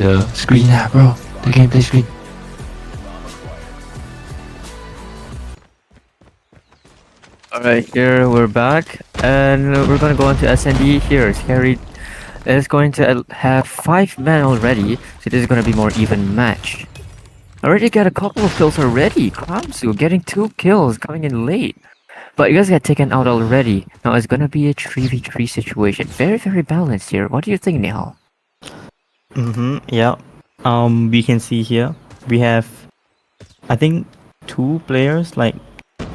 the screen now, bro. The gameplay screen. Alright, here we're back, and we're gonna go into SND here. SKAERI is going to have 5 men already, so this is gonna be more even match. Already got a couple of kills already. Kramsu getting 2 kills, coming in late. But you guys got taken out already. Now it's gonna be a 3v3 situation. Very, very balanced here. What do you think, Nihal? Yeah. We can see here we have, I think, 2 players like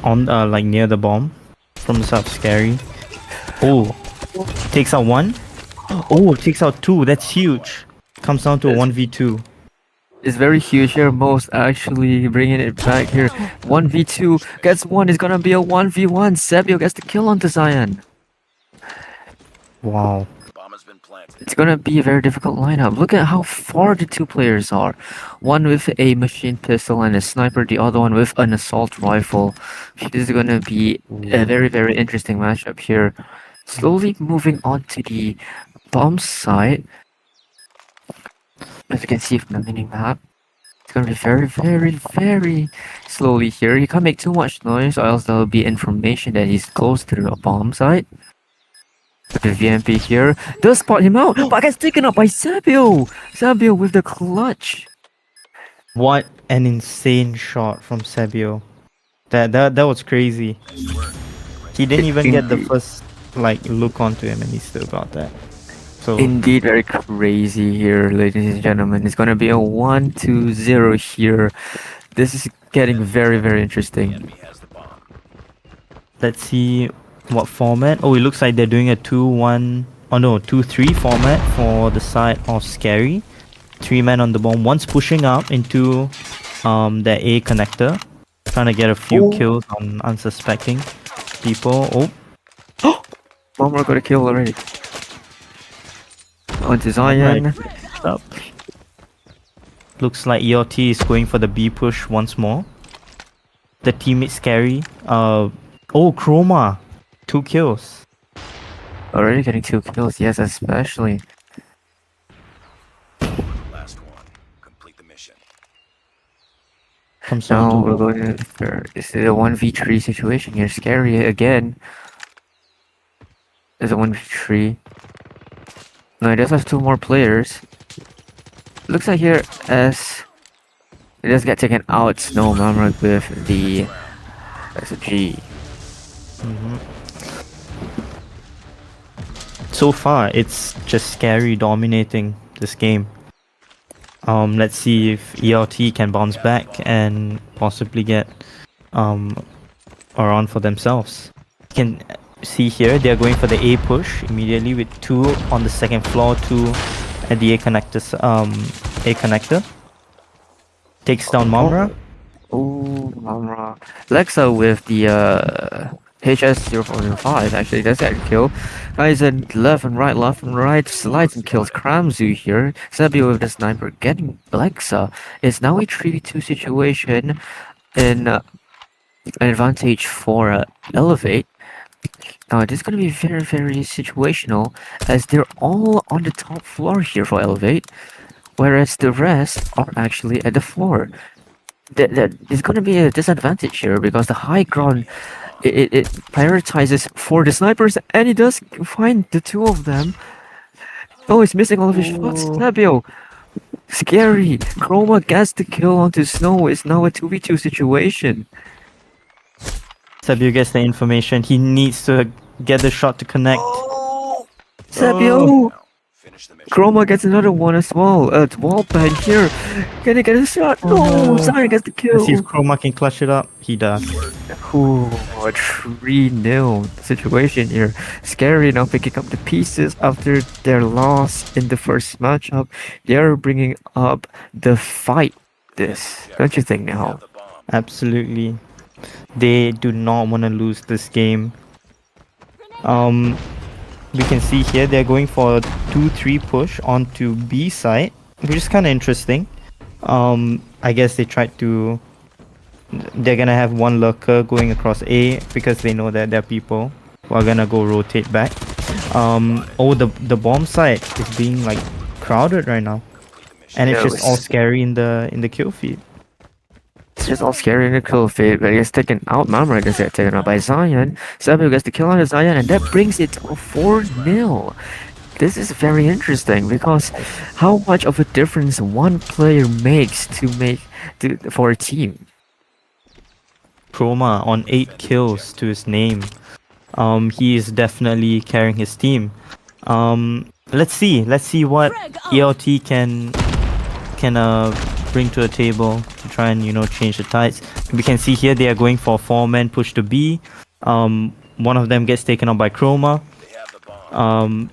on like near the bomb from the side of SKAERI. Oh, takes out 1. Oh, takes out 2. That's huge. Comes down to a 1v2. It's very huge here. Most actually bringing it back here. 1v2 gets 1. It's gonna be a 1v1. Sebio gets the kill onto Zion. Wow. It's gonna be a very difficult lineup. Look at how far the 2 players are. One with a machine pistol and a sniper, the other one with an assault rifle. This is gonna be a very, very interesting matchup here. Slowly moving on to the bomb side. As you can see from the mini-map, it's gonna be very, very, very slowly here. He can't make too much noise or else there'll be information that he's close to the bomb site. The VMP here does spot him out, but gets taken up by Sebio! Sebio with the clutch! What an insane shot from Sebio. That was crazy. He didn't even get the first like look onto him, and he still got that. So Indeed, very crazy here, ladies and gentlemen. It's gonna be a 1-2-0 here. This is getting very, very interesting. let's see what format. Oh, it looks like they're doing a 2-1. Oh no, 2-3 format for the side of SKAERI. 3 men on the bomb. One's pushing up into the A connector, trying to get a few kills on unsuspecting people. Oh, One more got a kill already. Onto Zion. up. Looks like ELT is going for the B push once more. The teammate SKAERI. Oh, Chroma. 2 kills. Already getting 2 kills, yes, especially. Last one. Complete the mission. Comes Now down we're to going for this is a 1v3 situation here. SKAERI again. There's a 1v3. No, it does have 2 more players. Looks like here as it does get taken out, Snow Mammoth with the SG. So far, it's just SKAERI dominating this game. Let's see if ELT can bounce back and possibly get around for themselves. You can see here they're going for the A push immediately with 2 on the second floor, 2 at the A connector. Takes down Mamra. Oh, Mamra. Lexa with the HS0405 actually does get a kill. Guys in left and right, slides and kills Kramsu here. Sebio with the sniper getting Lexa. It's now a 3v2 situation in an advantage for Elevate. Now this is going to be very, very situational as they're all on the top floor here for Elevate, whereas the rest are actually at the floor. There's going to be a disadvantage here because the high ground it prioritizes for the snipers, and he does find the 2 of them. Oh, he's missing all of his shots. Sebio, SKAERI. Chroma gets the kill onto Snow. It's now a 2v2 situation. Sebio gets the information. He needs to get the shot to connect. Sebio. Finish the mission. Chroma gets another one as well. Wall bang here. Can he get a shot? No, Zion gets the kill. Let's see if Chroma can clutch it up. He does. Ooh, a 3-0 situation here. SKAERI now picking up the pieces after their loss in the first matchup. They're bringing up the fight. This, don't you think, now? Absolutely. They do not want to lose this game. We can see here they're going for a 2-3 push onto B side, which is kind of interesting. I guess they tried to. They're gonna have one lurker going across A because they know that there are people who are gonna go rotate back. Oh, the bomb site is being like crowded right now. and it's Yeah, just all SKAERI in the kill feed. It's just all scary in the kill feed, but he gets taken out. Mamra gets taken out by Zion. Sabio gets the kill on Zion, and that brings it to a 4-0. This is very interesting because how much of a difference one player makes for a team. Chroma on 8 kills to his name. He is definitely carrying his team. Let's see what ELT can bring to the table to try and change the tides. We can see here they are going for a 4-man push to B. One of them gets taken out by Chroma. They have the bomb.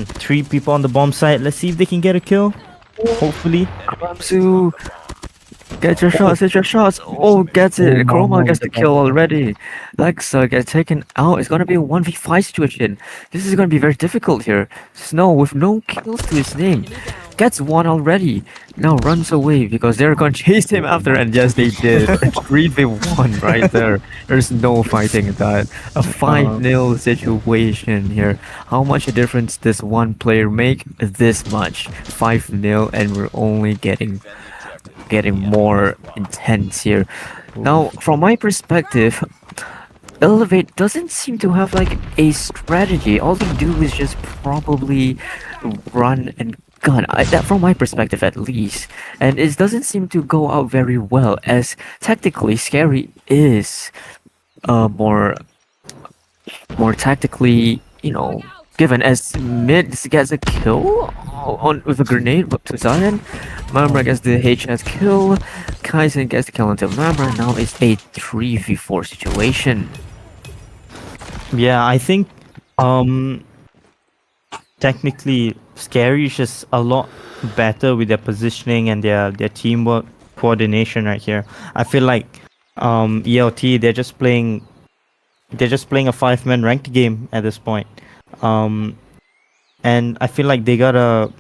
3 people on the bomb site. Let's see if they can get a kill. Hopefully. Ramsu, get your shots. Oh, gets it. Oh, Chroma no, gets the kill already. Lexa gets taken out. It's gonna be a 1v5 situation. This is gonna be very difficult here. Snow with no kills to his name. Gets one already. Now runs away because they're gonna chase him after, and yes, they did. 3v1 right there. There's no fighting that. A 5-0 situation here. How much a difference does one player make? This much. 5-0, and we're only getting more intense here. Now, from my perspective, Elevate doesn't seem to have like a strategy. All they do is just probably run and gun. That from my perspective at least. And it doesn't seem to go out very well, as tactically SKAERI is more tactically, given, as mid gets a kill on with a grenade to Zion. Mamra gets the HS kill. Kaizen gets the kill onto Mamra. Now it's a 3v4 situation. Yeah, I think technically SKAERI is just a lot better with their positioning and their teamwork coordination right here. I feel like ELT they're just playing a 5-man ranked game at this point. And I feel like they gotta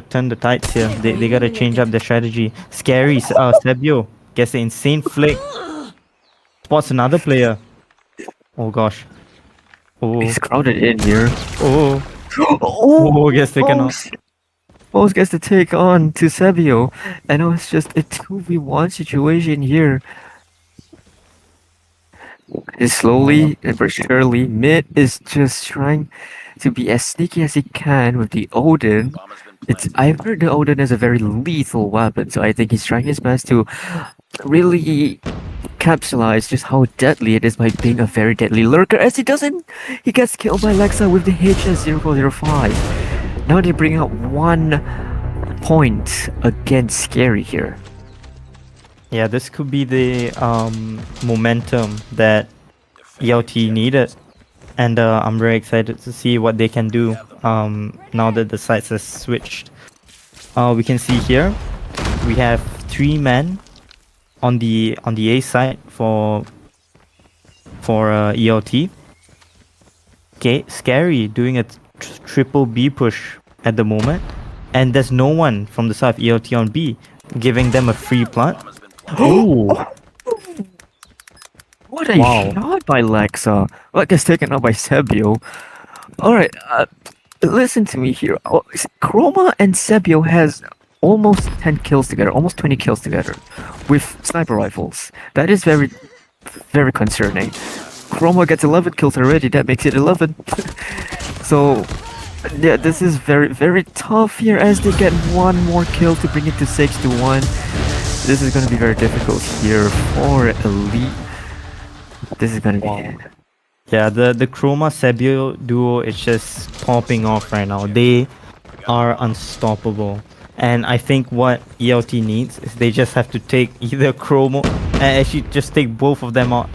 turn the tides here. They gotta change up their strategy. SKAERI, Sebio gets an insane flick. Spots another player. Oh gosh. Oh. He's crowded in here. Oh. Oh, gets taken out. Both gets to take on to Sebio. And now it's just a 2v1 situation here. And slowly but surely, Mid is just trying to be as sneaky as he can with the Odin. Bomb has been planted. I've heard the Odin is a very lethal weapon, so I think he's trying his best to really capsulize just how deadly it is by being a very deadly lurker. As he gets killed by Lexa with the HS0405. Now they bring out 1 point against SKAERI here. Yeah, this could be the momentum that ELT needed, and I'm very excited to see what they can do now that the sides have switched. We can see here we have 3 men on the A side for ELT. Okay, SKAERI doing a triple B push at the moment, and there's no one from the side of ELT on B, giving them a free plant. Bomb has been planted. Oh, What a shot by Lexa. Like gets taken out by Sebio. Alright, listen to me here. Chroma and Sebio has almost 10 kills together, almost 20 kills together with sniper rifles. That is very, very concerning. Chroma gets 11 kills already, that makes it 11. So, yeah, this is very, very tough here as they get 1 more kill to bring it to 6-1. This is going to be very difficult here for Elite. This is going to be... yeah, the Chroma Sebio duo is just popping off right now. They are unstoppable. And I think what ELT needs is they just have to take either Chroma and actually just take both of them out.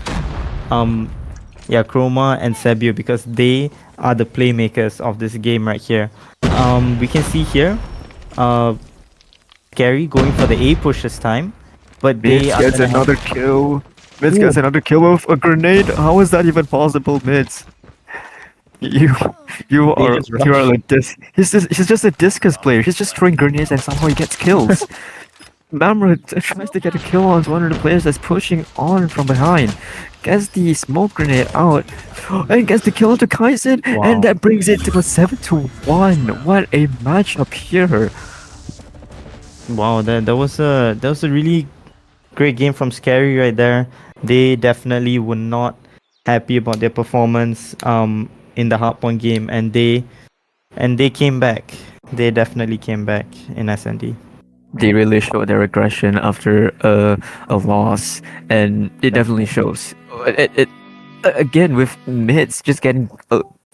Yeah, Chroma and Sebio, because they are the playmakers of this game right here. We can see here SKAERI going for the A push this time, but they Mids gets another kill. Mids gets another kill with a grenade. How is that even possible, Mids? You are like this. He's just a discus player. He's just throwing grenades and somehow he gets kills. Mamra tries to get a kill on one of the players that's pushing on from behind. Gets the smoke grenade out and gets the kill onto Kaizen, and that brings it to a 7-1. What a matchup here. Wow, that was a really great game from SKAERI right there. They definitely were not happy about their performance in the hardpoint game, and they came back. They definitely came back in SND. They really showed their aggression after a loss, and it definitely shows. It again with mids just getting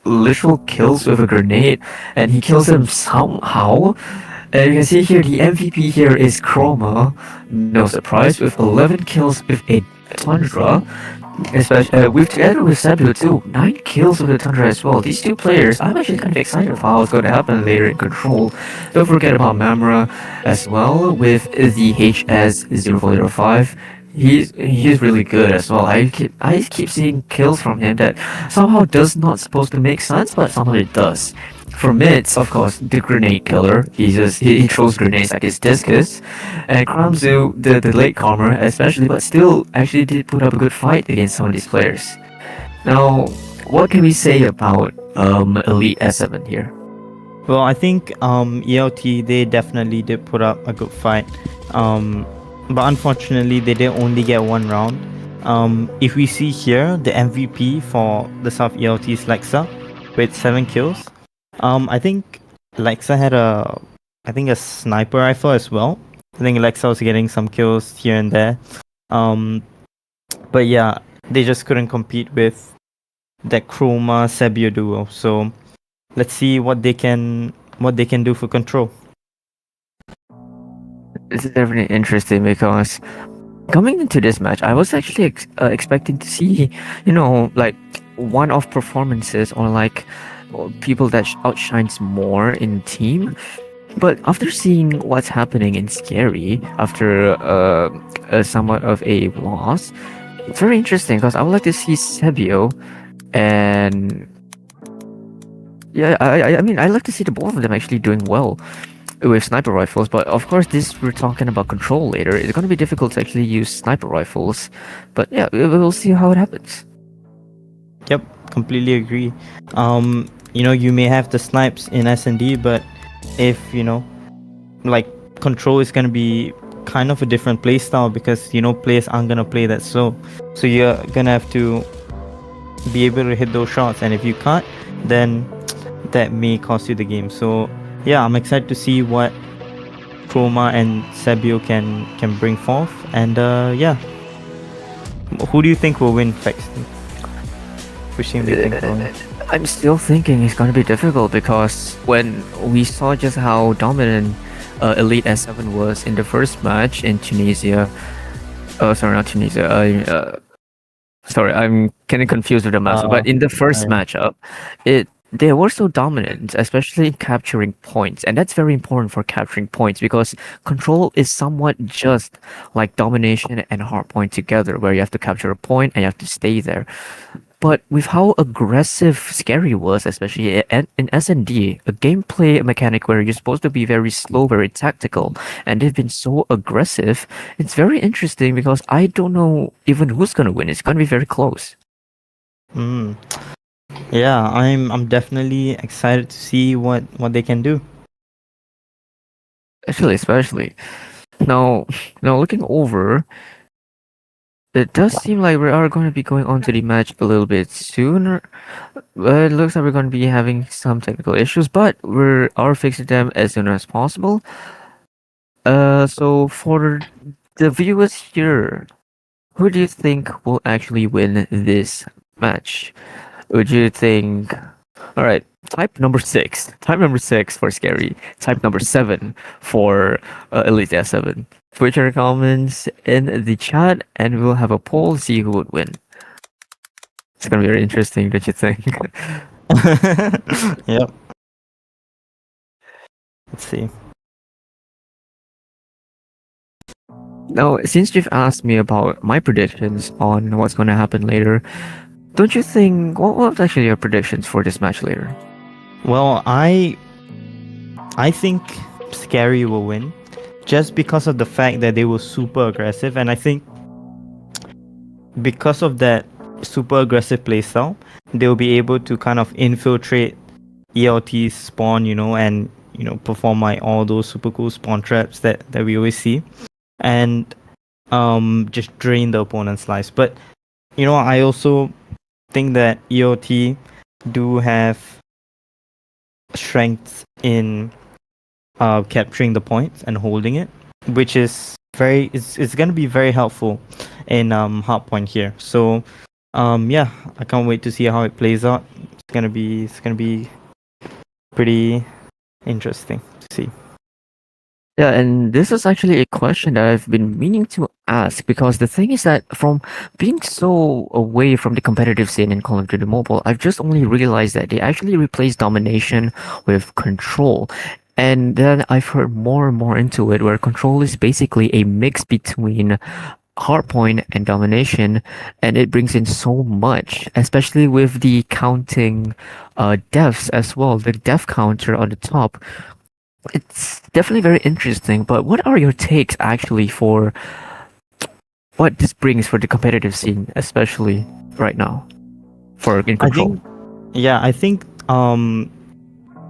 literal kills with a grenade, and he kills them somehow. And you can see here the MVP here is Chroma, no surprise, with 11 kills with a Tundra. Especially with together with Sabu too, 9 kills with the Tundra as well. These two players, I'm actually kind of excited for how it's going to happen later in Control. Don't forget about Mamra as well with the HS0405. He's really good as well. I keep seeing kills from him that somehow does not supposed to make sense, but somehow it does. For mids, of course, the grenade killer. He throws grenades like his discus, and Kramzu, the late comer especially, but still actually did put up a good fight against some of these players. Now, what can we say about Elite S7 here? Well, I think ELT, they definitely did put up a good fight. But unfortunately, they did only get one round. If we see here, the MVP for the South ELT is Lexa with 7 kills. I think Lexa had a sniper rifle as well. I think Lexa was getting some kills here and there. But yeah, they just couldn't compete with that Chroma Sebio duo. So let's see what they can do for Control. This is definitely interesting because coming into this match, I was actually expecting to see, like one-off performances or like people that outshines more in team. But after seeing what's happening in SKAERI after somewhat of a loss, it's very interesting because I would like to see Sebio and yeah, I mean I like to see the both of them actually doing well with sniper rifles. But of course, we're talking about Control later. It's going to be difficult to actually use sniper rifles. But yeah, we'll see how it happens. Yep, completely agree. You may have the snipes in SND, but if like Control is gonna be kind of a different play style because players aren't gonna play that slow. So you're gonna have to be able to hit those shots, and if you can't, then that may cost you the game. So yeah, I'm excited to see what Chroma and Sebio can bring forth, and yeah. Who do you think will win Fex? Which team do you think will win? I'm still thinking it's going to be difficult because when we saw just how dominant Elite S7 was in the first match in Tunisia, sorry, not Tunisia. Sorry, I'm kind of confused with the match. But in the first matchup, they were so dominant, especially in capturing points, and that's very important for capturing points because Control is somewhat just like domination and hardpoint together, where you have to capture a point and you have to stay there. But with how aggressive SKAERI was, especially in S&D, a gameplay mechanic where you're supposed to be very slow, very tactical, and they've been so aggressive, it's very interesting because I don't know even who's gonna win. It's gonna be very close. Yeah, I'm definitely excited to see what they can do. Especially. Now looking over, it does seem like we are going to be going on to the match a little bit sooner. It looks like we're going to be having some technical issues, but we are fixing them as soon as possible. So for the viewers here, who do you think will actually win this match? Would you think... Alright, type number 6. Type number 6 for SKAERI. Type number 7 for Elite S7. Put your comments in the chat and we'll have a poll, see who would win. It's gonna be very interesting, don't you think? Yep. Let's see. Now, since you've asked me about my predictions on what's gonna happen later, don't you think... What actually your predictions for this match later? Well, I think SKAERI will win just because of the fact that they were super aggressive, and I think because of that super aggressive playstyle, they'll be able to kind of infiltrate ELT's spawn, and perform all those super cool spawn traps that we always see, and just drain the opponent's lives. But I also think that EOT do have strengths in capturing the points and holding it, which is it's gonna be very helpful in hardpoint here. So yeah, I can't wait to see how it plays out. It's gonna be pretty interesting to see. Yeah, and this is actually a question that I've been meaning to ask, because the thing is that from being so away from the competitive scene in Call of Duty Mobile, I've just only realized that they actually replaced domination with control. And then I've heard more and more into it, where control is basically a mix between hardpoint and domination, and it brings in so much, especially with the counting deaths as well, the death counter on the top. It's definitely very interesting, but what are your takes actually for what this brings for the competitive scene, especially right now, for in control? I think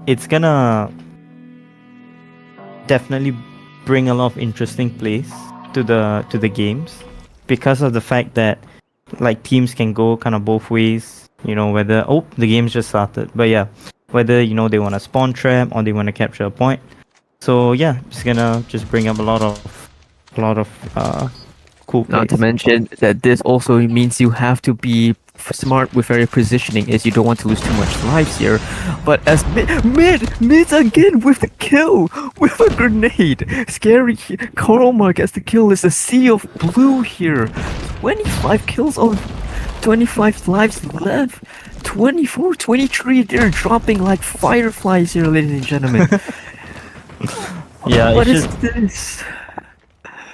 it's gonna definitely bring a lot of interesting plays to the games, because of the fact that like teams can go kind of both ways, whether the game's just started, but yeah, whether they want to spawn trap or they want to capture a point. So yeah, it's gonna just bring up a lot of cool plays. Not to mention that this also means you have to be smart with your positioning, as you don't want to lose too much lives here. But as mid again with the kill with a grenade. SKAERI Chroma gets the kill. It's a sea of blue here. 25 kills on 25 lives left. 24, 23. They're dropping like fireflies here, ladies and gentlemen. Yeah, What is this?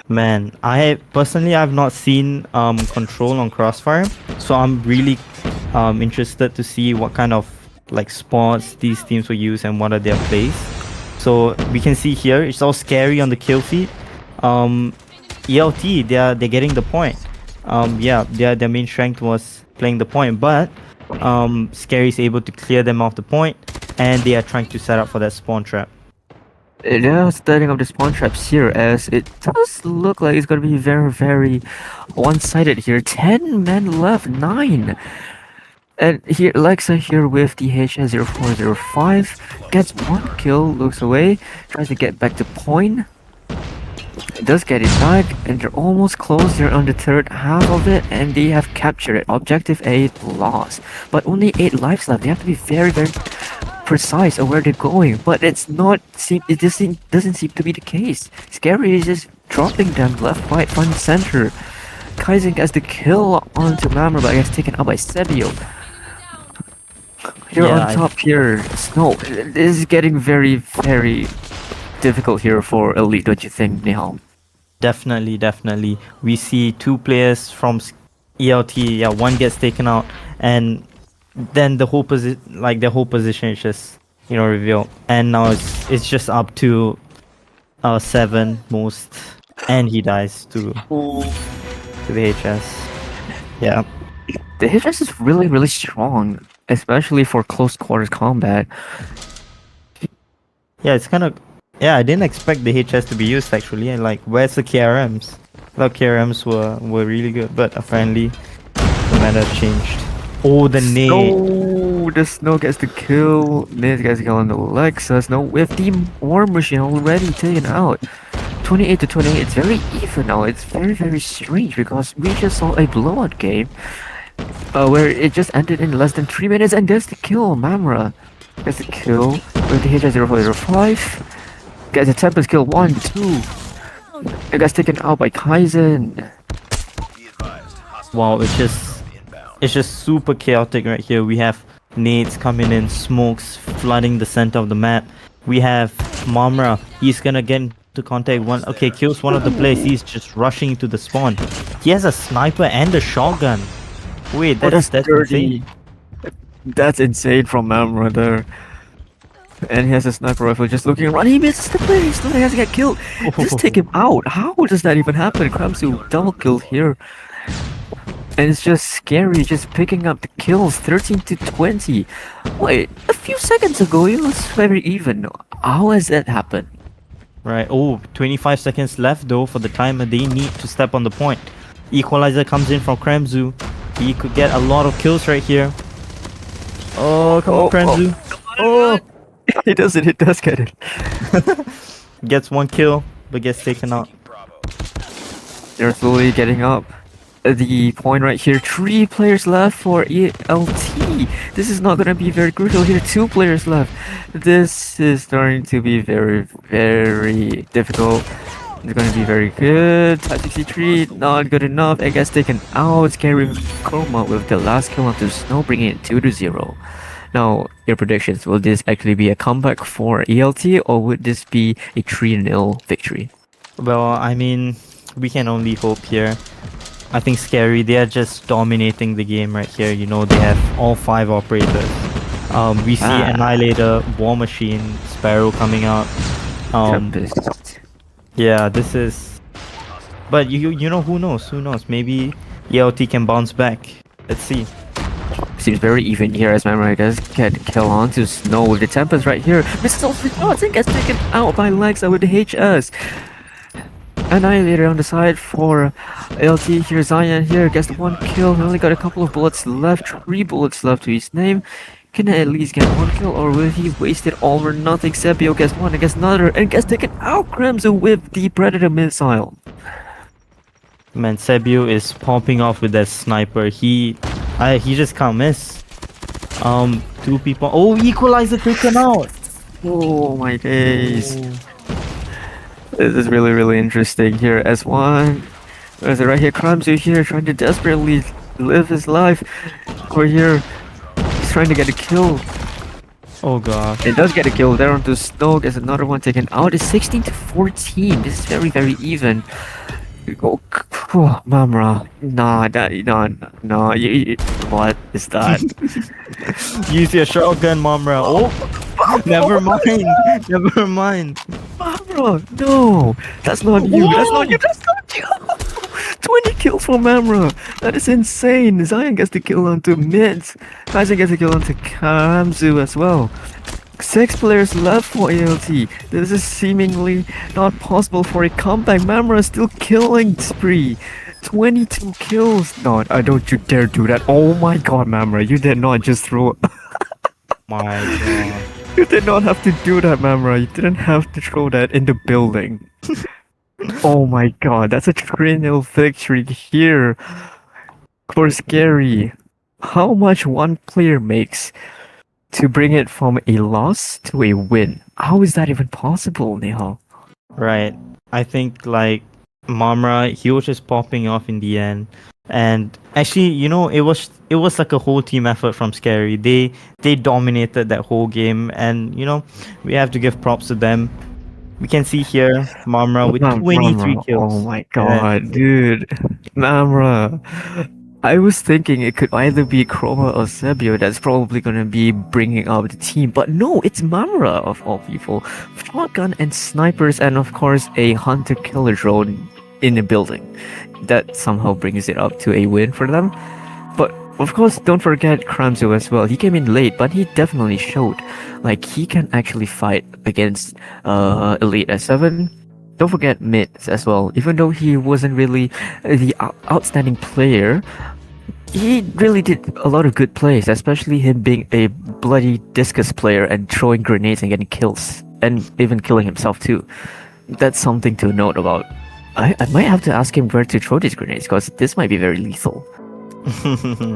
Man, I've not seen control on Crossfire, so I'm really interested to see what kind of like spots these teams will use and what are their plays. So we can see here it's all SKAERI on the kill feed. ELT, they're getting the point. Yeah, their main strength was playing the point, but SKAERI is able to clear them off the point, and they are trying to set up for that spawn trap. They're setting up the spawn traps here, as it does look like it's gonna be very, very one-sided here. 10 men left, 9. And here, Lexa here with the HS0405 gets 1 kill, looks away, tries to get back to point. It does get it back, and they're almost close. They're on the third half of it, and they have captured it. Objective 8 lost, but only 8 lives left. They have to be very, very precise of where they're going, but it doesn't seem to be the case. SKAERI is just dropping them left, right, front, center. Kaizen gets the kill onto Mamra, but gets taken out by Sebio. Here on top here, Snow. This is getting very, very difficult here for Elite, don't you think, Nihal? Definitely. We see 2 players from ELT. Yeah, one gets taken out, and then the whole position is just revealed, and now it's just up to 7 most, and he dies to the HS. Yeah, the HS is really, really strong, especially for close quarters combat. Yeah, it's kind of I didn't expect the HS to be used actually. And like, where's the KRMs? I thought KRMs were really good, but apparently the meta changed. Oh, the nade. Oh, the Snow gets the kill. Nade gets the kill on the Lexa. Snow with the War Machine already taken out. 28 to 28. It's very even now. It's very, very strange, because we just saw a blowout game where it just ended in less than 3 minutes, and there's the kill. Mamra gets the kill with the HS0405. Gets a Tempest kill. 1, 2. It gets taken out by Kaizen. Wow, it's just super chaotic right here. We have nades coming in, smokes flooding the center of the map. We have Mamra. He's gonna get into contact one. Okay, kills one of the players. He's just rushing into the spawn. He has a sniper and a shotgun. Wait, that's dirty. That's insane from Mamra there. And he has a sniper rifle just looking around. He misses the play. He still has to get killed. Just take him out. How does that even happen? Kramsu double kill here. And it's just scary, just picking up the kills, 13 to 20. Wait, a few seconds ago it was very even. How has that happened? Right. Oh, 25 seconds left though for the timer. They need to step on the point. Equalizer comes in from Kremzu. He could get a lot of kills right here. Oh, come on, Kremzu. Oh, He does it, he does get it. gets one kill, but gets taken out. They're slowly getting up. The point right here, 3 players left for ELT. This is not gonna be very crucial here, 2 players left. This is starting to be very, very difficult. It's gonna be very good. Type 63, not good enough. I guess taken out. SKAERI Chroma with the last kill onto Snow, bringing it 2-0. Now, your predictions, will this actually be a comeback for ELT or would this be a 3-0 victory? Well, I mean, we can only hope here. I think SKAERI, they are just dominating the game right here. You know, they have all 5 operators. We see Annihilator, War Machine, Sparrow coming out. Tempest. Yeah, this is. But you know, who knows? Who knows? Maybe ELT can bounce back. Let's see. Seems very even here as Memory does get kill onto Snow with the Tempest right here. Mr. Johnson gets taken out by Lexa with the HS. Annihilator on the side for LT here. Zion here gets the 1 kill. He only got a couple of bullets left, 3 bullets left to his name. Can he at least get 1 kill or will he waste it all or nothing? Sebio gets 1 and gets another and gets taken out. Crimson with the Predator missile. Man, Sebio is popping off with that sniper. He just can't miss. 2 people. Oh, Equalizer taken out. Oh my days. This is really, really interesting here. S1. There's it right here. Kramzu here trying to desperately live his life. Over here. He's trying to get a kill. Oh god. It does get a kill there onto Snow. Gets another one taken out. It's 16 to 14. This is very, very even. Oh, Mamra. Nah, no. What is that? Use your shotgun, Mamra. Oh, never mind. Never mind. Mamra, no, that's not you. That's not you. That's not you. 20 kills for Mamra. That is insane. Zion gets the kill onto Mids. Kaiser gets the kill onto Kamzu as well. 6 players left for ALT. This is seemingly not possible for a comeback. Mamra is still killing spree. 22 kills. No, don't you dare do that. Oh my god, Mamra, you did not just throw. My god. You did not have to do that, Mamra. You didn't have to throw that in the building. Oh my god, that's a 3-0 victory here for SKAERI. How much one player makes to bring it from a loss to a win? How is that even possible, Nihal? Right. I think like Mamra, he was just popping off in the end. And actually, you know, it was like a whole team effort from SKAERI. They dominated that whole game, and you know, we have to give props to them. We can see here Mamra with 23 kills. Oh my god, dude. Mamra. I was thinking it could either be Chroma or Sebio that's probably gonna be bringing up the team, but no, it's Mamra of all people. Shotgun and snipers, and of course a hunter-killer drone in the building. That somehow brings it up to a win for them. But of course, don't forget Kramzu as well. He came in late, but he definitely showed like he can actually fight against ELITE S7. Don't forget Mids as well. Even though he wasn't really the outstanding player, he really did a lot of good plays, especially him being a bloody discus player and throwing grenades and getting kills, and even killing himself too. That's something to note about. I might have to ask him where to throw these grenades, because this might be very lethal.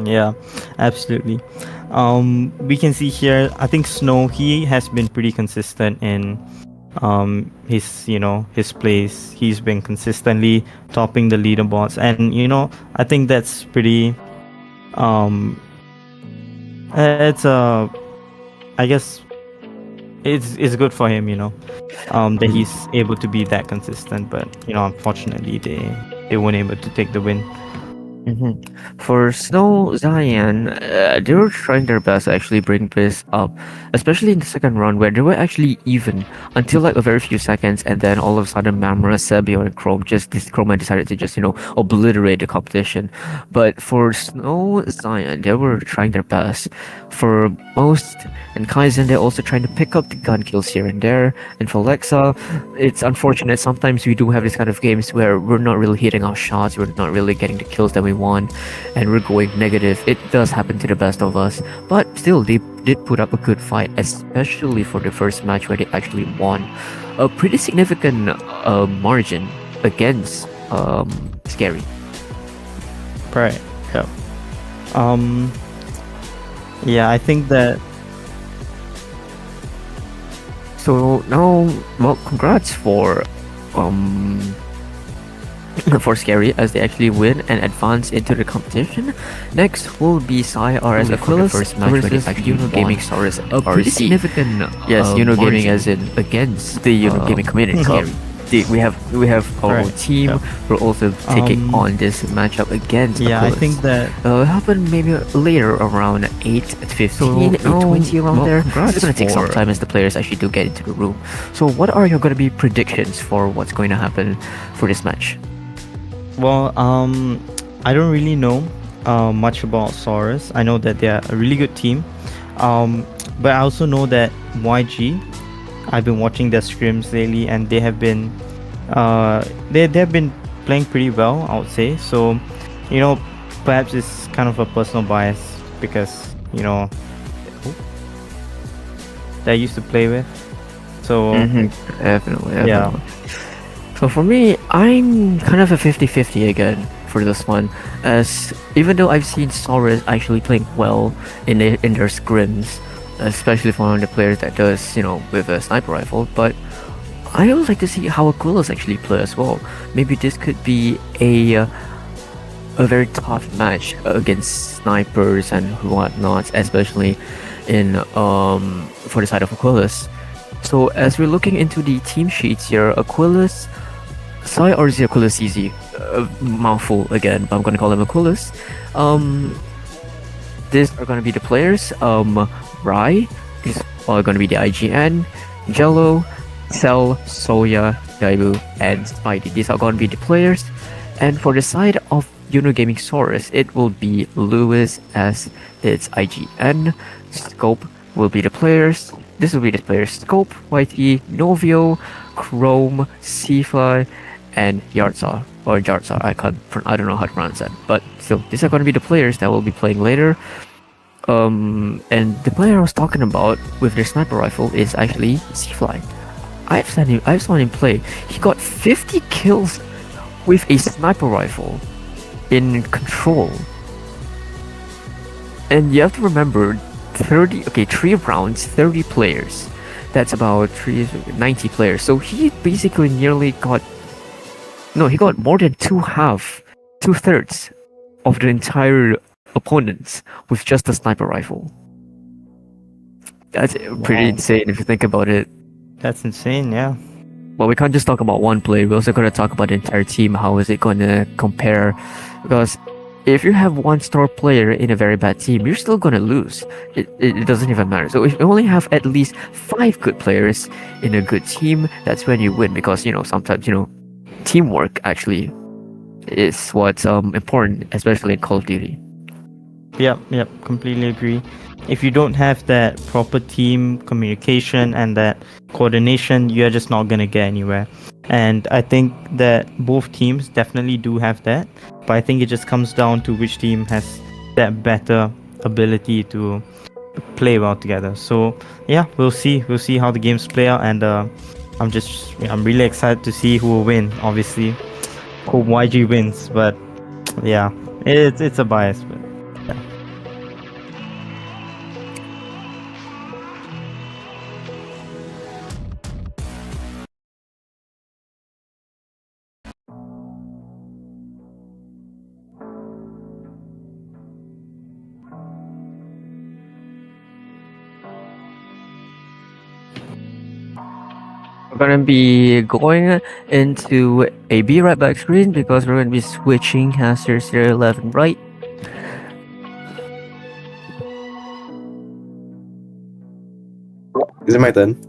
Yeah, absolutely. We can see here, I think Snow, he has been pretty consistent in his plays. He's been consistently topping the leaderboards, and you know, I think that's pretty I guess it's good for him, you know, that he's able to be that consistent. But you know, unfortunately, they weren't able to take the win. For Snow Zion, they were trying their best to actually bring this up, especially in the second round where they were actually even until like a very few seconds, and then all of a sudden Mamra, Sebio, and Chroma decided to just obliterate the competition. But for Snow Zion, they were trying their best. For most and Kaizen, they're also trying to pick up the gun kills here and there. And for Lexa, it's unfortunate. Sometimes we do have this kind of games where we're not really hitting our shots, we're not really getting the kills that we want, and we're going negative. It does happen to the best of us, but still, they did put up a good fight, especially for the first match where they actually won a pretty significant margin against SKAERI. Right. Yeah. Um. Yeah, I think that. So now, well, congrats for SKAERI as they actually win and advance into the competition. Next will be SAI RZ Aquilus first match where they versus actually Yuno won. Gaming Saurus A pretty RZ. significant Yes, Yuno Gaming margin as in against the Yuno Gaming community. Mhm. We have our own Right, team. yeah. We're also taking Um, on this matchup against Yeah, I Aquilus. think that. It happened maybe later around 8:15, So, 8:20 around well, there. congrats It's gonna take some for- time as the players actually do get into the room. So what are your gonna be predictions for what's going to happen for this match? Well, I don't really know much about Saurus. I know that they're a really good team, but I also know that YG. I've been watching their scrims lately, and they have been, they've been playing pretty well, I would say. So, perhaps it's kind of a personal bias because that I used to play with. So Definitely. Yeah. So for me, I'm kind of a 50-50 again for this one, as even though I've seen Saurus actually playing well in their scrims, especially for one of the players that does, with a sniper rifle, but I would like to see how Aquilus actually play as well. Maybe this could be a very tough match against snipers and whatnot, especially in for the side of Aquilus. So as we're looking into the team sheets here, Aquilus, SAI RZ Aquilus CZ, mouthful again, but I'm gonna call him Aquilus. These are gonna be the players. Rai is gonna be the IGN, Jello, Cell, Soya, Daibu, and Spidey. These are gonna be the players. And for the side of Yuno Gaming Saurus, it will be Lewis as its IGN. Scope will be the players. This will be the players: Scope, YT, Novio, Chrome, Seafly, and Yarza or Jarza. I don't know how to pronounce that, but still, these are going to be the players that will be playing later. And the player I was talking about with their sniper rifle is actually Seafly. I've seen him play. He got 50 kills with a sniper rifle in control. And you have to remember, 3 rounds, 30 players. That's about 90 players. So he basically nearly got, no, he got more than 2/3 of the entire opponents with just a sniper rifle. That's pretty Wow. insane if you think about it. that's insane. Yeah. But we can't just talk about one player. We're also gonna talk about the entire team. How is it gonna compare? Because if you have one star player in a very bad team, you're still gonna lose. It doesn't even matter. So if you only have at least 5 good players in a good team, that's when you win. Because sometimes teamwork actually is what's important, especially in Call of Duty. Yep, completely agree. If you don't have that proper team communication and that coordination, you're just not gonna get anywhere. And I think that both teams definitely do have that, but I think it just comes down to which team has that better ability to play well together. So yeah, we'll see how the games play out, and I'm really excited to see who will win. Obviously, hope YG wins, but yeah, it's a bias, but yeah. gonna be going into a B right back screen because we're gonna be switching casters here left and right. Is it my turn?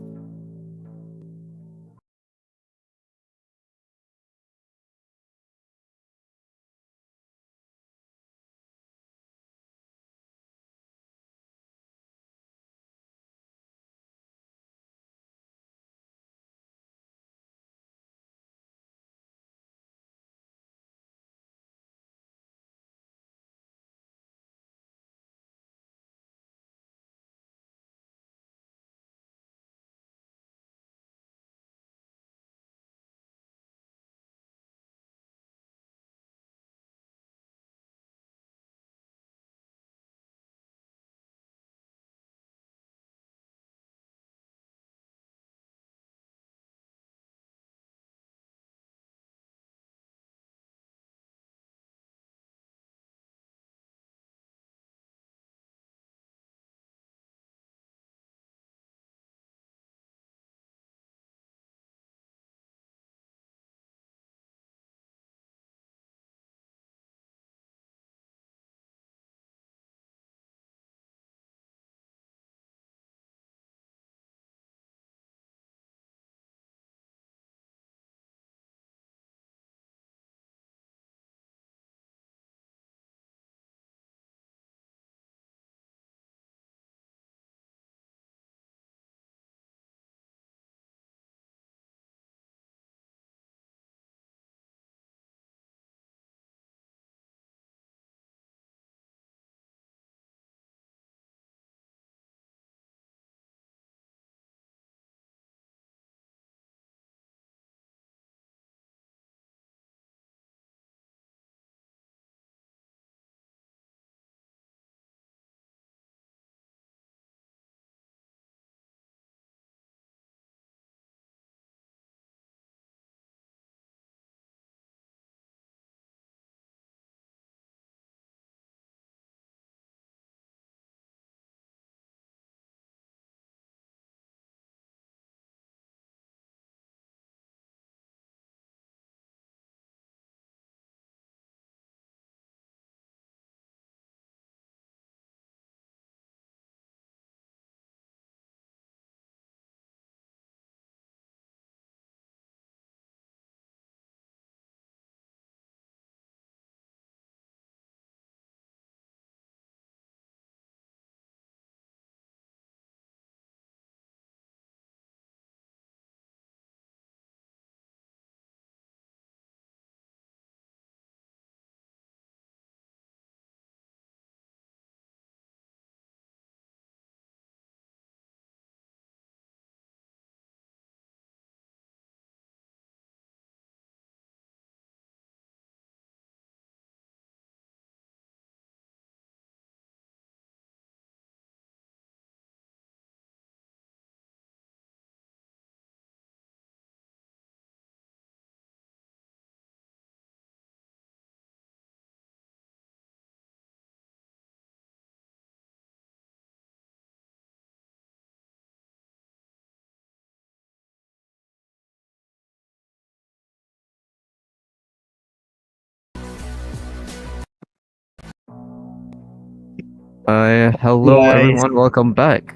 Hello Nice. everyone, welcome back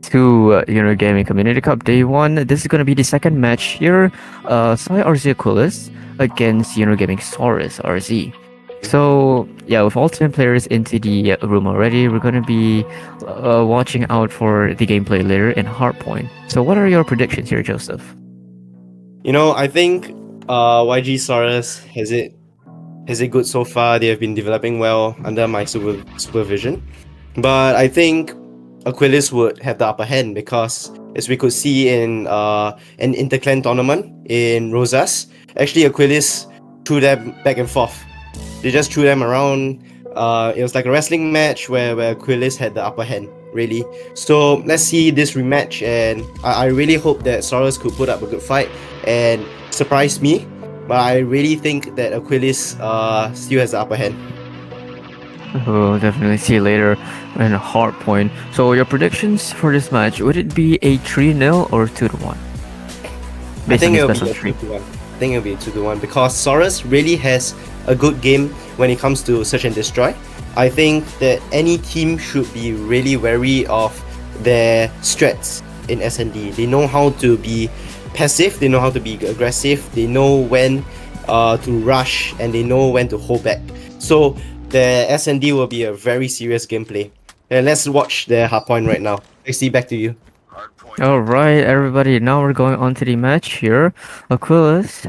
to Yuno Gaming Community Cup Day 1. This is gonna be the second match here, SAI RZ AQUILUS against Yuno Gaming Saurus RZ. So yeah, with all 10 players into the room already, we're gonna be watching out for the gameplay later in Hardpoint. So what are your predictions here, Joseph? You know, I think YG Saurus has it good so far. They have been developing well under my supervision. But I think Aquilus would have the upper hand because, as we could see in an interclan tournament in Rosas, actually Aquilus threw them back and forth. They just threw them around. It was like a wrestling match where Aquilus had the upper hand, really. So let's see this rematch, and I really hope that Saurus could put up a good fight and surprise me. But I really think that Aquilus still has the upper hand. We'll definitely see later in Hardpoint. So your predictions for this match, would it be a 3-0 or 2-1? I based on think this it'll best be of a 3. 2-1. I think it'll be a 2-1 because Saurus really has a good game when it comes to search and destroy. I think that any team should be really wary of their strats in S&D. They know how to be passive, they know how to be aggressive, they know when to rush, and they know when to hold back. So the S&D will be a very serious gameplay. And let's watch the hardpoint right now. XD, back to you. Alright, everybody, now we're going on to the match here. Aquilus,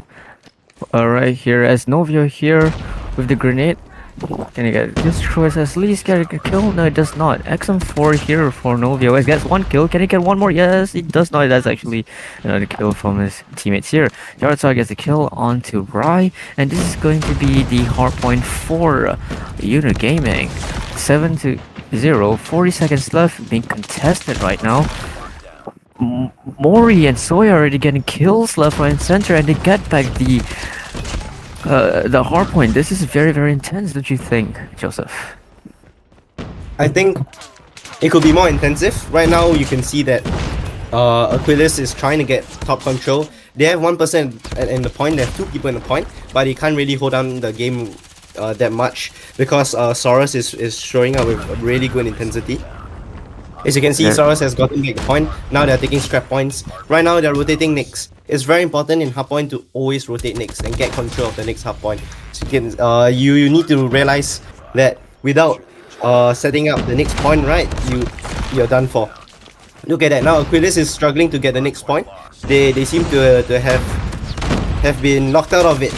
right here, as Novio here with the grenade. Can he get this choice as least get a kill? No, it does not. XM4 here for Novio. He gets 1 kill. Can he get 1 more? Yes, he does not. That's actually another kill from his teammates here. Yarzar gets a kill onto Rai, and this is going to be the hardpoint for Yuno Gaming. 7-0, 40 seconds left, being contested right now. Mori and Soya already getting kills left, right, and center, and they get back the hardpoint. This is very, very intense, don't you think, Joseph? I think it could be more intensive. Right now, you can see that Aquilus is trying to get top control. They have 1% in the point, they have 2 people in the point, but they can't really hold on the game that much because Saurus is showing up with a really good intensity. As you can see, Yeah. Saurus has gotten back the point. Now they're taking scrap points. Right now they're rotating Nyx. It's very important in hardpoint to always rotate Nyx and get control of the next hardpoint. So you can you need to realize that without setting up the next point right, you're done for. Look at that. Now Aquilus is struggling to get the next point. They seem to have been locked out of it.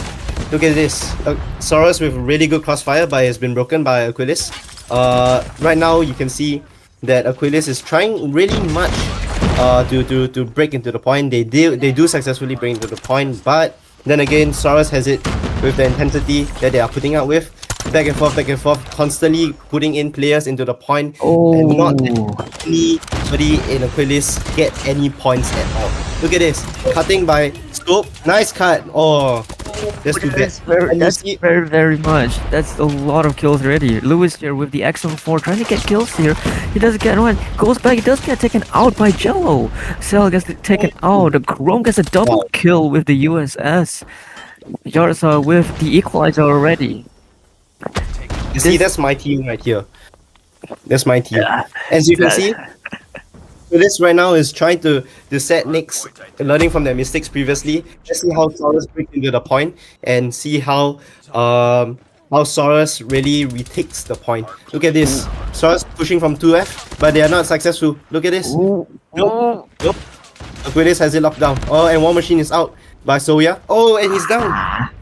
Look at this. Saurus with really good crossfire, but has been broken by Aquilus. Right now you can see that Aquilus is trying really much to break into the point. They do successfully break into the point, but then again, Saurus has it with the intensity that they are putting out with. Back and forth, constantly putting in players into the point, and not let anybody in Aquilus get any points at all. Look at this, cutting by Scope, nice cut. Oh, that's too bad. And you see, Very, very much. That's a lot of kills already. Lewis here with the XM4 trying to get kills here. He doesn't get one. Goes back. He does get taken out by Jello. Cell gets taken out. Chrome gets a double kill with the USS. Yarzar with the equalizer already. you see, that's my team right here. That's my team. As you can see, this right now is trying to set Nyx, learning from their mistakes previously. Let's see how Saurus breaks into the point and see how Saurus really retakes the point. Look at this. Saurus pushing from 2F, but they are not successful. Look at this. Nope. Aquilus has it locked down. Oh, and War Machine is out by Soya. Oh, and he's down.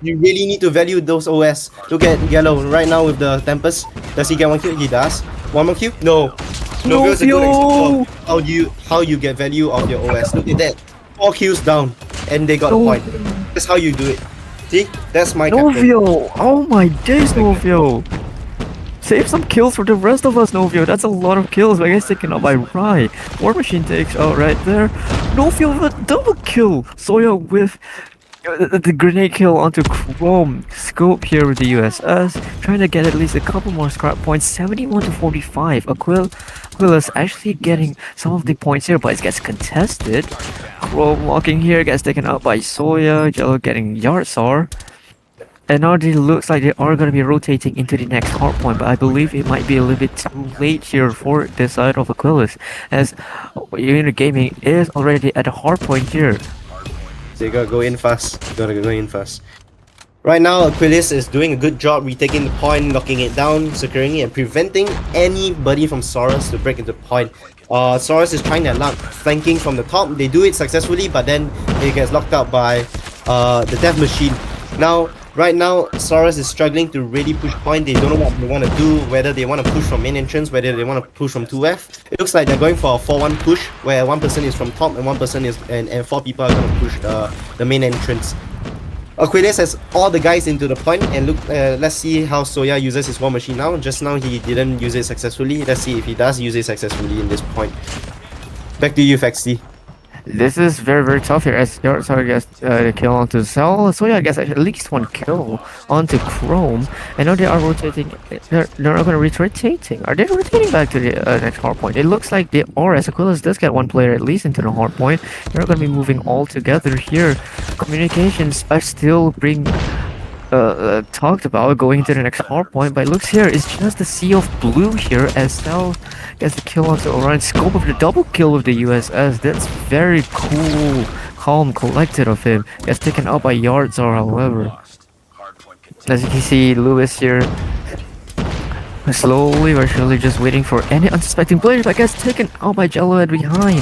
You really need to value those OS. Look at Yellow right now with the Tempest. Does he get 1 kill? He does. 1 more kill? No. No, it's a good example of how you get value of your OS. Look at that. 4 kills down, and they got a point. That's how you do it. See? That's my captain. Novio! Oh my days, Novio! Save some kills for the rest of us, Novio. That's a lot of kills. I guess taken out by Rai. War Machine takes out right there. Novio with a double kill. Soya with the grenade kill onto Chrome. Scope here with the USS. Trying to get at least a couple more scrap points. 71-45. Aquilus actually getting some of the points here, but it gets contested. Chrome walking here, gets taken out by Soya. Jello getting Yarzar. And now it looks like they are going to be rotating into the next hardpoint, but I believe it might be a little bit too late here for this side of Aquilus, as Yuno Gaming is already at the hardpoint here. So you gotta go in fast. Right now, Aquilus is doing a good job retaking the point, locking it down, securing it, and preventing anybody from Saurus to break into the point. Saurus is trying their luck, flanking from the top. They do it successfully, but then it gets locked out by the Death Machine. Now, right now, Saurus is struggling to really push point. They don't know what they want to do, whether they want to push from main entrance, whether they want to push from 2F. It looks like they're going for a 4-1 push, where one person is from top and one person is and 4 people are going to push the main entrance. Aquilus has all the guys into the point, and look, let's see how Soya uses his War Machine now. Just now he didn't use it successfully. Let's see if he does use it successfully in this point. Back to you, Faxi. This is very, very tough here as Yarzar gets the kill onto Cell. So yeah, I guess at least one kill onto Chrome. And now they are rotating. They're not going to be rotating. Are they rotating back to the next hard point? It looks like they are, as Aquilus does get one player at least into the hard point. They're going to be moving all together here. Communications are still being talked about going to the next hard point, but it looks here it's just a sea of blue here as Cell gets the kill onto Orion. Scope of the double kill with the USS. That's very cool, calm, collected of him. Gets taken out by Yarzar, however. As you can see, Lewis here slowly but surely just waiting for any unsuspecting player, but gets taken out by Jello at behind.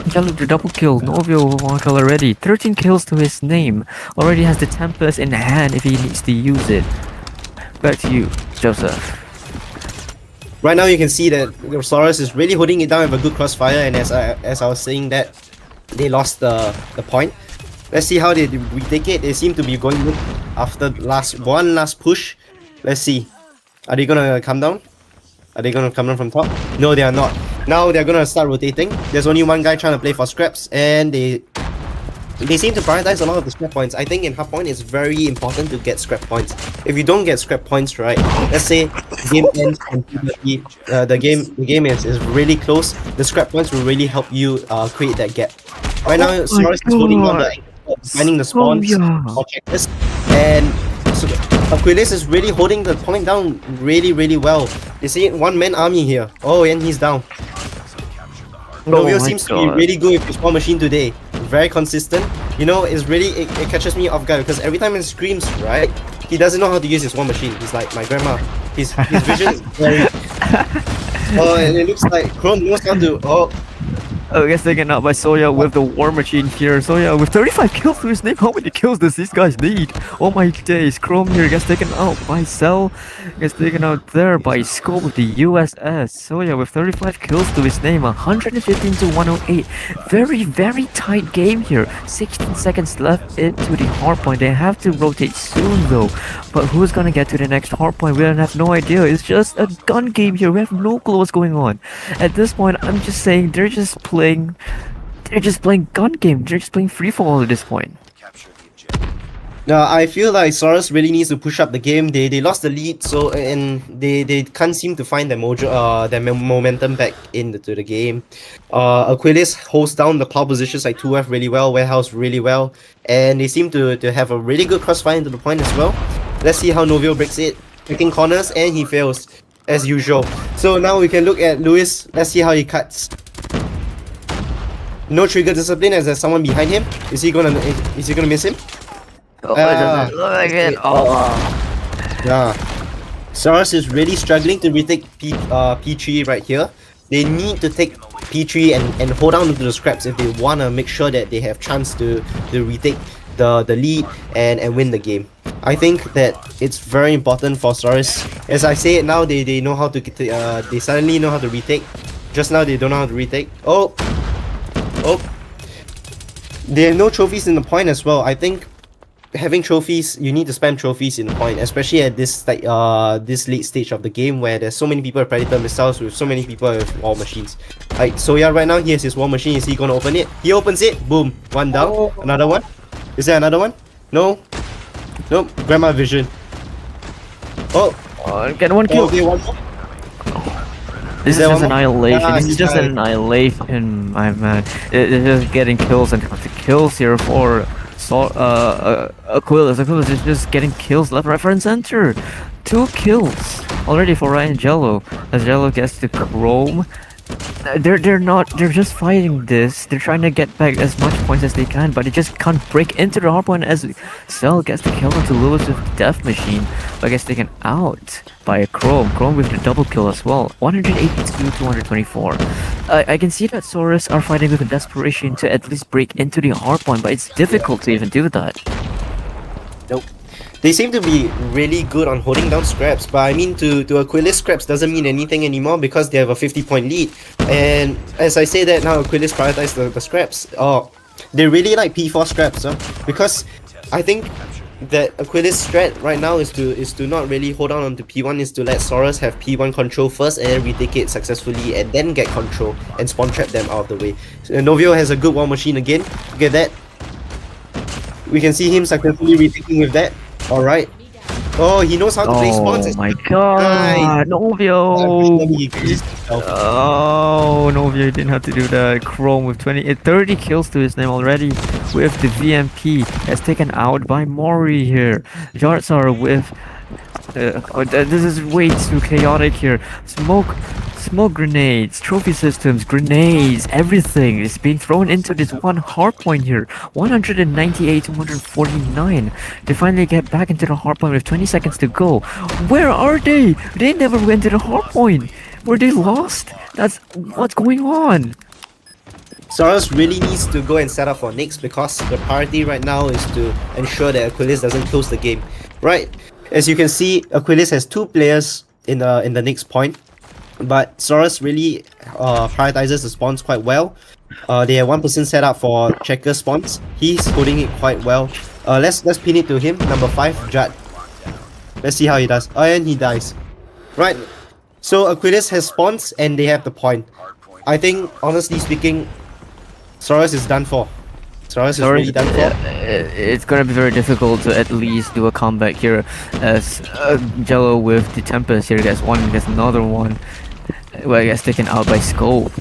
Jello the double kill, Novio one kill already. 13 kills to his name. Already has the Tempest in hand if he needs to use it. Back to you, Joseph. Right now you can see that Saurus is really holding it down with a good crossfire, and as I was saying that they lost the point. Let's see how they retake it. They seem to be going good after one last push. Let's see. Are they gonna come down? Are they gonna come down from top? No, they are not. Now they're gonna start rotating. There's only one guy trying to play for scraps, and they seem to prioritize a lot of the scrap points. I think in half point it's very important to get scrap points. If you don't get scrap points, right, let's say the game ends and the game is really close, the scrap points will really help you create that gap. Right now, Saurus is holding on the finding the spawns or checkers, and so Aquilus is really holding the point down really well. You see one man army here. Oh, and he's down. Novio seems to be really good with his war machine today. Very consistent. You know, it's really it catches me off guard because every time he screams, right, he doesn't know how to use his war machine. He's like my grandma. His vision is very. Oh, and it looks like Chrome knows how to. Oh, gets taken out by Soya with the war machine here. Soya with 35 kills to his name. How many kills does these guys need? Oh my days. Chrome here gets taken out by Cell. Gets taken out there by Scope with the USS. Soya with 35 kills to his name. 115 to 108. Very, very tight game here. 16 seconds left into the hard point. They have to rotate soon though. But who's gonna get to the next hard point? We don't have no idea. It's just a gun game here. We have no clue what's going on. At this point, I'm just saying they're just playing gun game. They're just playing free for all at this point. I feel like Saurus really needs to push up the game. They lost the lead, so and they can't seem to find their mojo, their momentum back into the game. Aquilus holds down the cloud positions like 2F really well, Warehouse really well, and they seem to have a really good crossfire into the point as well. Let's see how Novio breaks it, picking corners, and he fails as usual. So now we can look at Lewis. Let's see how he cuts. No trigger discipline as there's someone behind him. Is he gonna miss him? Oh, it doesn't look like it. Yeah. Saurus is really struggling to retake P3 right here. They need to take P3 and hold on to the scraps if they wanna make sure that they have chance to retake the lead and win the game. I think that it's very important for Saurus. As I say it now, they know how to they suddenly know how to retake. Just now they don't know how to retake. Oh, they have no trophies in the point as well. I think having trophies, you need to spam trophies in the point, especially at this this late stage of the game where there's so many people with Predator missiles, with so many people with war machines. Like, so yeah, right now he has his war machine. Is he gonna open it? He opens it. Boom, one down. Another one. Is there another one? No. Nope. Grandma vision. Oh, Get one kill. okay, one more. This is there just one more? annihilation. Ah, This is he's just died. an annihilation, my man. It's just getting kills and kills here for Aquilus. Aquilus is just getting kills left, right, and center. 2 kills already for Ryan Jello. As Jello gets the Chrome. They're just fighting this. They're trying to get back as much points as they can, but they just can't break into the hardpoint as Cell gets the kill onto Lewis with the Death Machine, but gets taken out by a Chrome with the double kill as well. 182 to 124. I can see that Saurus are fighting with a desperation to at least break into the hardpoint, but it's difficult to even do that. Nope. They seem to be really good on holding down scraps, but I mean to Aquilus, scraps doesn't mean anything anymore because they have a 50-point lead. And as I say that now, Aquilus prioritize the scraps. Oh, they really like P4 scraps, because I think that Aquilus strat right now is to not really hold on to P1, is to let Saurus have P1 control first and then retake it successfully and then get control and spawn trap them out of the way. So, Novio has a good wall machine again. Look at that. We can see him successfully retaking with that. Alright. Oh, he knows how to play spawns. Oh my god, Novio! He increased himself. Oh, Novio didn't have to do that. Chrome with 30 kills to his name already with the VMP has taken out by Mori here. Jartsar with this is way too chaotic here. Smoke grenades, trophy systems, grenades, everything is being thrown into this one hard point here. 198 to 149. They finally get back into the hard point with 20 seconds to go. Where are they? They never went to the hard point. Were they lost? That's what's going on. Saurus really needs to go and set up for next because the priority right now is to ensure that Aquilus doesn't close the game. Right, as you can see, Aquilus has 2 players in the next point, but Saurus really prioritizes the spawns quite well. They have 1% set up for checker spawns. He's holding it quite well. Let's pin it to him. Number 5, Judd. Let's see how he does. Oh, and he dies. Right. So Aquilus has spawns and they have the point. I think, honestly speaking, Saurus is done for. Saurus is really done for. It's gonna be very difficult to at least do a comeback here, as Jello with the Tempest here gets another one. Well, gets taken out by Scope.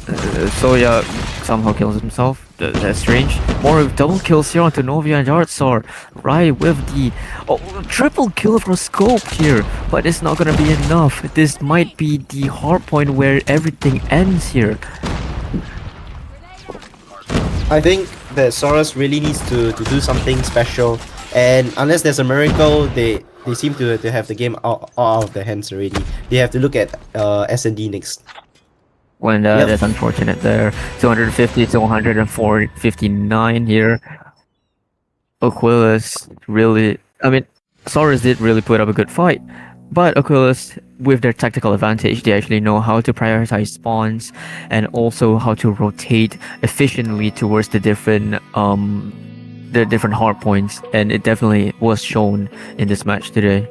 Soya somehow kills himself. That's strange. More double kills here onto Novia and Jartsar. Right with the triple kill from Scope here, but it's not gonna be enough. This might be the hard point where everything ends here. I think that Saurus really needs to do something special, and unless there's a miracle, they seem to have the game out of their hands already. They have to look at S&D next. When that's unfortunate there. 250 to 159 here. Aquilus really, I mean, Saurus did really put up a good fight, but Aquilus, with their tactical advantage, they actually know how to prioritize spawns and also how to rotate efficiently towards the different hard points, and it definitely was shown in this match today.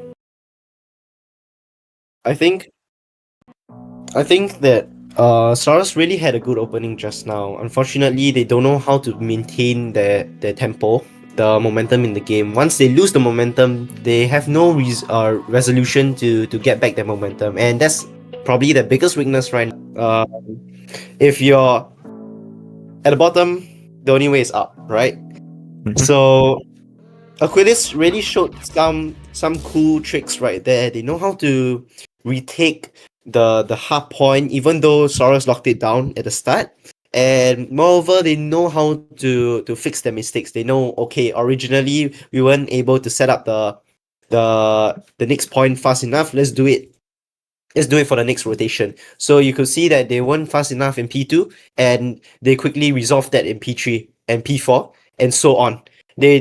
I think that Saurus really had a good opening just now. Unfortunately, they don't know how to maintain their tempo, the momentum in the game. Once they lose the momentum, they have no resolution to get back their momentum, and that's probably the biggest weakness right now. If you're at the bottom, the only way is up, right? So Aquilus really showed some cool tricks right there. They know how to retake the hard point, even though Saurus locked it down at the start. And moreover, they know how to fix their mistakes. They know, okay, originally we weren't able to set up the next point fast enough. Let's do it for the next rotation. So you could see that they weren't fast enough in P2, and they quickly resolved that in P3 and P4, and so on. They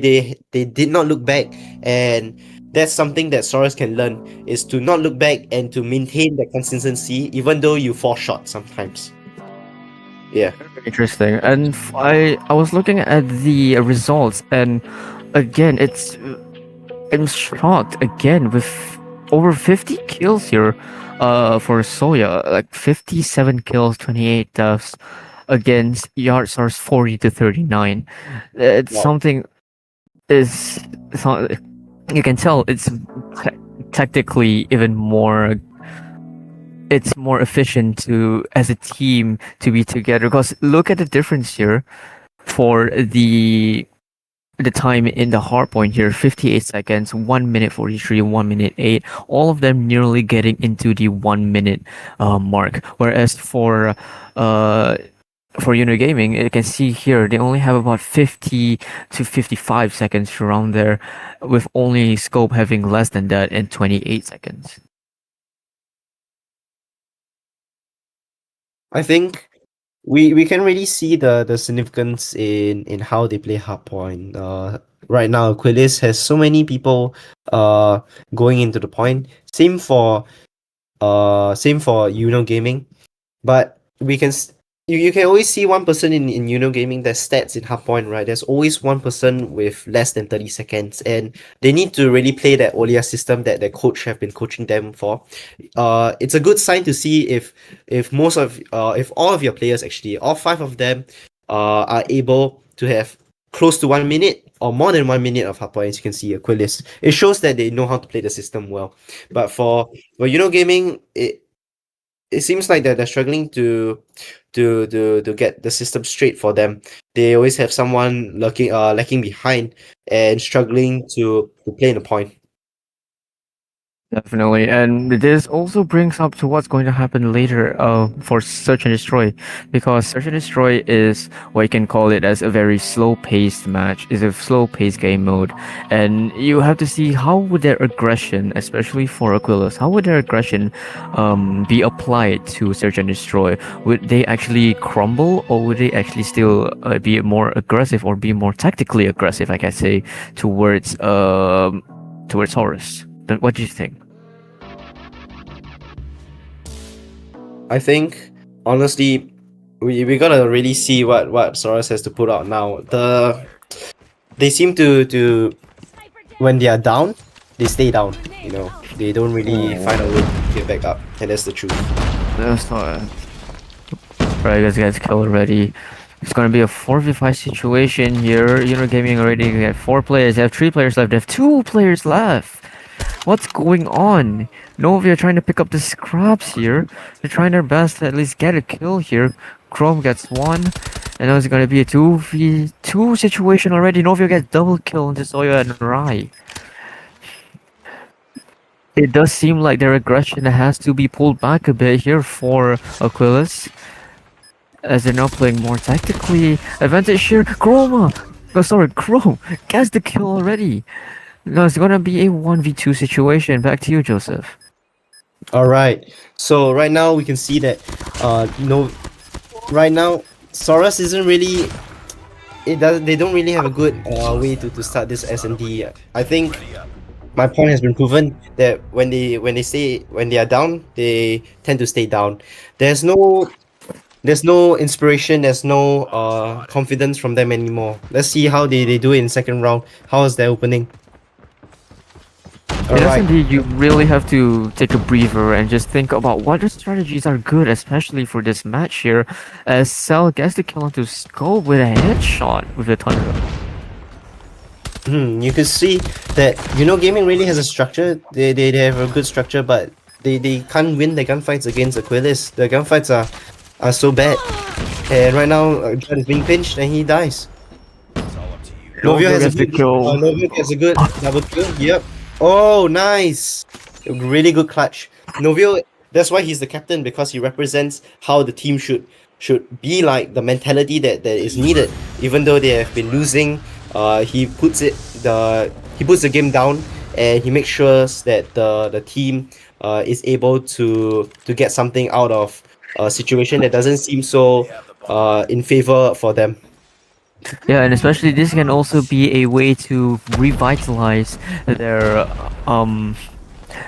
did not look back, and that's something that Saurus can learn, is to not look back and to maintain that consistency even though you fall short sometimes. Yeah. Interesting. And I was looking at the results, and again, I'm shocked again with over 50 kills here for Soya, like 57 kills, 28 deaths against Yardsar's 40 to 39. It's something is you can tell it's tactically even more. It's more efficient to as a team to be together, because look at the difference here for the time in the hard point here. 58 seconds, 1 minute 43, 1 minute 8, all of them nearly getting into the 1 minute mark, whereas for Yuno Gaming, you can see here they only have about 50 to 55 seconds around there, with only Scope having less than that in 28 seconds. I think we can really see the significance in how they play hardpoint. Right now, Aquilus has so many people going into the point. Same for Yuno Gaming, but we can you can always see one person in Yuno gaming. There's stats in hardpoint, right? There's always one person with less than 30 seconds, and they need to really play that Olia system that their coach have been coaching them for. It's a good sign to see if all of your players, actually all 5 of them, are able to have close to 1 minute or more than 1 minute of hardpoint. As you can see, Aquilus, it shows that they know how to play the system well. But for Yuno gaming, it seems like that they're struggling to get the system straight for them. They always have someone lacking behind and struggling to play in the point. Definitely, and this also brings up to what's going to happen later for Search and Destroy, because Search and Destroy is what you can call it as a very slow-paced match. It's a slow-paced game mode, and you have to see how would their aggression, especially for Aquilus, how would their aggression be applied to Search and Destroy? Would they actually crumble, or would they actually still be more aggressive or be more tactically aggressive, like I say, towards Horus? What do you think? I think honestly, we gotta really see what Saurus has to put out now. They seem to when they are down, they stay down. You know, they don't really find a way to get back up, and that's the truth. That's not. Right, guys, gets killed already. It's gonna be a 4v5 situation here. Yuno Gaming already got 4 players. They have 3 players left. They have 2 players left. What's going on? Novia trying to pick up the scraps here. They're trying their best to at least get a kill here. Chrome gets 1. And now it's gonna be a 2v2 situation already. Novia gets double kill into Soya and Rai. It does seem like their aggression has to be pulled back a bit here for Aquilus, as they're now playing more tactically. Advantage here. Chrome gets the kill already. No, it's gonna be a 1v2 situation. Back to you, Joseph. All right. So right now we can see that right now Saurus isn't really they don't really have a good way to start this S&D. I think my point has been proven that when they are down, they tend to stay down. There's no inspiration, there's no confidence from them anymore. Let's see how they do it in second round. How is their opening? Yes, indeed, you really have to take a breather and just think about what the strategies are good, especially for this match here, as Cell gets the kill onto Skull with a headshot with the Thunder. You can see that Gaming really has a structure. They have a good structure, but they can't win the gunfights against Aquilus. The gunfights are so bad, and right now John is being pinched and he dies. Novio has a good double kill. Yep. Oh, nice! Really good clutch. Novio, that's why he's the captain, because he represents how the team should be like, the mentality that is needed. Even though they have been losing, he puts the game down, and he makes sure that the team is able to get something out of a situation that doesn't seem so in favor for them. Yeah, and especially this can also be a way to revitalize their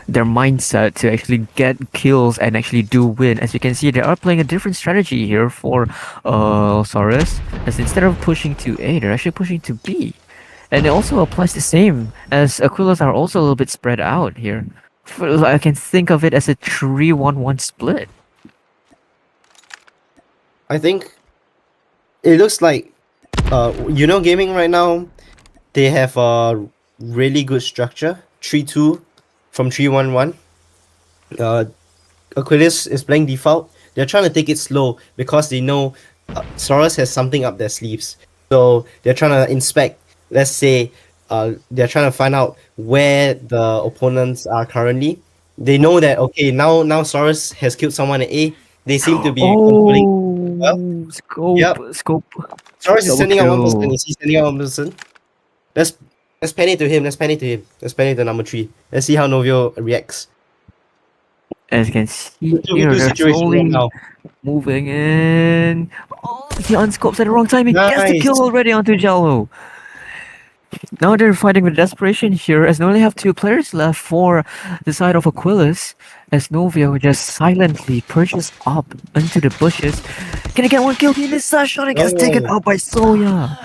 mindset to actually get kills and actually do win. As you can see, they are playing a different strategy here for Saurus, as instead of pushing to A, they're actually pushing to B. And it also applies the same, as Aquilus are also a little bit spread out here. I can think of it as a 3-1-1 split. I think it looks like Gaming right now, they have a really good structure. 3-2 from 3-1-1. Aquilus is playing default. They're trying to take it slow because they know Saurus has something up their sleeves. So they're trying to inspect, let's say, they're trying to find out where the opponents are currently. They know that, okay, now Saurus has killed someone at A. They seem to be controlling well. Scope. Saurus is sending out one person. Is he sending out one person? Let's pan it to him. Let's pan it to number 3. Let's see how Novio reacts. As you can see here, they're slowly moving in. Oh, he unscopes at the wrong timing. Nice. Gets the kill already onto Jello. Now they're fighting with desperation here as they only have 2 players left for the side of Aquilus as Novio just silently perches up into the bushes. Can he get 1 kill? He missed that shot and gets taken Oh. out by Soya.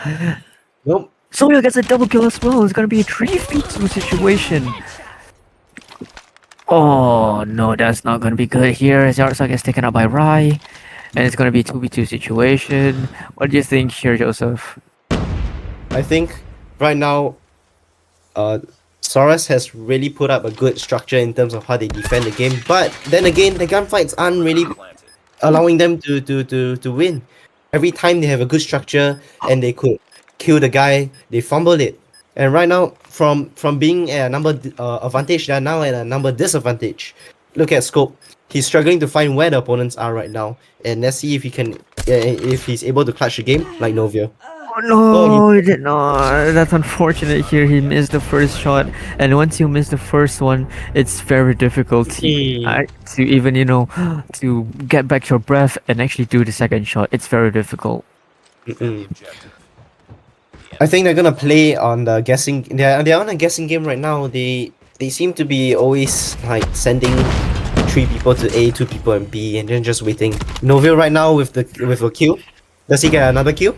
Nope. Soya gets a double kill as well. It's gonna be a 3v2 situation. Oh no, that's not gonna be good here as Yarsa gets taken out by Rai. And it's gonna be a 2v2 situation. What do you think here, Joseph? I think right now, Saurus has really put up a good structure in terms of how they defend the game. But then again, the gunfights aren't really allowing them to win. Every time they have a good structure and they could kill the guy, they fumble it. And right now, from being at a number advantage, they are now at a number disadvantage. Look at Scope. He's struggling to find where the opponents are right now. And let's see if he can, if he's able to clutch the game like Novio. Oh no, he did not. That's unfortunate here. He missed the first shot, and once you miss the first one, it's very difficult to even, you know, to get back your breath and actually do the second shot. It's very difficult. Mm-mm. I think they're gonna play on the guessing. They're on a guessing game right now. They seem to be always like sending 3 people to A, 2 people in B, and then just waiting. Novio right now with a kill. Does he get another kill?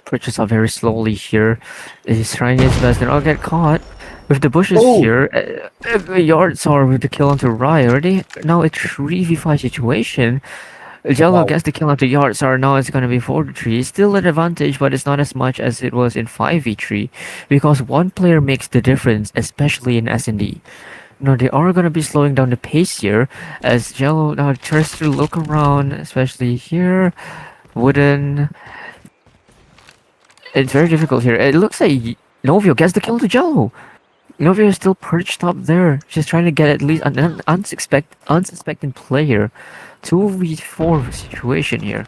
Purchase up very slowly here. He's trying his best and I'll get caught with the bushes here. Yards are with the kill onto Rai already. Now it's 3v5 situation. Jello gets the kill onto Yards are now it's gonna be 4-3. Still an advantage, but it's not as much as it was in 5v3 because one player makes the difference, especially in S&D. No, they are gonna be slowing down the pace here as Jello now tries to look around, especially here. Wooden. It's very difficult here. It looks like Novio gets the kill to Jello. Novio is still perched up there, just trying to get at least an unsuspecting player. 2v4 situation here.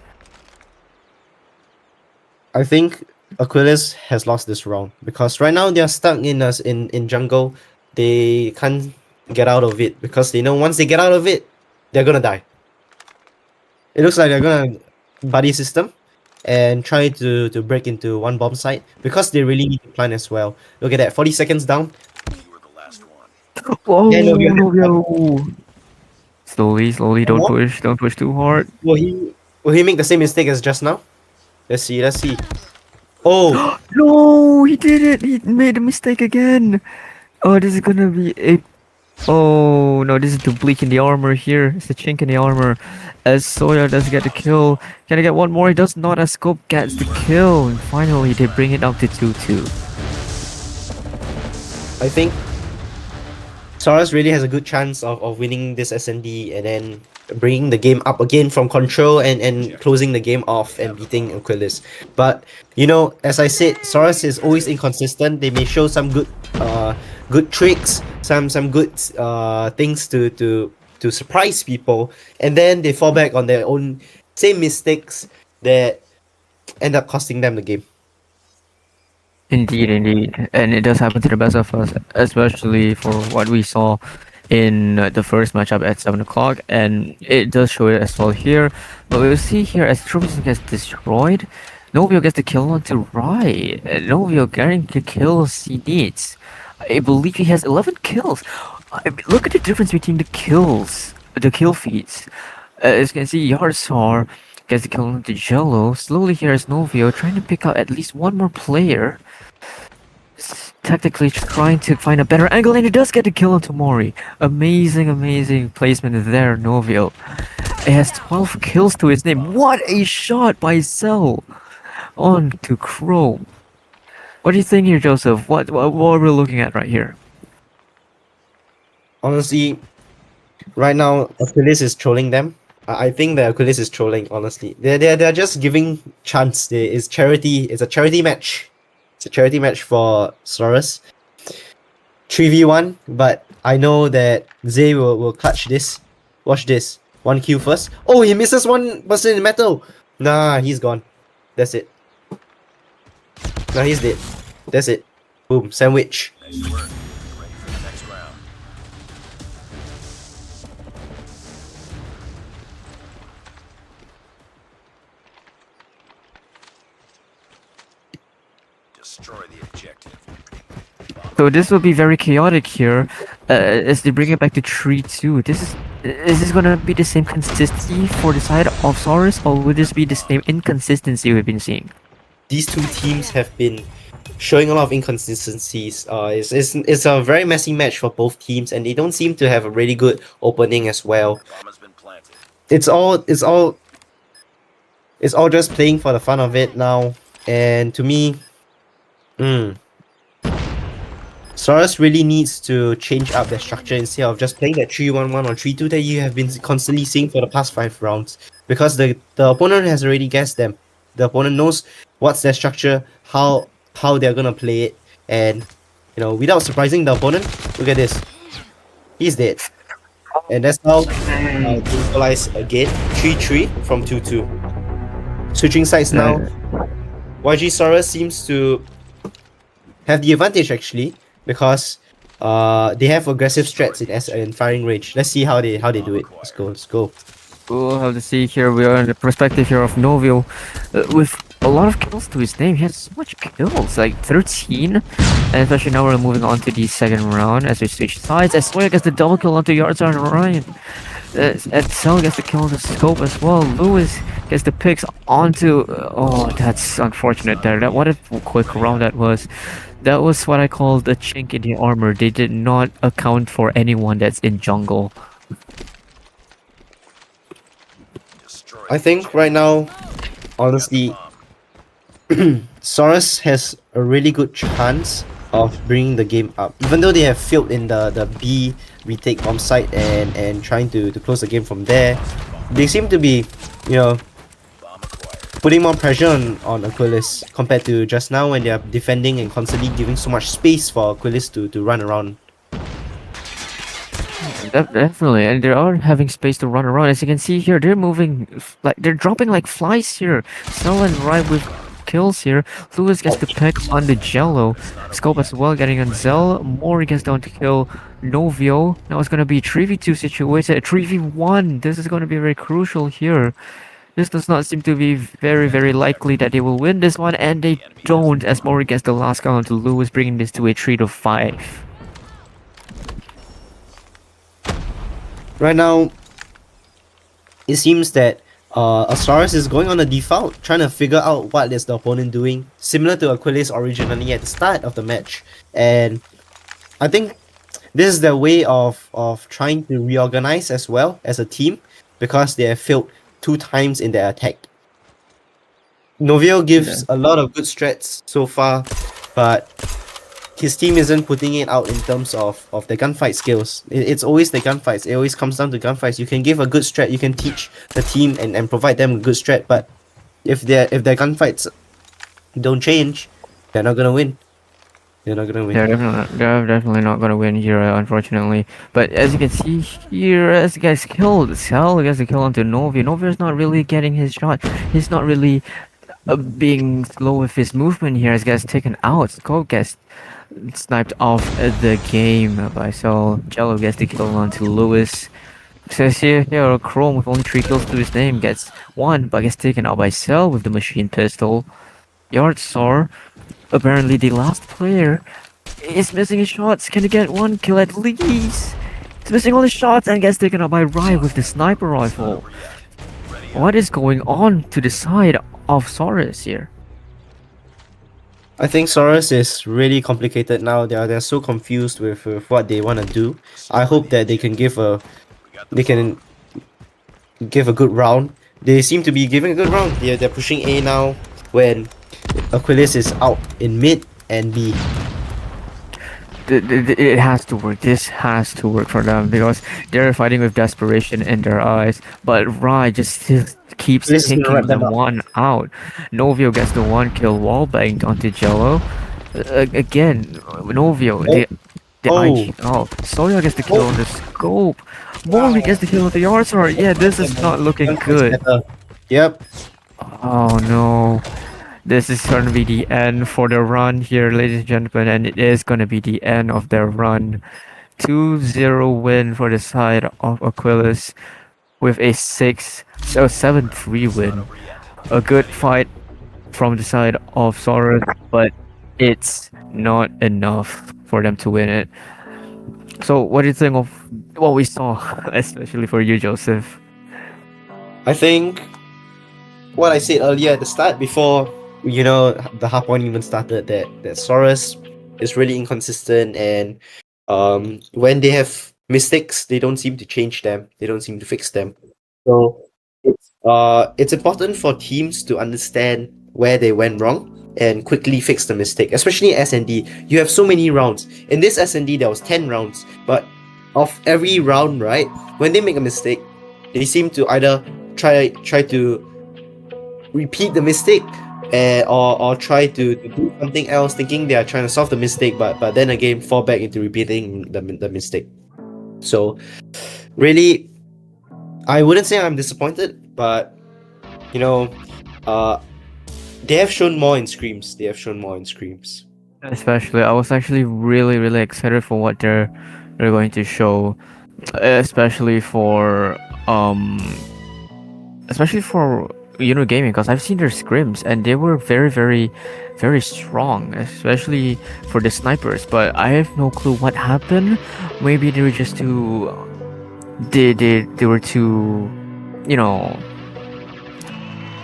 I think Aquilus has lost this round because right now they are stuck in jungle. They can't get out of it because they know once they get out of it, they're gonna die. It looks like they're gonna buddy system and try to break into one bomb site because they really need to plan as well. Look at that, 40 seconds down. Oh, Yeah, Novio. Novio. Slowly, don't push too hard. Will he make the same mistake as just now? Let's see. Oh, No, he did it. He made a mistake again. Oh, this is gonna be a. Oh no, this is the bleak in the armor here. It's the chink in the armor. As Soya does get the kill. Can I get one more? He does not as Scope gets the kill. And finally, they bring it up to 2-2. I think Saurus really has a good chance of winning this SND and then bringing the game up again from control and closing the game off and beating Aquilus. But you know, as I said, Saurus is always inconsistent. They may show some good tricks, some good things to surprise people, and then they fall back on their own same mistakes that end up costing them the game. Indeed. And it does happen to the best of us, especially for what we saw in the first matchup at 7 o'clock, and it does show it as well here. But we'll see here as Trubisky gets destroyed, Novio gets the kill onto Rai. Novio getting the kills he needs. I believe he has 11 kills. Look at the difference between the kills, the kill feeds. As you can see, Yarsar gets the kill onto Jello. Slowly here is Novio trying to pick out at least one more player. Tactically trying to find a better angle, and he does get the kill onto Mori. Amazing placement there, Novio. It has 12 kills to his name. What a shot by Cell on to Crow. What do you think here, Joseph? What are we looking at right here? Honestly, right now Aquilus is trolling them. I think that Aquilus is trolling. Honestly, they're just giving chance. It's charity. It's a charity match. It's a charity match for Saurus. 3v1, but I know that Zay will clutch this. Watch this. 1 kill first. Oh, he misses one person in metal. Nah, he's gone. That's it. Nah, he's dead. That's it. Boom. Sandwich. Nice work. Ready for the next round. Destroy So this will be very chaotic here, as they bring it back to 3-2. Is this gonna be the same consistency for the side of Saurus, or will this be the same inconsistency we've been seeing? These two teams have been showing a lot of inconsistencies. It's a very messy match for both teams, and they don't seem to have a really good opening as well. Bomb has been planted. It's all just playing for the fun of it now, and to me, Saurus really needs to change up their structure instead of just playing that 3-1-1 or 3-2 that you have been constantly seeing for the past 5 rounds. Because the opponent has already guessed them. The opponent knows what's their structure, how they're gonna play it, and without surprising the opponent, look at this. He's dead. And that's how they equalize again, 3-3 from 2-2. Switching sides now, YG Saurus seems to have the advantage actually, because they have aggressive strats in firing range. Let's see how they do it. Let's go. We'll have to see here. We are in the perspective here of Novio, with a lot of kills to his name. He has so much kills, like 13, and especially now we're moving on to the second round as we switch sides. As Soya gets the double kill onto Yards on Ryan. Cell gets the kill on the scope as well. Lewis gets the picks onto. Oh, that's unfortunate there. What a quick round that was. That was what I call the chink in the armor. They did not account for anyone that's in jungle. I think right now, honestly, Saurus has a really good chance of bringing the game up. Even though they have failed in the B retake bomb site and trying to close the game from there, they seem to be, putting more pressure on Aquilus compared to just now when they are defending and constantly giving so much space for Aquilus to run around. Definitely, and they are having space to run around. As you can see here, they're moving like they're dropping like flies here. Cell and Rye with kills here. Lewis gets the pick on the Jello. Scope as well getting on Zell. Mori gets down to kill Novio. Now it's gonna be 3v2 situation. 3v1. This is gonna be very crucial here. This does not seem to be very likely that they will win this one, and they don't, as Mori gets the last kill onto Lewis, bringing this to a 3-5. Right now, it seems that Saurus is going on a default, trying to figure out what is the opponent doing, similar to Aquilus originally at the start of the match. And I think this is their way of trying to reorganize as well as a team, because they have failed 2 times in their attack. Novio gives a lot of good strats so far, but his team isn't putting it out in terms of the gunfight skills. It's always the gunfights. It always comes down to gunfights. You can give a good strat, you can teach the team and provide them a good strat, but if their gunfights don't change, they're not gonna win. They're definitely not gonna win here, unfortunately. But as you can see here, as the guy's killed, Cell gets the kill onto Novio. Novio's not really getting his shot. He's not really being slow with his movement here. As guy's taken out. Scope gets sniped off the game by Cell. Jello gets the kill onto Lewis. Says here, Chrome with only 3 kills to his name gets 1, but gets taken out by Cell with the machine pistol. Yardsaur, apparently the last player, is missing his shots. Can he get 1 kill at least? He's missing all his shots and gets taken out by Rye with the sniper rifle. What is going on to the side of Saurus here? I think Saurus is really complicated now. They're so confused with what they want to do. I hope that they can give a good round. They seem to be giving a good round. They're pushing A now when Aquilus is out in mid and B. It has to work. This has to work for them because they're fighting with desperation in their eyes. But Rye just still keeps taking the one out. Novio gets the 1 kill wall banged onto Jello. Again, Novio, the IG. Oh, Soya gets the kill on the scope. Mori gets the kill on the Yardsaur. Yeah, this is not looking good. Yep. Oh no. This is going to be the end for the run here, ladies and gentlemen, and it is going to be the end of their run. 2-0 win for the side of Aquilus with a 7-3 win. A good fight from the side of Saurus, but it's not enough for them to win it. So, what do you think of what we saw, especially for you, Joseph? I think what I said earlier at the start, before the half point even started, that Saurus is really inconsistent, and when they have mistakes, they don't seem to change them. They don't seem to fix them. So it's important for teams to understand where they went wrong and quickly fix the mistake. Especially S&D, you have so many rounds. In this S&D, there was 10 rounds, but of every round, right, when they make a mistake, they seem to either try to repeat the mistake, or try to do something else, thinking they are trying to solve the mistake, but then again fall back into repeating the mistake. So really, I wouldn't say I'm disappointed, but you know, they have shown more in Screams. They have shown more in Screams. Especially, I was actually really, really excited for what they're going to show, especially for um, especially for gaming, because I've seen their scrims and they were very, very, very strong, especially for the snipers. But I have no clue what happened. Maybe they were just too, they were too, you know.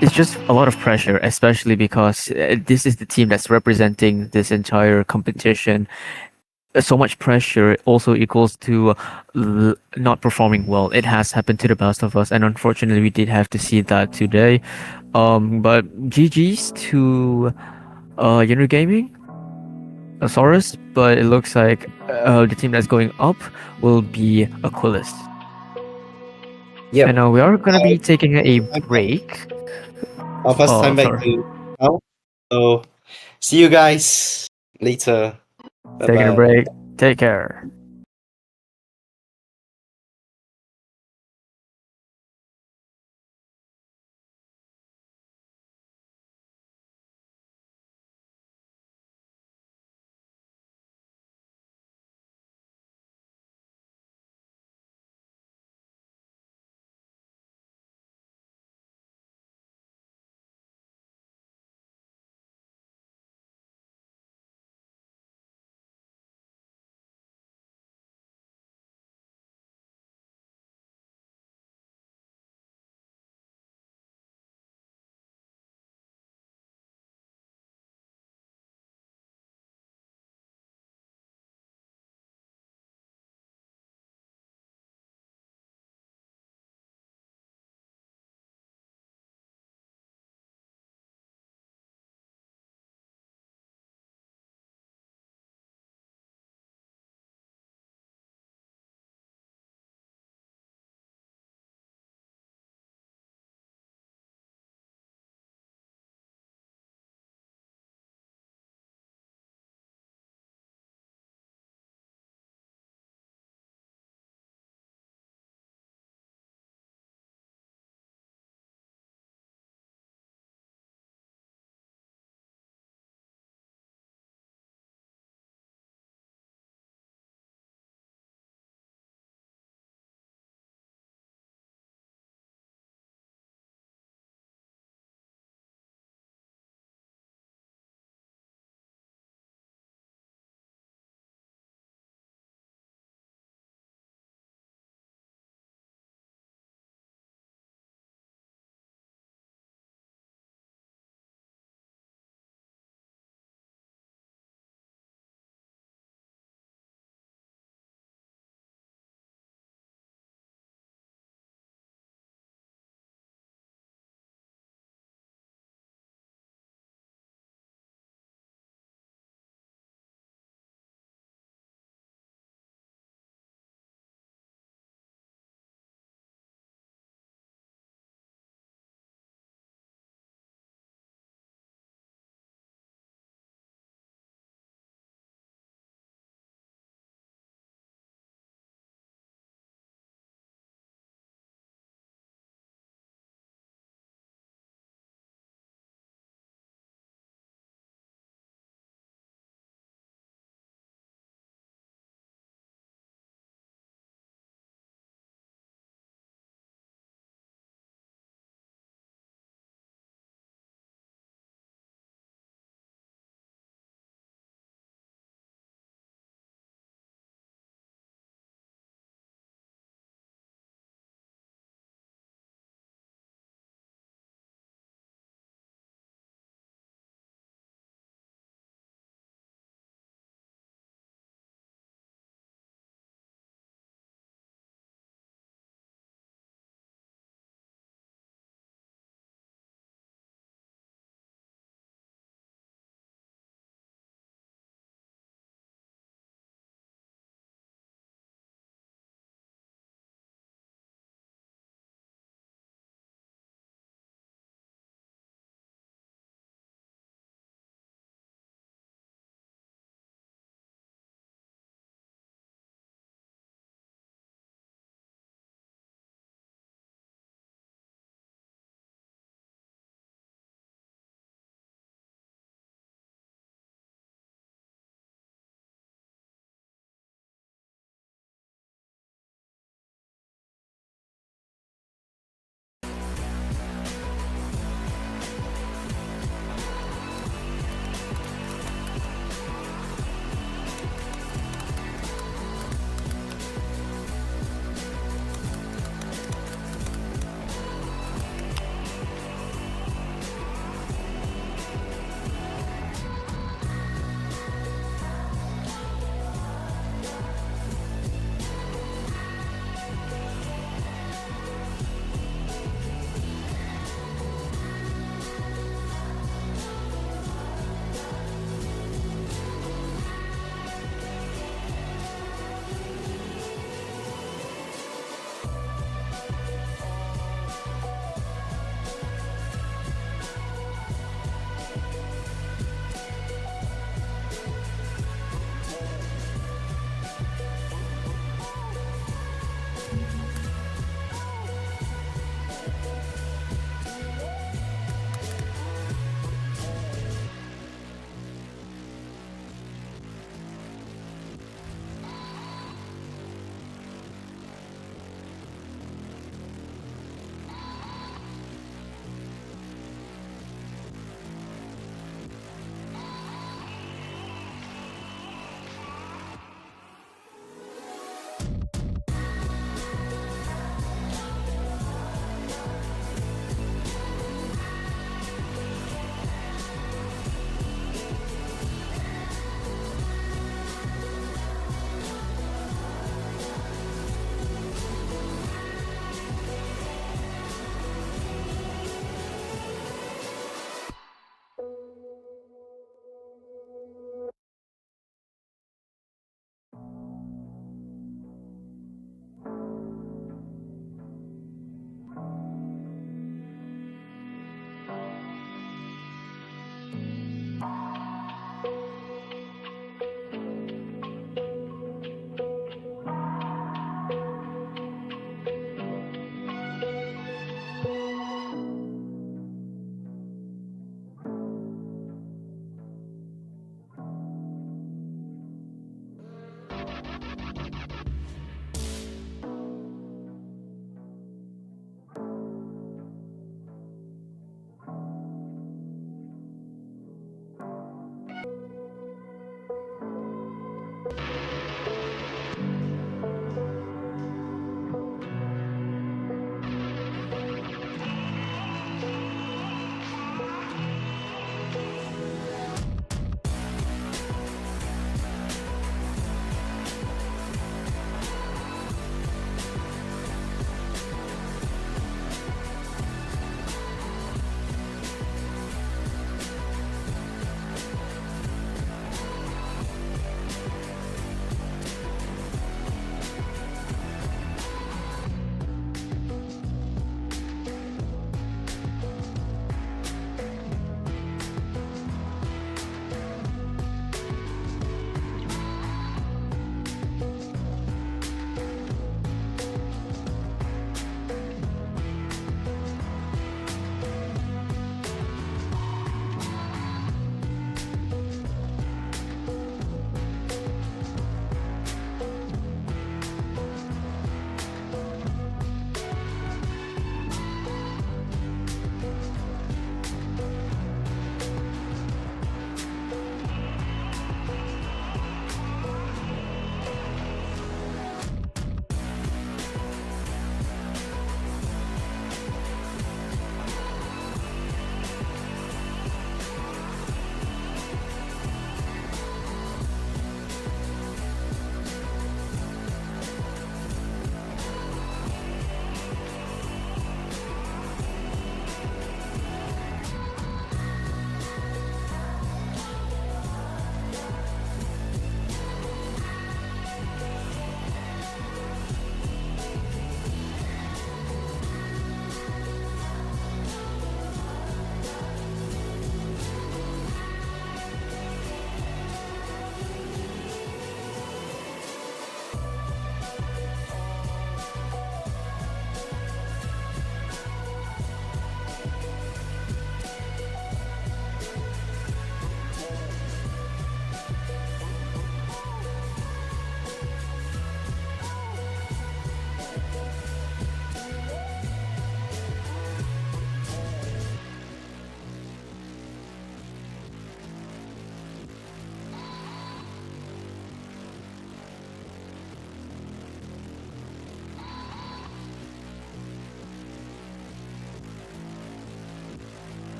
It's just a lot of pressure, especially because this is the team that's representing this entire competition. So much pressure also equals to not performing well. It has happened to the best of us, and unfortunately, we did have to see that today. But GG's to Gaming, Saurus, but it looks like the team that's going up will be Aquilus. Yep. And we are gonna be taking a break. I'll pass time back For to Al. So see you guys later. Bye taking a bye. break. Take care.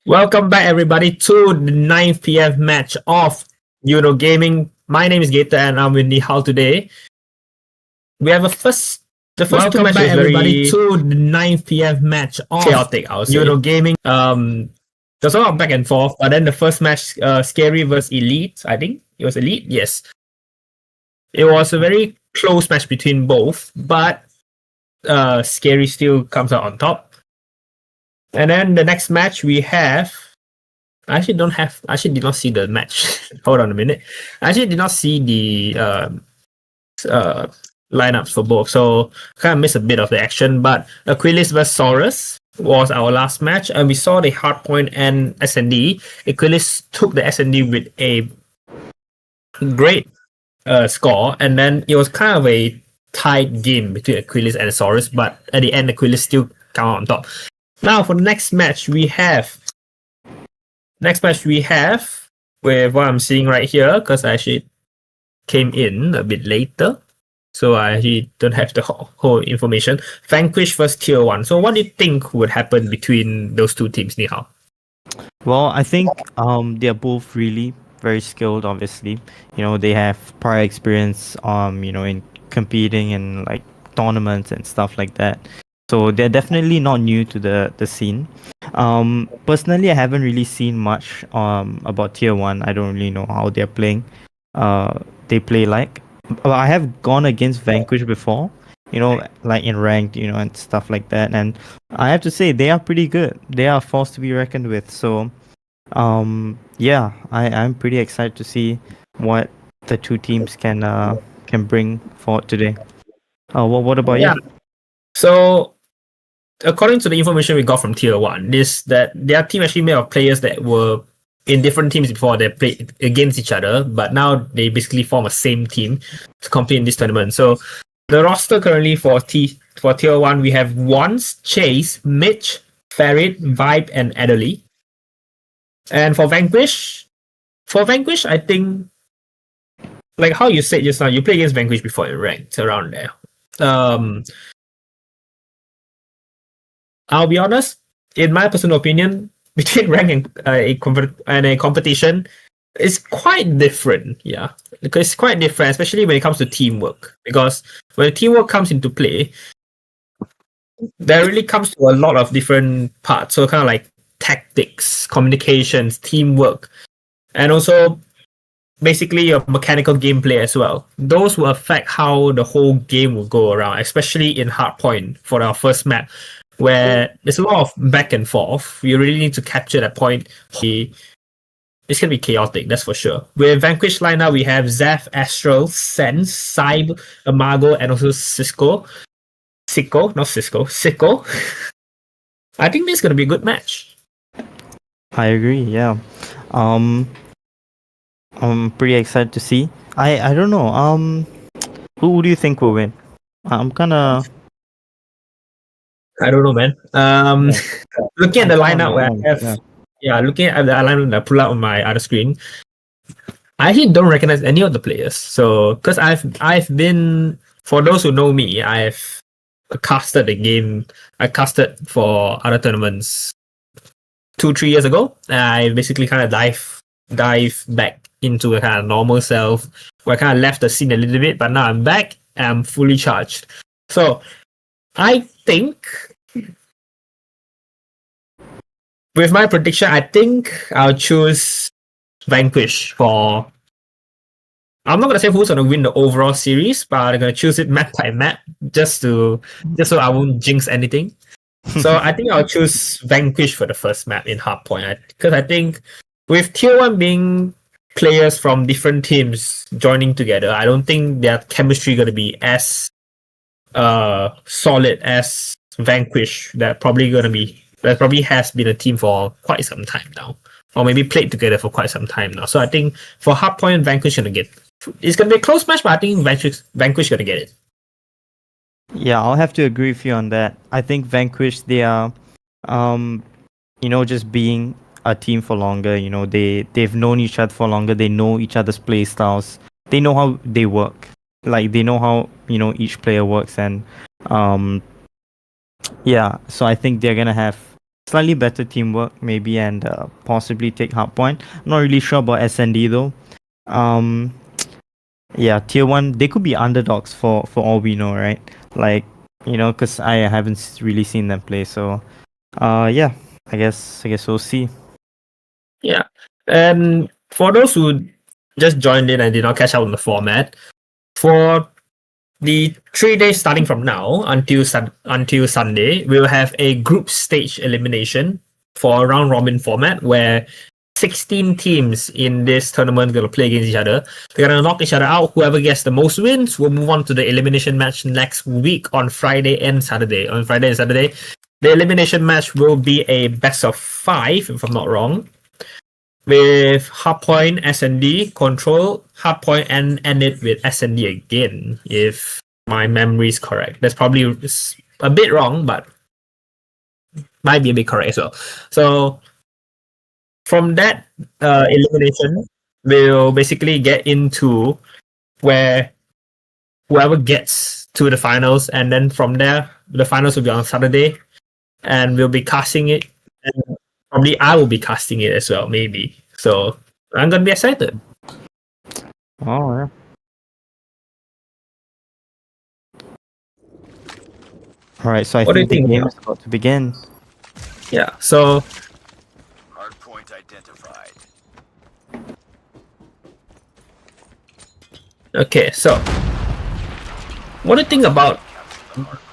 Welcome back, everybody, to the 9 p.m. match of Yuno Gaming. My name is Gator, and I'm with Nihal today. We have the first two matches back, everybody, to the 9 p.m. match of chaotic, I would say. Yuno Gaming. There's a lot of back and forth, but then the first match, SKAERI versus ELITE, I think it was ELITE. Yes, it was a very close match between both, but SKAERI still comes out on top. And then the next match we have. I actually did not see the match. Hold on a minute. I actually did not see the lineups for both, so kind of missed a bit of the action. But Aquilus vs Saurus was our last match, and we saw the hardpoint and SND. Aquilus took the SND with a great score, and then it was kind of a tight game between Aquilus and Saurus, but at the end, Aquilus still came out on top. Now for the next match we have with what I'm seeing right here, because I actually came in a bit later, so I actually don't have the whole information. Vanquish versus TierOne. So what do you think would happen between those two teams, Nihal? Well, I think they're both really very skilled. Obviously, they have prior experience in competing in like tournaments and stuff like that. So they're definitely not new to the scene. Personally, I haven't really seen much about TierOne. I don't really know how they're playing. They play like. I have gone against Vanquish before, like in ranked, and stuff like that. And I have to say they are pretty good. They are a force to be reckoned with. So, yeah, I'm pretty excited to see what the two teams can bring forward today. What about you? So, according to the information we got from TierOne, is that their team actually made of players that were in different teams before. They played against each other, but now they basically form a same team to compete in this tournament. So the roster currently for TierOne, we have Wans, Chase, Mitch, Farid, Vibe, and Adderley. And for Vanquish, I think, like how you said just now, you played against Vanquish before in ranked around there. I'll be honest, in my personal opinion, between rank and a competition, it's quite different. Yeah, because it's quite different, especially when it comes to teamwork. Because when teamwork comes into play, there really comes to a lot of different parts. So kind of like tactics, communications, teamwork, and also basically your mechanical gameplay as well. Those will affect how the whole game will go around, especially in hardpoint for our first map, where there's a lot of back and forth. You really need to capture that point. It's going to be chaotic, that's for sure. With Vanquish lineup, we have Zeph, Astral, Sense, Saib, Amago, and also Sicko. I think this is going to be a good match. I agree, yeah. I'm pretty excited to see. I don't know. Who do you think will win? I'm kind of... I don't know, man. Looking at the lineup where I have, looking at the lineup that I pull out on my other screen, I actually don't recognize any of the players. So, because I've been, for those who know me, I've casted the game. I casted for other tournaments 2-3 years ago. I basically kind of dive back into a kind of normal self, where I kind of left the scene a little bit, but now I'm back and I'm fully charged. So, I think, with my prediction, I think I'll choose Vanquish for. I'm not gonna say who's gonna win the overall series, but I'm gonna choose it map by map, just so I won't jinx anything. So I think I'll choose Vanquish for the first map in hardpoint, because I think with TierOne being players from different teams joining together, I don't think their chemistry gonna be as solid as Vanquish. That probably has been a team for quite some time now, or maybe played together for quite some time now. So I think for hardpoint, Vanquish it's gonna be a close match, but I think Vanquish gonna get it. Yeah, I'll have to agree with you on that. I think Vanquish, they are, just being a team for longer. They've known each other for longer. They know each other's play styles. They know how they work. Like they know how each player works, and so I think they're gonna have slightly better teamwork maybe, and possibly take hardpoint. I'm not really sure about SND though. Yeah, tier 1, they could be underdogs for all we know, right? Like, because I haven't really seen them play. So, yeah, I guess we'll see. Yeah. And for those who just joined in and did not catch up on the format, for the 3 days starting from now until Sunday, we'll have a group stage elimination for a round robin format where 16 teams in this tournament are going to play against each other. They're going to knock each other out. Whoever gets the most wins will move on to the elimination match next week on Friday and Saturday. On Friday and Saturday, the elimination match will be a best of 5, if I'm not wrong, with Hardpoint, SND, Control, Hardpoint, and end it with SND again, if my memory is correct. That's probably a bit wrong, but might be a bit correct as well. So from that elimination, we'll basically get into where whoever gets to the finals, and then from there, the finals will be on Saturday, and we'll be casting it, and probably I will be casting it as well, maybe. So I'm gonna be excited. Oh, yeah. All right, so I What do you think the think, game Neil? is about to begin. Yeah. So Hardpoint identified. okay, so what do you think about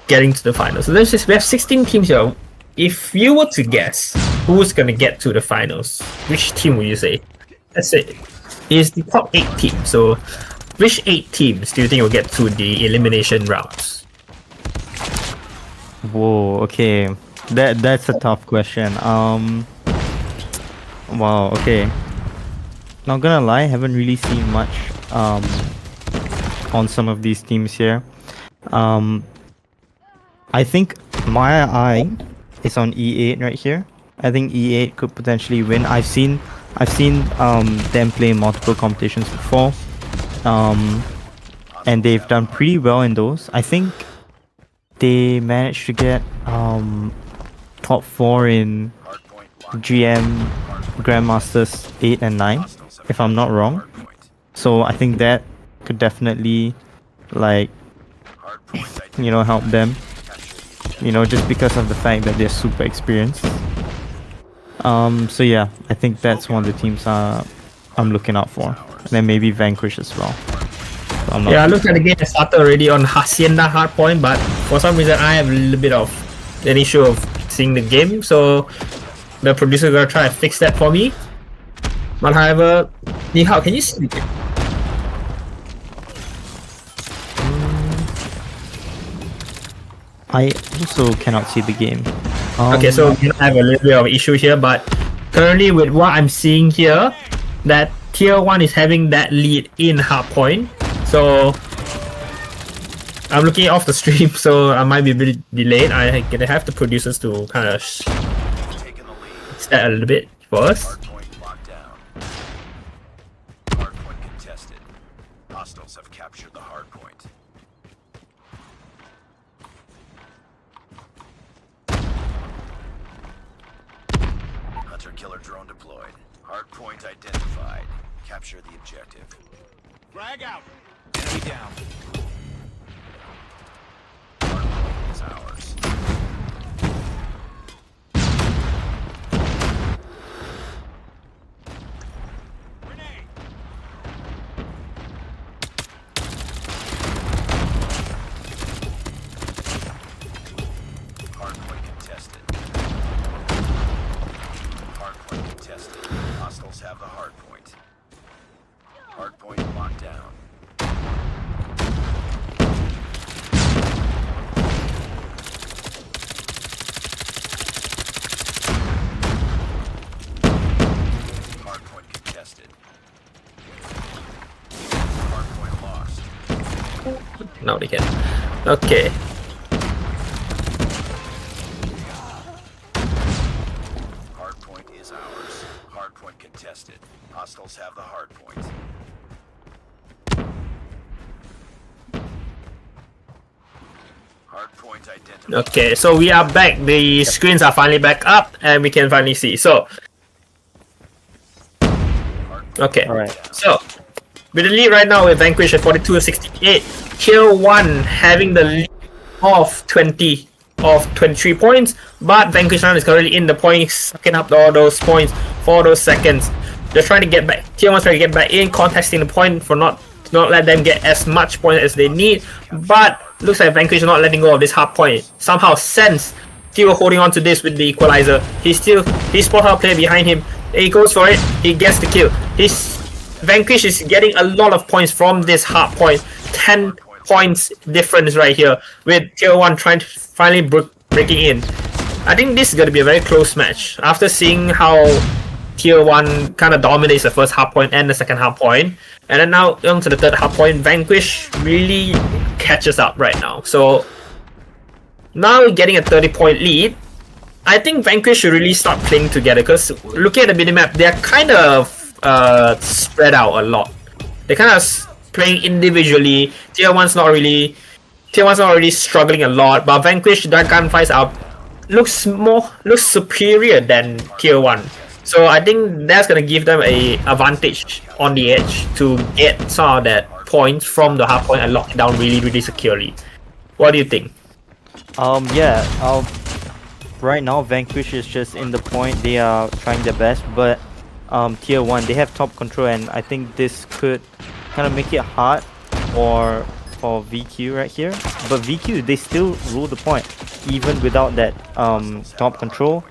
getting to the finals? So we have 16 teams here. If you were to guess who's gonna get to the finals, which team would you say? Let's say is the top 8 teams. So which 8 teams do you think will get to the elimination rounds? Whoa, okay. That's a tough question. Wow, okay. Not gonna lie, haven't really seen much on some of these teams here. I think my eye is on E8 right here. I think E8 could potentially win. I've seen them play in multiple competitions before. And they've done pretty well in those. I think they managed to get top 4 in GM Grandmasters 8 and 9, if I'm not wrong. So I think that could definitely, like, help them. Just because of the fact that they're super experienced. So yeah, I think that's one of the teams I'm looking out for. And then maybe Vanquish as well. So I'm not Yeah, I looked at the game. I started already on Hacienda Hardpoint, but for some reason I have a little bit of an issue of seeing the game, so the producer gonna try to fix that for me. But however, Nihao, can you see the game? I also cannot see the game. Okay, so I have a little bit of issue here, but currently with what I'm seeing here, that tier 1 is having that lead in Hardpoint. So I'm looking off the stream, so I might be a bit delayed. I gonna have the producers to kind of Taking the lead. set a little bit for us. Hardpoint locked down. Hardpoint contested. Hostiles have captured the hardpoint. Hunter-killer drone deployed. Hardpoint identified. Capture the objective. Frag out. Enemy down. Hardpoint is ours. Hardpoint contested. Hardpoint contested. Hostiles have the hardpoint. Hardpoint locked down. Hardpoint contested. Hardpoint lost. Now they can. Okay. Hardpoint is ours. Hardpoint contested. Hostiles have the hardpoint. Hardpoint Hardpoint identified. Okay, so we are back. The screens are finally back up, and we can finally see. So, okay. Alright. So, with the lead right now with Vanquish at 42-68, TierOne having the lead of 23 points, but Vanquish round is currently in the points, sucking up all those points for those seconds. They're trying to get back. TierOne's trying to get back in, contesting the point for not let them get as much points as they need. But looks like Vanquish is not letting go of this hard point. Somehow sense still holding on to this with the equalizer. He spot our player behind him. He goes for it. He gets the kill. Vanquish is getting a lot of points from this hard point. 10 points difference right here, with TierOne trying to finally breaking in. I think this is going to be a very close match. After seeing how TierOne kind of dominates the first half point and the second half point, and then now onto the third half point, Vanquish really catches up right now. So now getting a 30-point lead, I think Vanquish should really start playing together, because looking at the minimap, they're kind of spread out a lot. They're kind of playing individually. TierOne's not really struggling a lot, but Vanquish, their gunfights looks superior than TierOne. So I think that's gonna give them a advantage on the edge to get some of that points from the hard point and lock it down really securely. What do you think? Right now Vanquish is just in the point. They are trying their best, but TierOne, they have top control, and I think this could kind of make it hard for VQ right here. But VQ, they still rule the point even without that top control.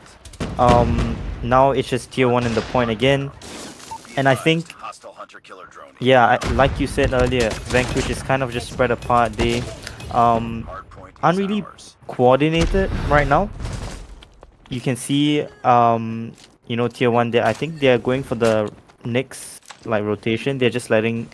Now it's just TierOne in the point again, and I think, Hostile hunter killer drone. yeah, like you said earlier, Vanquish is kind of just spread apart. They aren't really coordinated right now. You can see TierOne, I think they're going for the next rotation. They're just letting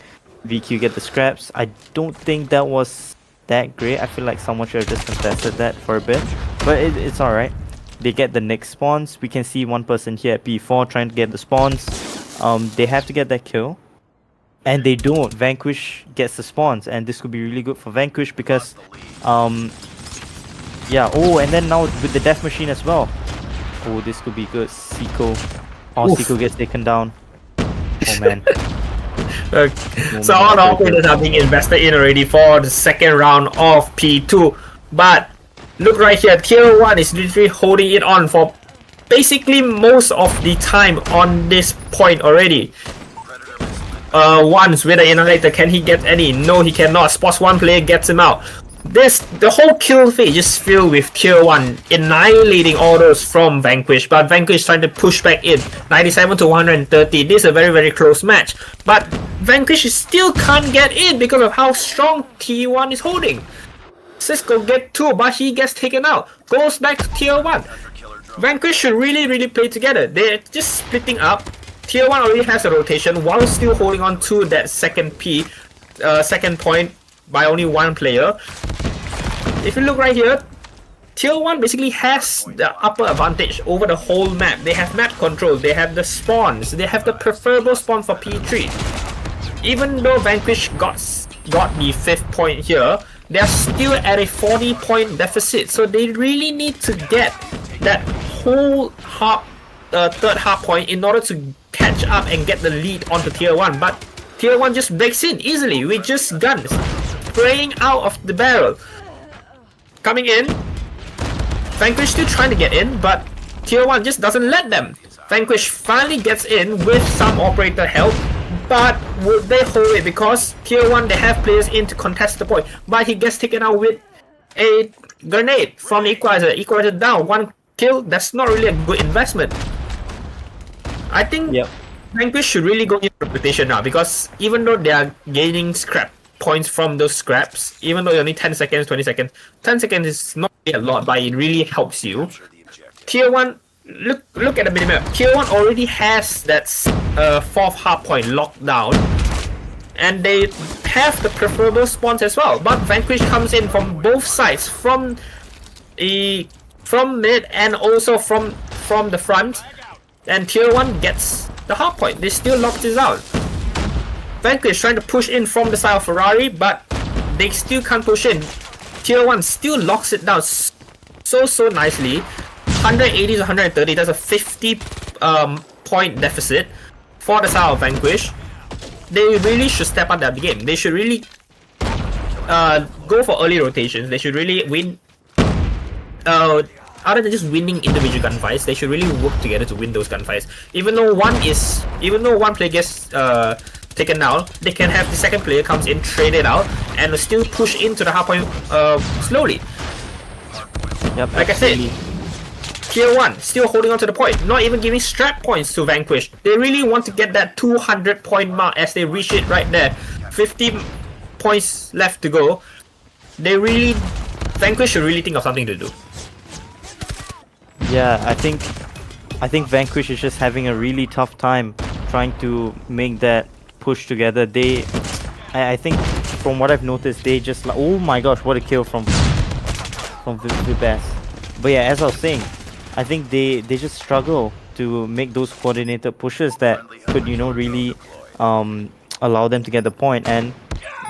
VQ get the scraps. I don't think that was that great. I feel like someone should have just contested that for a bit, but it's alright. They get the next spawns. We can see one person here at P4 trying to get the spawns. They have to get that kill, and they don't. Vanquish gets the spawns, and this could be really good for Vanquish because yeah. Oh, and then now with the death machine as well. Oh, this could be good. Seiko. Oh, Seiko gets taken down. Oh man. So all the operators are being invested in already for the second round of P2. But look right here, TierOne is literally holding it on for basically most of the time on this point already. Once with the annihilator, can he get any? No, he cannot. Spots one player, gets him out. The whole kill phase just filled with TierOne annihilating all those from Vanquish, but Vanquish trying to push back in 97 to 130. This is a very close match, but Vanquish still can't get in because of how strong TierOne is holding. Cisco get 2, but he gets taken out. Goes back to TierOne. Vanquish should really play together. They're just splitting up. TierOne already has a rotation while still holding on to that second point by only one player. If you look right here, TierOne basically has the upper advantage over the whole map. They have map control, they have the spawns, they have the preferable spawn for P3. Even though Vanquish got the 5th point here, they're still at a 40-point deficit. So they really need to get that whole third half point in order to catch up and get the lead onto TierOne. But TierOne just breaks in easily with just guns spraying out of the barrel. Coming in, Vanquish still trying to get in, but TierOne just doesn't let them. Vanquish finally gets in with some operator help, but would they hold it? Because TierOne, they have players in to contest the point, but he gets taken out with a grenade from the equalizer. Equalizer down, 1 kill. That's not really a good investment. I think Vanquish should really go into reputation now, because even though they are gaining scrap points from those scraps, even though it's only 10 seconds, 20 seconds, 10 seconds is not really a lot, but it really helps you. TierOne, look at the minimap. TierOne already has that 4th hard point locked down, and they have the preferable spawns as well. But Vanquish comes in from both sides, from mid and also from the front, and TierOne gets the hard point. They still locked this out. Vanquish trying to push in from the side of Ferrari, but they still can't push in. TierOne still locks it down so nicely. 180 to 130. That's a 50 point deficit for the side of Vanquish. They really should step up their game. They should really go for early rotations. They should really win. Other than just winning individual gunfights, they should really work together to win those gunfights. Even though one player gets taken down, they can have the second player comes in, trade it out, and still push into the hardpoint slowly. Yep, Like I said, TierOne still holding on to the point, not even giving strap points to Vanquish. They really want to get that 200 point mark as they reach it right there. 50 points left to go. Vanquish should really think of something to do. Yeah, I think Vanquish is just having a really tough time trying to make that push together. I think from what I've noticed, they just like, oh my gosh, what a kill from Vibes. But yeah, as I was saying, I think they just struggle to make those coordinated pushes that could, you know, really allow them to get the point, and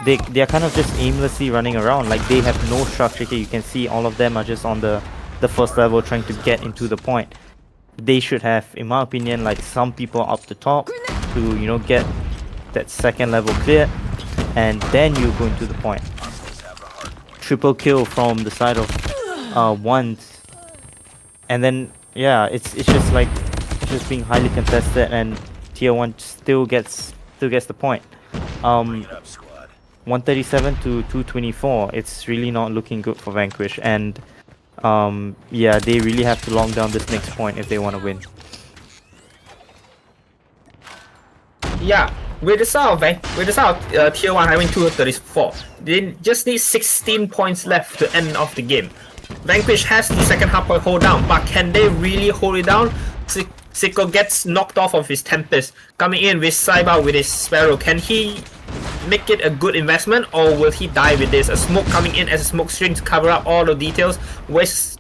they are kind of just aimlessly running around. Like, they have no structure here. You can see all of them are just on the first level trying to get into the point. They should have, in my opinion, like some people up the top to, you know, get that second level clear, and then you go into the point. Triple kill from the side of ones, and then yeah, it's just like just being highly contested, and TierOne still gets the point. 137 to 224. It's really not looking good for Vanquish, and yeah, they really have to long down this next point if they want to win. Yeah, with the side of TierOne having 234, they just need 16 points left to end off the game. Vanquish has the second half point hold down, but can they really hold it down? Sicko gets knocked off of his Tempest, coming in with Saiba with his Sparrow. Can he make it a good investment, or will he die with this? A smoke coming in as a smoke string to cover up all the details. Use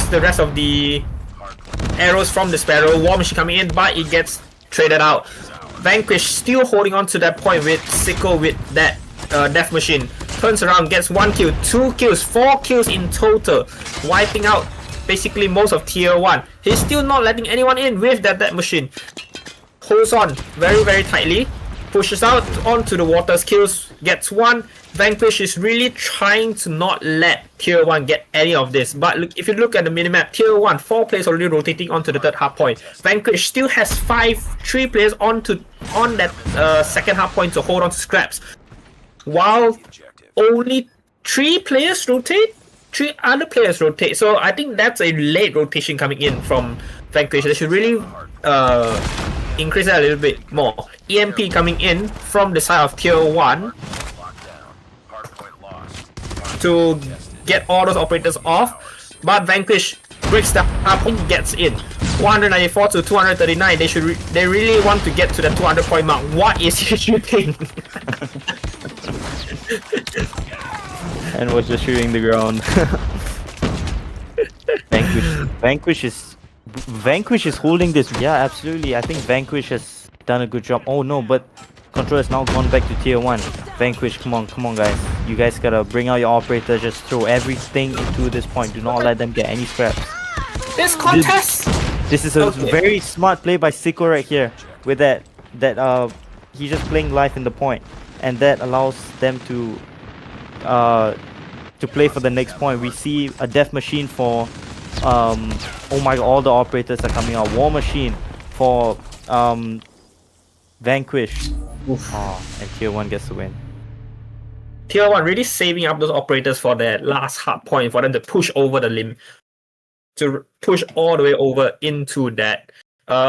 the rest of the arrows from the Sparrow. War Machine coming in, but it gets traded out. Vanquish still holding on to that point with Sicko with that Death Machine. Turns around, gets 1 kill, 2 kills, 4 kills in total, wiping out basically most of TierOne. He's still not letting anyone in with that Death Machine. Holds on very tightly, pushes out onto the waters, kills, gets 1. Vanquish is really trying to not let TierOne get any of this. But look, if you look at the minimap, TierOne, 4 players already rotating onto the third half point. Vanquish still has 3 players on that second half point to hold on to scraps, while only 3 players rotate. 3 other players rotate. So I think that's a late rotation coming in from Vanquish. They should really increase that a little bit more. EMP coming in from the side of TierOne to get all those operators off, but Vanquish breaks the point, gets in. 194 to 239. They really want to get to the 200 point mark. What is he shooting? And was just shooting the ground. Vanquish is holding this. Yeah, absolutely. I think Vanquish has done a good job. Oh no, but Control has now gone back to TierOne. Vanquish, come on guys. You guys gotta bring out your operator, just throw everything into this point. Do not let them get any scraps. This contest! This is a very smart play by Sicko right here. With that he's just playing life in the point, and that allows them to play for the next point. We see a Death Machine for oh my god, all the operators are coming out. War Machine for Vanquish. And TierOne gets the win. TierOne really saving up those operators for that last hard point for them to push over the limb, to push all the way over into that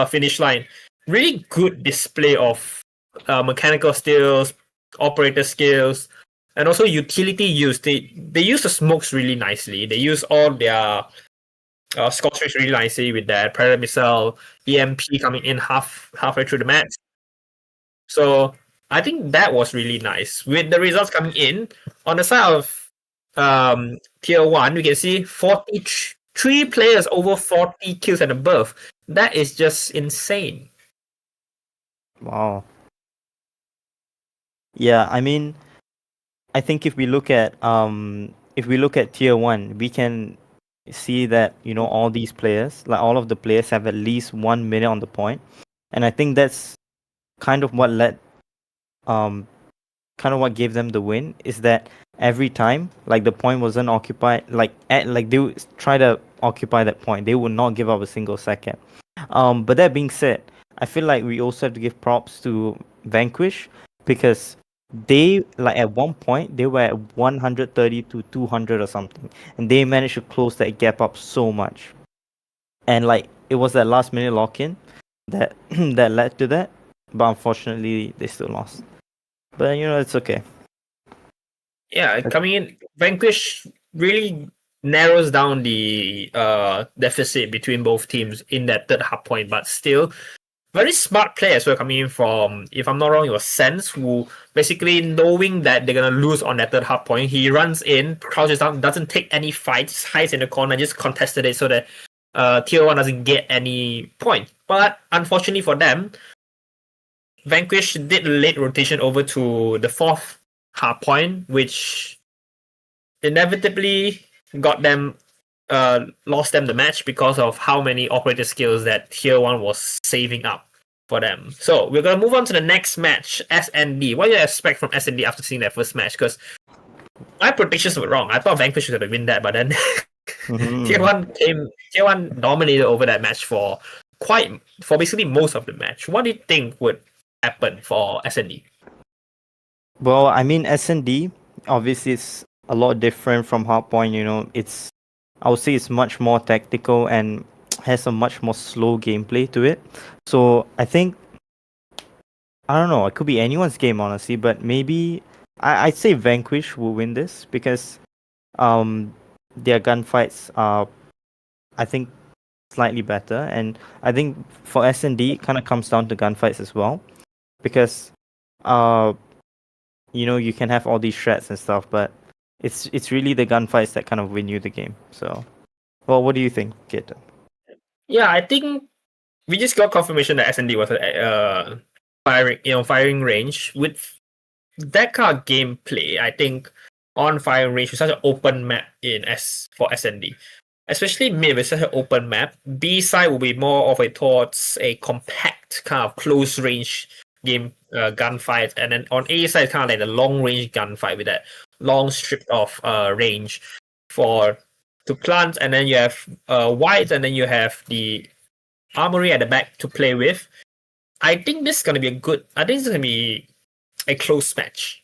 finish line. Really good display of mechanical skills, operator skills, and also utility use. They use the smokes really nicely. They use all their scout streaks really nicely with that Predator Missile, EMP coming in halfway through the match. So I think that was really nice. With the results coming in on the side of TierOne, we can see 43 players over 40 kills and above. That is just insane. Wow. Yeah, I mean, I think if we look at if we look at tier 1, we can see that all these players, like all of the players, have at least 1 minute on the point, and I think that's kind of what led kind of what gave them the win, is that every time like the point wasn't occupied, like they would try to occupy that point, they would not give up a single second. But that being said, I feel like we also have to give props to Vanquish, because they, like, at one point they were at 130 to 200 or something, and they managed to close that gap up so much, and like it was that last minute lock-in that that led to that, but unfortunately they still lost. But it's okay. Yeah, coming in, Vanquish really narrows down the deficit between both teams in that third hard point, but still very smart players were coming in from, if I'm not wrong, it was Sense, who basically, knowing that they're gonna lose on that third hard point, he runs in, crouches down, doesn't take any fights, hides in the corner, just contested it so that TierOne doesn't get any point. But unfortunately for them, Vanquish did late rotation over to the fourth hard point, which inevitably got them lost them the match because of how many operator skills that TierOne was saving up for them. So we're gonna move on to the next match, SND. What do you expect from SND after seeing that first match? Because my predictions were wrong. I thought Vanquish was gonna win that, but then TierOne dominated over that match for basically most of the match. What do you think would happen for SND? Well, I mean, SND obviously is a lot different from Hardpoint. I would say it's much more tactical and has a much more slow gameplay to it. So I think, I don't know, it could be anyone's game, honestly, but maybe I'd say Vanquish will win this, because their gunfights are, I think, slightly better, and I think for SND it kind of comes down to gunfights as well, because you can have all these shreds and stuff, but it's really the gunfights that kind of win you the game. So, well, what do you think, Kit? Yeah, I think we just got confirmation that SND was a firing range. With that kind of gameplay, I think on firing range with such an open map for SND, especially mid with such an open map, B side will be more of towards a compact kind of close range game gunfight, and then on A side kind of like the long range gunfight with that long strip of range to plant, and then you have white, and then you have the armory at the back to play with. I think this is gonna be a close match.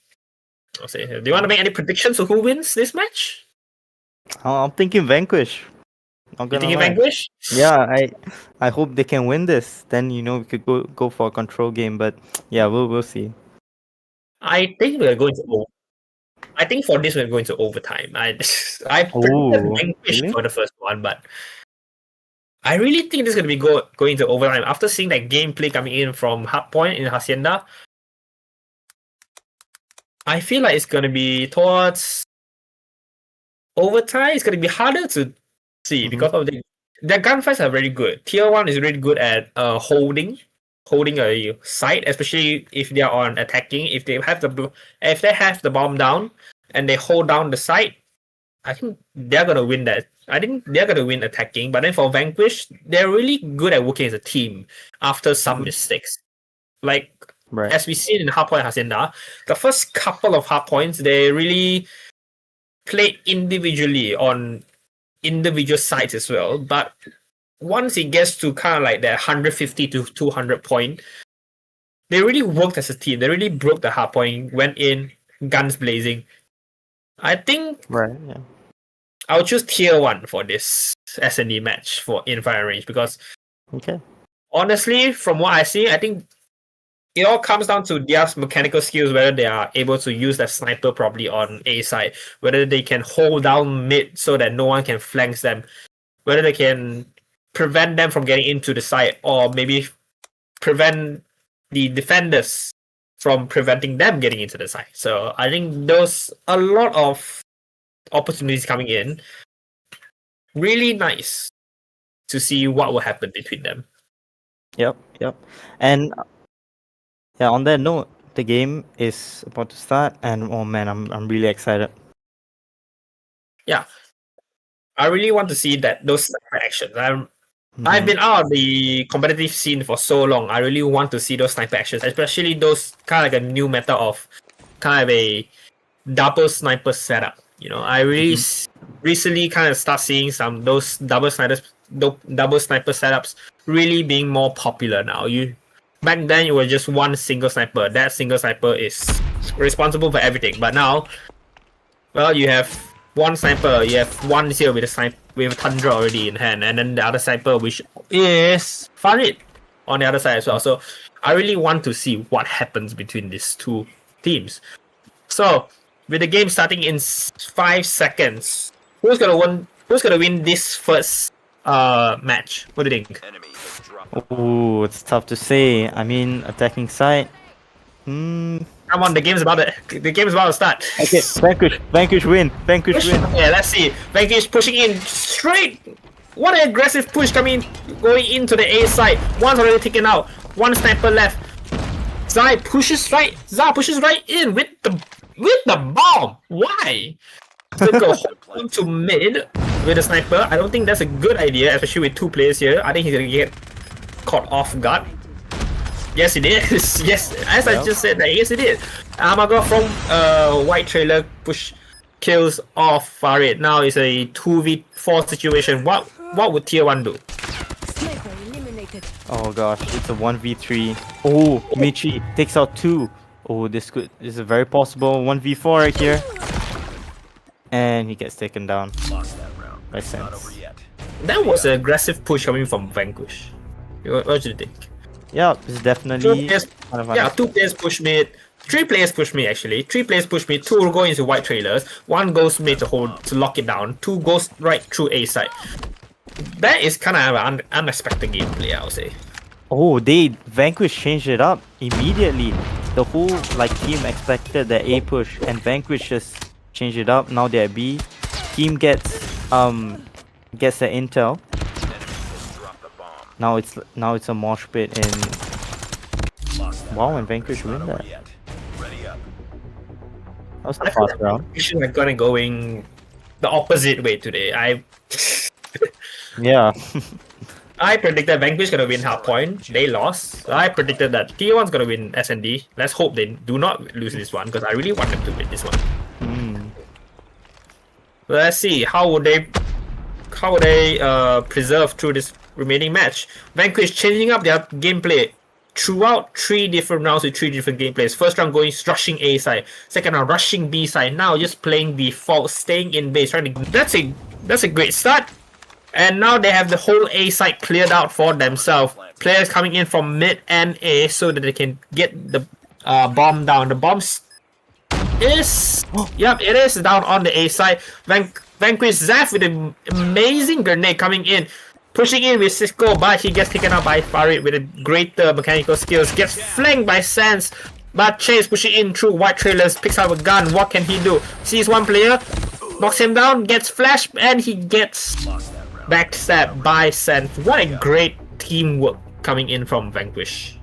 I'll say. Do you want to make any predictions of who wins this match? I'm thinking Vanquish. You thinking Vanquish? Yeah, I hope they can win this. Then we could go for a control game. But yeah, we'll see. I think we're going to. I think for this we're going to overtime. I predicted Vanquish for the first one, but I really think this is going to be going to overtime. After seeing that gameplay coming in from Hardpoint in Hacienda, I feel like it's going to be towards overtime. It's going to be harder to see because of their gunfights are very good. TierOne is really good at holding a site, especially if they are on attacking. If they have the bomb down and they hold down the site, I think they're gonna win that. I think they're gonna win attacking. But then for Vanquish, they're really good at working as a team after some mistakes. Like as we see in Hardpoint Hacienda, the first couple of hardpoints they really played individually on individual sites as well. But once it gets to kind of like the 150 to 200 point, they really worked as a team. They really broke the hard point, went in, guns blazing. I think I'll choose TierOne for this SND match in fire range, because honestly, from what I see, I think it all comes down to their mechanical skills, whether they are able to use that sniper properly on A side, whether they can hold down mid so that no one can flank them, whether they can prevent them from getting into the site, or maybe prevent the defenders from preventing them getting into the site. So I think there's a lot of opportunities coming in. Really nice to see what will happen between them. Yep. And on that note, the game is about to start, and oh man, I'm really excited. yeah, I really want to see those sniper actions. I've been out of the competitive scene for so long. I really want to see those sniper actions, especially those kind of like a new meta of kind of a double sniper setup. You know, I really recently kind of start seeing some those double sniper setups really being more popular now. Back then it was just one single sniper. That single sniper is responsible for everything. But now, well, you have one sniper, you have one here with a Tundra already in hand, and then the other sniper which is Farid on the other side as well. So I really want to see what happens between these two teams. So with the game starting in 5 seconds, who's gonna win this first match? What do you think? Enemy has dropped Oh, it's tough to say. I mean, attacking side. Come on, the game's about to start. Okay, Vanquish win. Vanquish win. Yeah, let's see. Vanquish pushing in straight. What an aggressive push going into the A side. One's already taken out. One sniper left. Zai pushes right in with the bomb. Why? To go to mid with a sniper. I don't think that's a good idea, especially with 2 players here. I think he's gonna get caught off guard. Yes, it is. Yes, as I just said, yes, it is. Amago from white trailer push kills off Farid. Now it's a 2v4 situation. What would TierOne do? Sniper eliminated. Oh gosh, it's a 1v3. Oh, Michi takes out 2. Oh, this is a very possible 1v4 right here. And he gets taken down lost that round. by Not over Sense. yet. That was an aggressive push coming from Vanquish. What do you think? Yeah, it's 2 definitely players, kind of yeah, 2 players push mid. 3 players push me actually. 3 players push me. 2 go into white trailers. 1 goes mid to lock it down. 2 goes right through A side. That is kind of an unexpected gameplay, I would say. Oh, Vanquish changed it up immediately. The whole team expected the A push, and Vanquish just changed it up. Now they're at B. Team gets the intel. Enemy has dropped the bomb. Now it's a mosh pit, and Lost that wow, round. and Vanquish Not win over that. yet. Ready up. That was I the feel fast round. Vanquish are gonna going the opposite way today. Yeah. I predicted Vanquish gonna win half point. They lost. So I predicted that TierOne's gonna win SND. Let's hope they do not lose this one because I really want them to win this one. Let's see how would they preserve through this remaining match. Vanquish changing up their gameplay throughout 3 different rounds with 3 different gameplays. First round going rushing A side, second round rushing B side. Now just playing default, staying in base. That's a great start. And now they have the whole A side cleared out for themselves. Players coming in from mid and A so that they can get the bomb down. The bomb is yep, it is down on the A side. Vanquish Zaf with an amazing grenade coming in, pushing in with Cisco, but he gets taken out by Farid with a greater mechanical skills. Gets flanked by Sans, but Chase pushing in through white trailers, picks up a gun. What can he do? Sees one player, knocks him down, gets flashed, and he gets backstabbed by Sans. What a great teamwork coming in from Vanquish.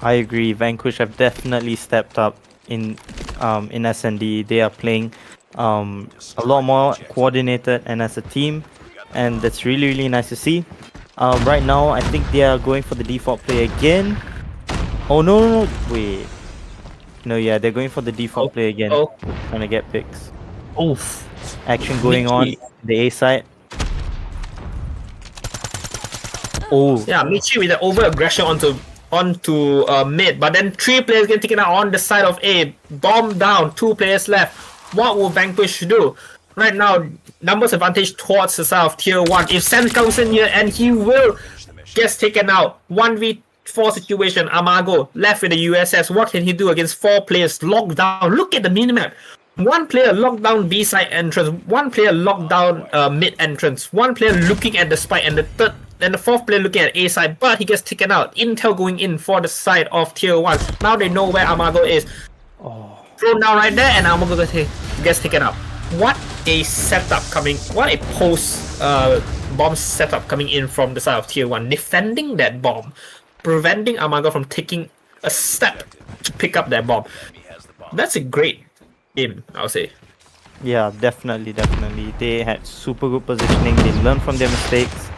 I agree. Vanquish have definitely stepped up in SND. They are playing a lot more coordinated and as a team, and that's really nice to see. Right now, I think they are going for the default play again. Oh no, wait. No, yeah, they're going for the default play again. Trying to get picks. Oof. Action going on the A side. Oh, Yeah, Michi with the over aggression onto mid, but then 3 players get taken out on the side of A. Bomb down, 2 players left. What will Vanquish do? Right now, numbers advantage towards the side of TierOne. If Sam comes in here and he will get taken out, 1v4 situation, Amago left with the USS. What can he do against 4 players locked down? Look at the minimap. 1 player locked down B side entrance, 1 player locked down mid entrance, 1 player looking at the spike, and the 4th player looking at A side, but he gets taken out. Intel going in for the side of TierOne. Now they know where Amago is. Thrown down right there, and Amago gets taken out. What a setup coming! What a post bomb setup coming in from the side of TierOne, defending that bomb, preventing Amago from taking a step to pick up that bomb. That's a great game, I would say. Yeah, definitely. They had super good positioning. They learned from their mistakes,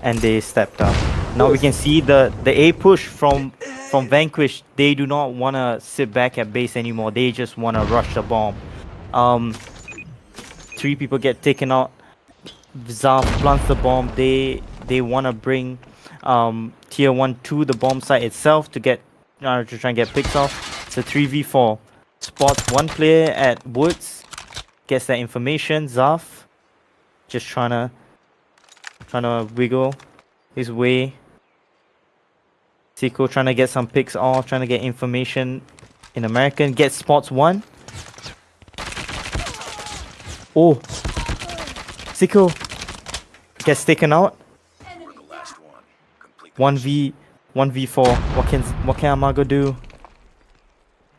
and they stepped up. Now we can see the A push from Vanquish. They do not want to sit back at base anymore. They just want to rush the bomb. 3 people get taken out. Zaf plants the bomb. They want to bring TierOne to the bomb site itself to get to try and get picks off. It's a 3v4. Spots one player at Woods. Gets that information. Zaf just trying to wiggle his way. Siko trying to get some picks off, trying to get information in American. Gets spots one. Oh, Siko gets taken out. We're the last one. Complete 1v4. What can Amago do?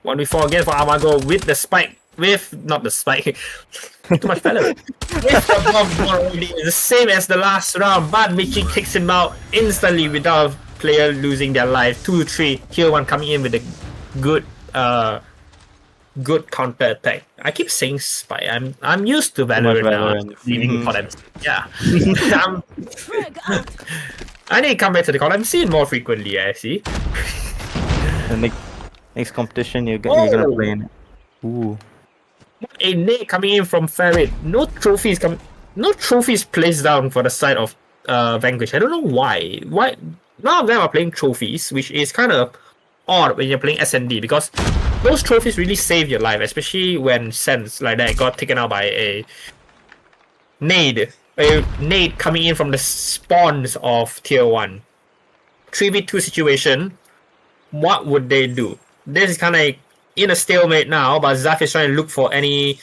1v4 again for Amago with the spike. Not the spike. Too much better. With the bomb already. The same as the last round, but Michi kicks him out instantly without player losing their life. 2-3. TierOne coming in with a good counter attack. I keep saying spike. I'm used to Valorant now. Leaving for them. Yeah. Frag out. I need to come back to the call. I'm seeing more frequently, I see. The next competition you're gonna play in it. Ooh. A nade coming in from Ferret. No trophies placed down for the side of Vanquish. I don't know why. Why none of them are playing trophies, which is kind of odd when you're playing SND, because those trophies really save your life, especially when Sense like that got taken out by a nade. A nade coming in from the spawns of TierOne. 3v2 situation. What would they do? This is kind of in a stalemate now, but Zaf is trying to look for any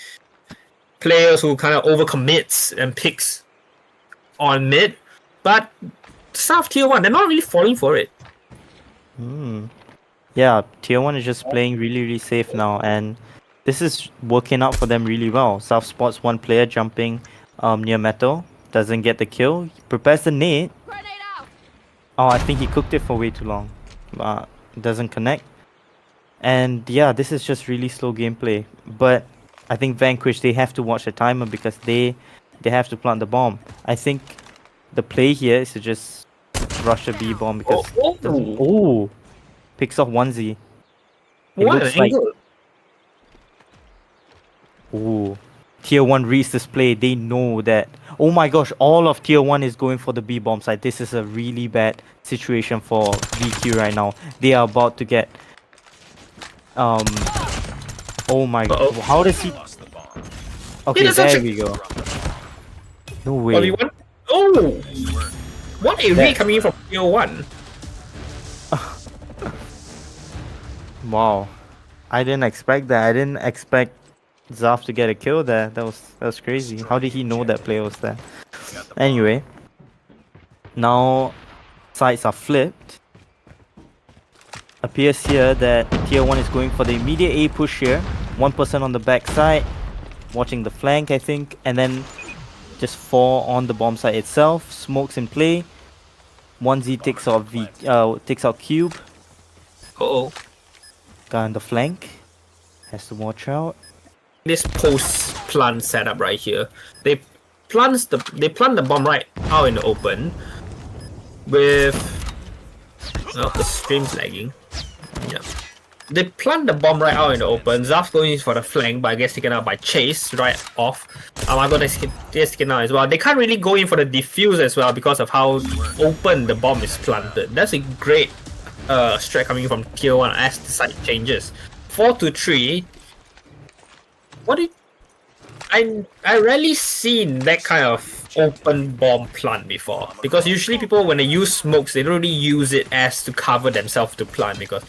players who kind of overcommits and picks on mid. But South TierOne, they're not really falling for it. Yeah, TierOne is just playing really safe now, and this is working out for them really well. South spots one player jumping near metal, doesn't get the kill. He prepares the nade. Grenade out. Oh, I think he cooked it for way too long. Doesn't connect. And yeah, this is just really slow gameplay. But I think Vanquish, they have to watch the timer because they have to plant the bomb. I think the play here is to just rush the B bomb because picks off 1Z. It What looks an like angle. TierOne reads this play. They know that, oh my gosh, all of TierOne is going for the B bomb side. This is a really bad situation for VQ right now. They are about to get oh my god, how does he? Okay, that's there such a- we go. No way. 1v1. Oh! What a read coming in from TierOne. Wow, I didn't expect that. I didn't expect Zaf to get a kill there. That was crazy. How did he know that player was there? Anyway, now sides are flipped. Appears here that TierOne is going for the immediate A push here. 1% on the back side, watching the flank, I think, and then just 4 on the bomb site itself. Smokes in play. 1Z takes out Cube. Guy on the flank has to watch out. This post plant setup right here. They plant the bomb right out in the open with the stream's lagging. Yeah. They plant the bomb right out in the open. Zaf going for the flank, but I guess taken out by Chase right off. Amago gets taken out as well. They can't really go in for the defuse as well because of how open the bomb is planted. That's a great strat coming from TierOne as the site changes. 4-3. I rarely seen that kind of open bomb plant before, because usually people, when they use smokes, they don't really use it as to cover themselves to plant, because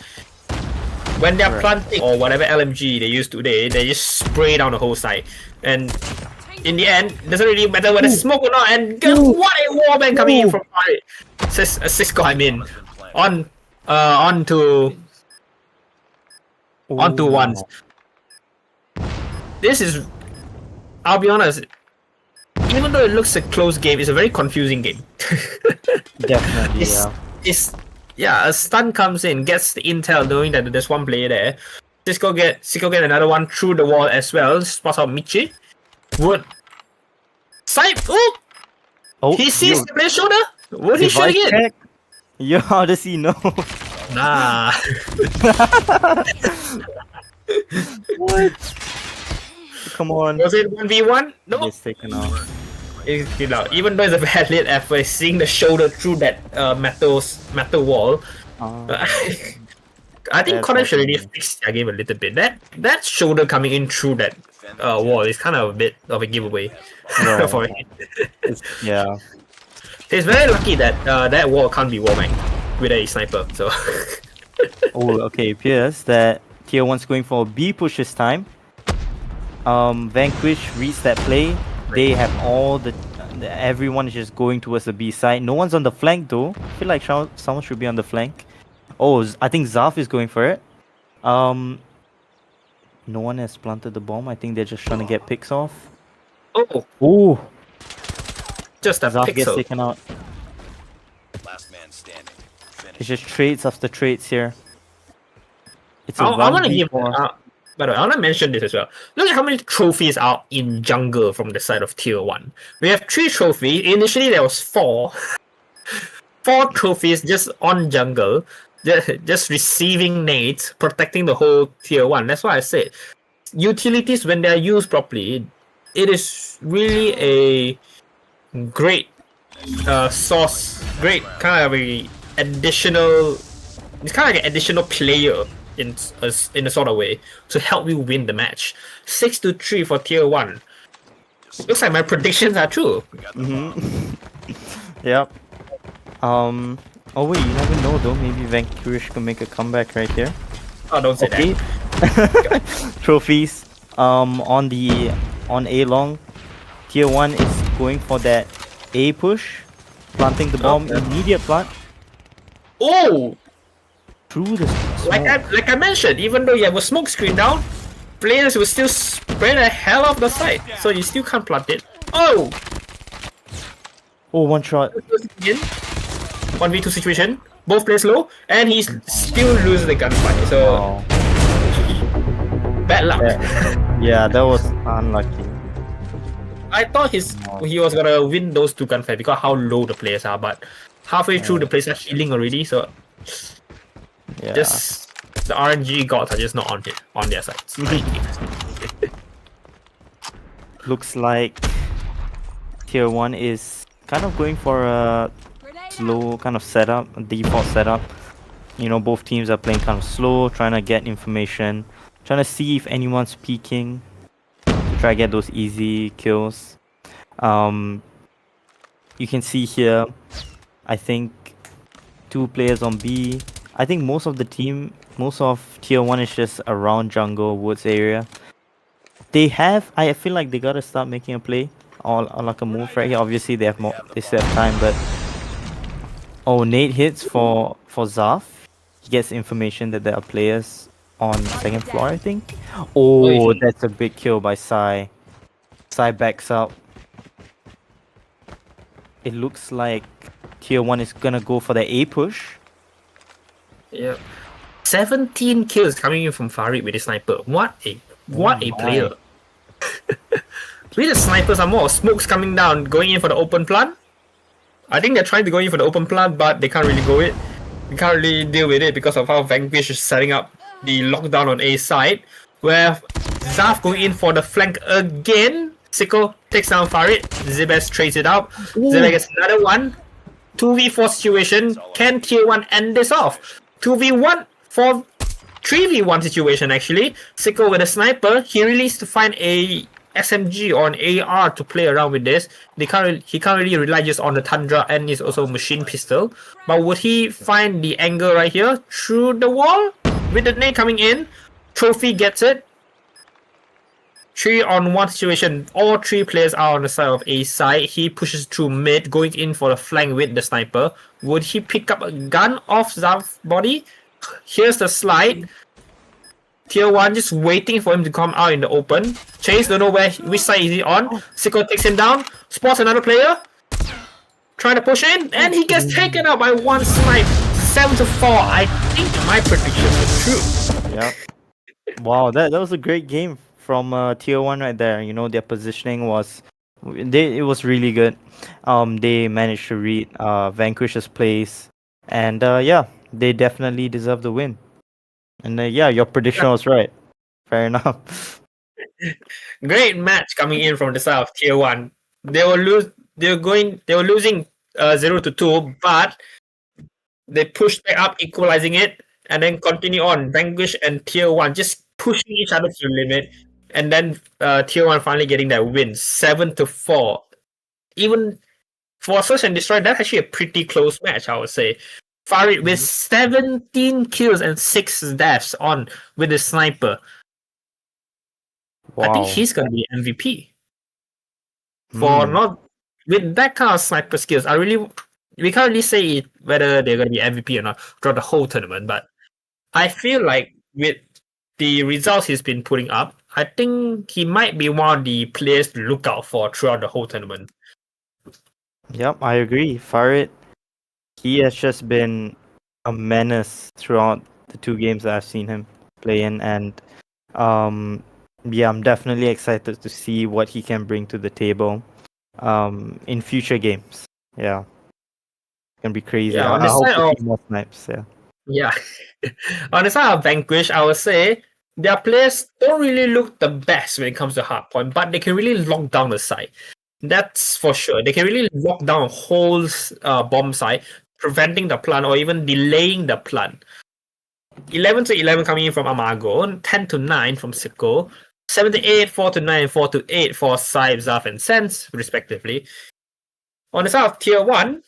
when they're planting or whatever LMG they use today, they just spray down the whole site, and in the end it doesn't really matter whether smoke or not. And guess what, a warband coming in from Cisco, I mean, onto ones. This is, I'll be honest, even though it looks a close game, it's a very confusing game. Definitely, yeah. A stun comes in, gets the intel knowing that there's one player there. Cisco get another one through the wall as well, spots out Michi. Would Snipe? Oh, Oh, he sees yo, the player's shoulder. Would he shoot device again? check. Yo, how does he know? Nah. What? Come on. Was it 1v1? No. It's taken out. You know, even though it's a bad lead effort, seeing the shoulder through that metal wall, I think That's Koresh should okay. really fix their game a little bit. That shoulder coming in through that wall is kind of a bit of a giveaway Right. for me. Yeah. It's very lucky that that wall can't be wallbang with a sniper. So Oh, okay. Appears that TierOne's going for a B push this time. Vanquish reads that play. They have all everyone is just going towards the B side. No one's on the flank though. I feel like someone should be on the flank. Oh, I think Zaf is going for it. No one has planted the bomb. I think they're just trying to get picks off. oh, Oh, just a Zaf gets pixel. taken out. Last man standing. It's Finish. just trades after trades here. It's a I want to give. 1v4. By the way, I want to mention this as well. Look at how many trophies are in jungle from the side of TierOne. We have 3 trophies. Initially, there was 4. 4 trophies just on jungle, just receiving nades, protecting the whole TierOne. That's why I said utilities, when they are used properly, it is really a great source, great kind of a additional. It's kind of like an additional player in a sort of way to help you win the match. 6-3 for TierOne. Looks like my predictions are true. Yep. Oh wait, you never know though. Maybe Vanquish can make a comeback right here. Oh, don't say Okay. that. Trophies. On A long, TierOne is going for that A push, planting the bomb, immediate plant Oh, through the like I mentioned, even though you have a smoke screen down, players will still spray the hell off the site, so you still can't plant it. Oh, Oh, one shot. again, 1v2 situation, both players low, and he still loses the gunfight. So Oh, bad luck. yeah, that was unlucky. I thought he was gonna win those 2 gunfights because how low the players are, but halfway through the players are healing already, so Yeah. just the RNG gods are just not on their sides. Looks like TierOne is kind of going for a slow kind of setup, a default setup. You know, both teams are playing kind of slow, trying to get information, trying to see if anyone's peeking, to try to get those easy kills. You can see here, I think 2 players on B. I think most of TierOne is just around jungle woods area. I feel like they gotta start making a play or like a move right here. Obviously they still have time, but nade hits for Zaf. He gets information that there are players on 2nd floor, I think. Oh, that's a big kill by Sai. Sai backs up. It looks like TierOne is gonna go for the A push. Yeah. 17 kills coming in from Farid with his sniper. What a player. With the snipers are more smokes coming down, going in for the open plant. I think they're trying to go in for the open plant, but they can't really go it. We can't really deal with it because of how Vanquish is setting up the lockdown on A side. Where Zaf going in for the flank again. Sicko takes down Farid. Zibes trades it out. Zibes gets another one. 2v4 situation. Can TierOne end this off? 2v1 for 3v1 situation actually. Sicko with a sniper. He really needs to find a SMG or an AR to play around with this. He can't really rely just on the Tundra and is also machine pistol. But would he find the angle right here through the wall? With the nade coming in, Trophy gets it. 3-on-1 situation. All 3 players are on the side of A side. He pushes through mid, going in for the flank with the sniper. Would he pick up a gun off Zaf's body? Here's the slide. TierOne just waiting for him to come out in the open. Chase don't know which side is he on. Sicko takes him down. Spots another player. Trying to push in, and he gets taken out by 1 snipe. 7-4. I think my predictions were true. Yeah. Wow, that was a great game from tier 1 right there. You know, their positioning was it was really good. They managed to read Vanquish's place, and yeah, they definitely deserve the win. And yeah, your prediction was right. Fair enough. Great match coming in from the side of tier 1. They were losing 0-2, but they pushed back up, equalizing it, and then continue on. Vanquish and tier 1 just pushing each other to the limit, and then tier 1 finally getting that win, 7-4. Even for Search and Destroy, that's actually a pretty close match, I would say. Farid with 17 kills and 6 deaths on with the sniper. I think Wow. he's gonna be MVP. For not with that kind of sniper skills, we can't really say whether they're gonna be MVP or not throughout the whole tournament, but I feel like with the results he's been putting up, I think he might be one of the players to look out for throughout the whole tournament. Yep, I agree. Farid, he has just been a menace throughout the 2 games that I've seen him play in, and yeah, I'm definitely excited to see what he can bring to the table in future games. Yeah, it's gonna be crazy. Yeah, on I the hope side to of see more snipes. Yeah. Yeah. On the side of Vanquish, I would say their players don't really look the best when it comes to hardpoint, but they can really lock down the site. That's for sure. They can really lock down a whole bomb site, preventing the plant or even delaying the plant. 11-11 coming in from Amago, 10-9 from Siko, 7-8, 4-9, 4-8 for Saib, Zaf, and Sense, respectively. On the side of Tier 1,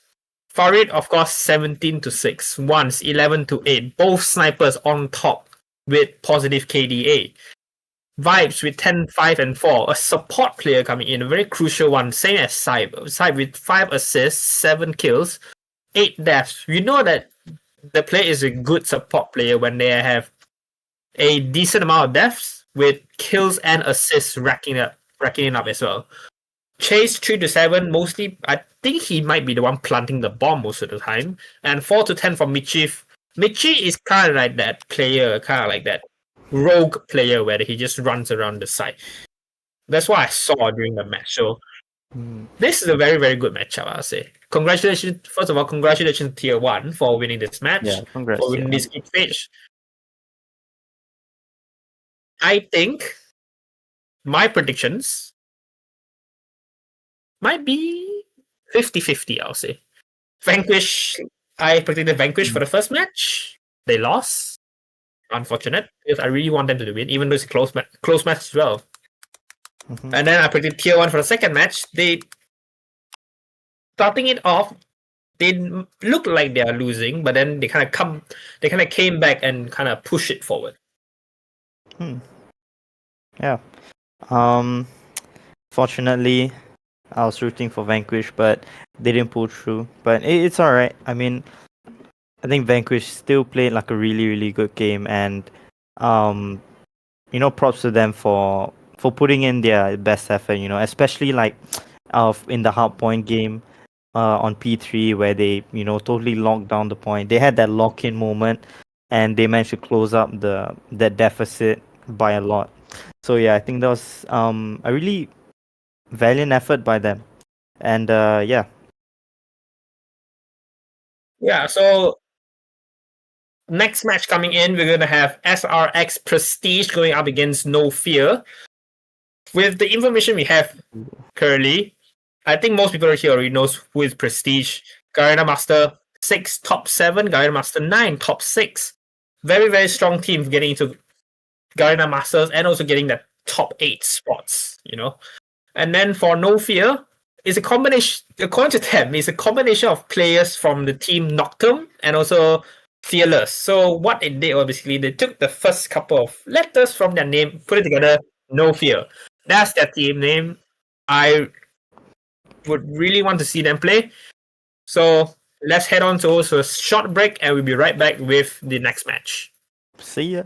Farid, of course, 17-6. Once 11-8. Both snipers on top with positive KDA. Vibes with 10-5 and 4. A support player coming in. A very crucial one. Same as Saib. Saib with 5 assists, 7 kills, 8 deaths. You know that the player is a good support player when they have a decent amount of deaths with kills and assists racking it up as well. Chase 3-7, mostly I think he might be the one planting the bomb most of the time. And 4-10 from Michi. Michi is kind of like that player, kind of like that rogue player where he just runs around the site. That's what I saw during the match. So this is a very, very good matchup, I'll say. Congratulations, first of all, congratulations Tier 1 for winning this match. Yeah, congrats. For winning this group stage. I think my predictions might be 50-50, I'll say. Vanquish, I predicted Vanquish for the first match. They lost. Unfortunate, because I really want them to win, even though it's a close match as well. And then I predicted Tier 1 for the second match. They starting it off, they look like they are losing, but then they kind of came back and kind of push it forward. Yeah. Fortunately, I was rooting for Vanquish, but they didn't pull through. But it's alright. I mean, I think Vanquish still played like a really, really good game, and you know, props to them for putting in their best effort. You know, especially like in the hard point game on P3 where they totally locked down the point. They had that lock-in moment, and they managed to close up that deficit by a lot. So yeah, I think that was a really valiant effort by them, and yeah. Yeah, so next match coming in, we're gonna have SRX Prestige going up against No Fear. With the information we have currently, I think most people here already knows who is Prestige. Garena Master 6 top 7, Garena Master 9 top 6. Very, very strong team getting into Garena Masters and also getting that top 8 spots, you know. And then for No Fear, it's a combination, according to them, it's a combination of players from the team Nocturne and also Fearless. So what they did was basically they took the first couple of letters from their name, put it together, No Fear. That's their team name. I would really want to see them play. So let's head on to also a short break and we'll be right back with the next match. See ya.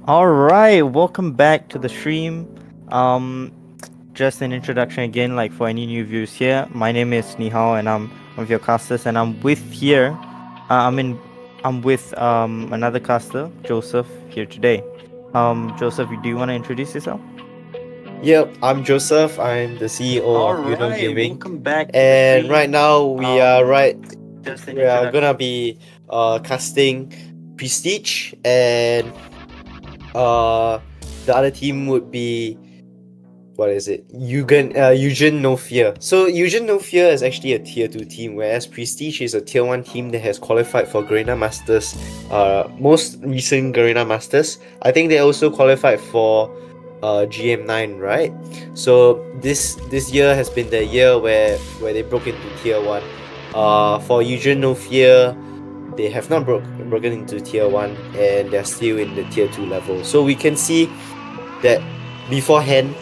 All right, welcome back to the stream. Just an introduction again, like for any new viewers here. My name is Nihao, and I'm one of your casters, and I'm with here. I'm with another caster, Joseph, here today. Joseph, do you want to introduce yourself? Yep, I'm Joseph. I'm the CEO of Yuno Gaming. welcome back. And right now we are Just an we are introduction. gonna be casting Prestige, and the other team would be, what is it? YUGEN No Fear. So YUGEN No Fear is actually a tier 2 team, whereas Prestige is a tier 1 team that has qualified for Garena Masters, most recent Garena Masters. I think they also qualified for GM9, right? So this year has been the year where they broke into tier 1. For YUGEN No Fear, they have not broken into tier 1, and they're still in the tier 2 level. So we can see that beforehand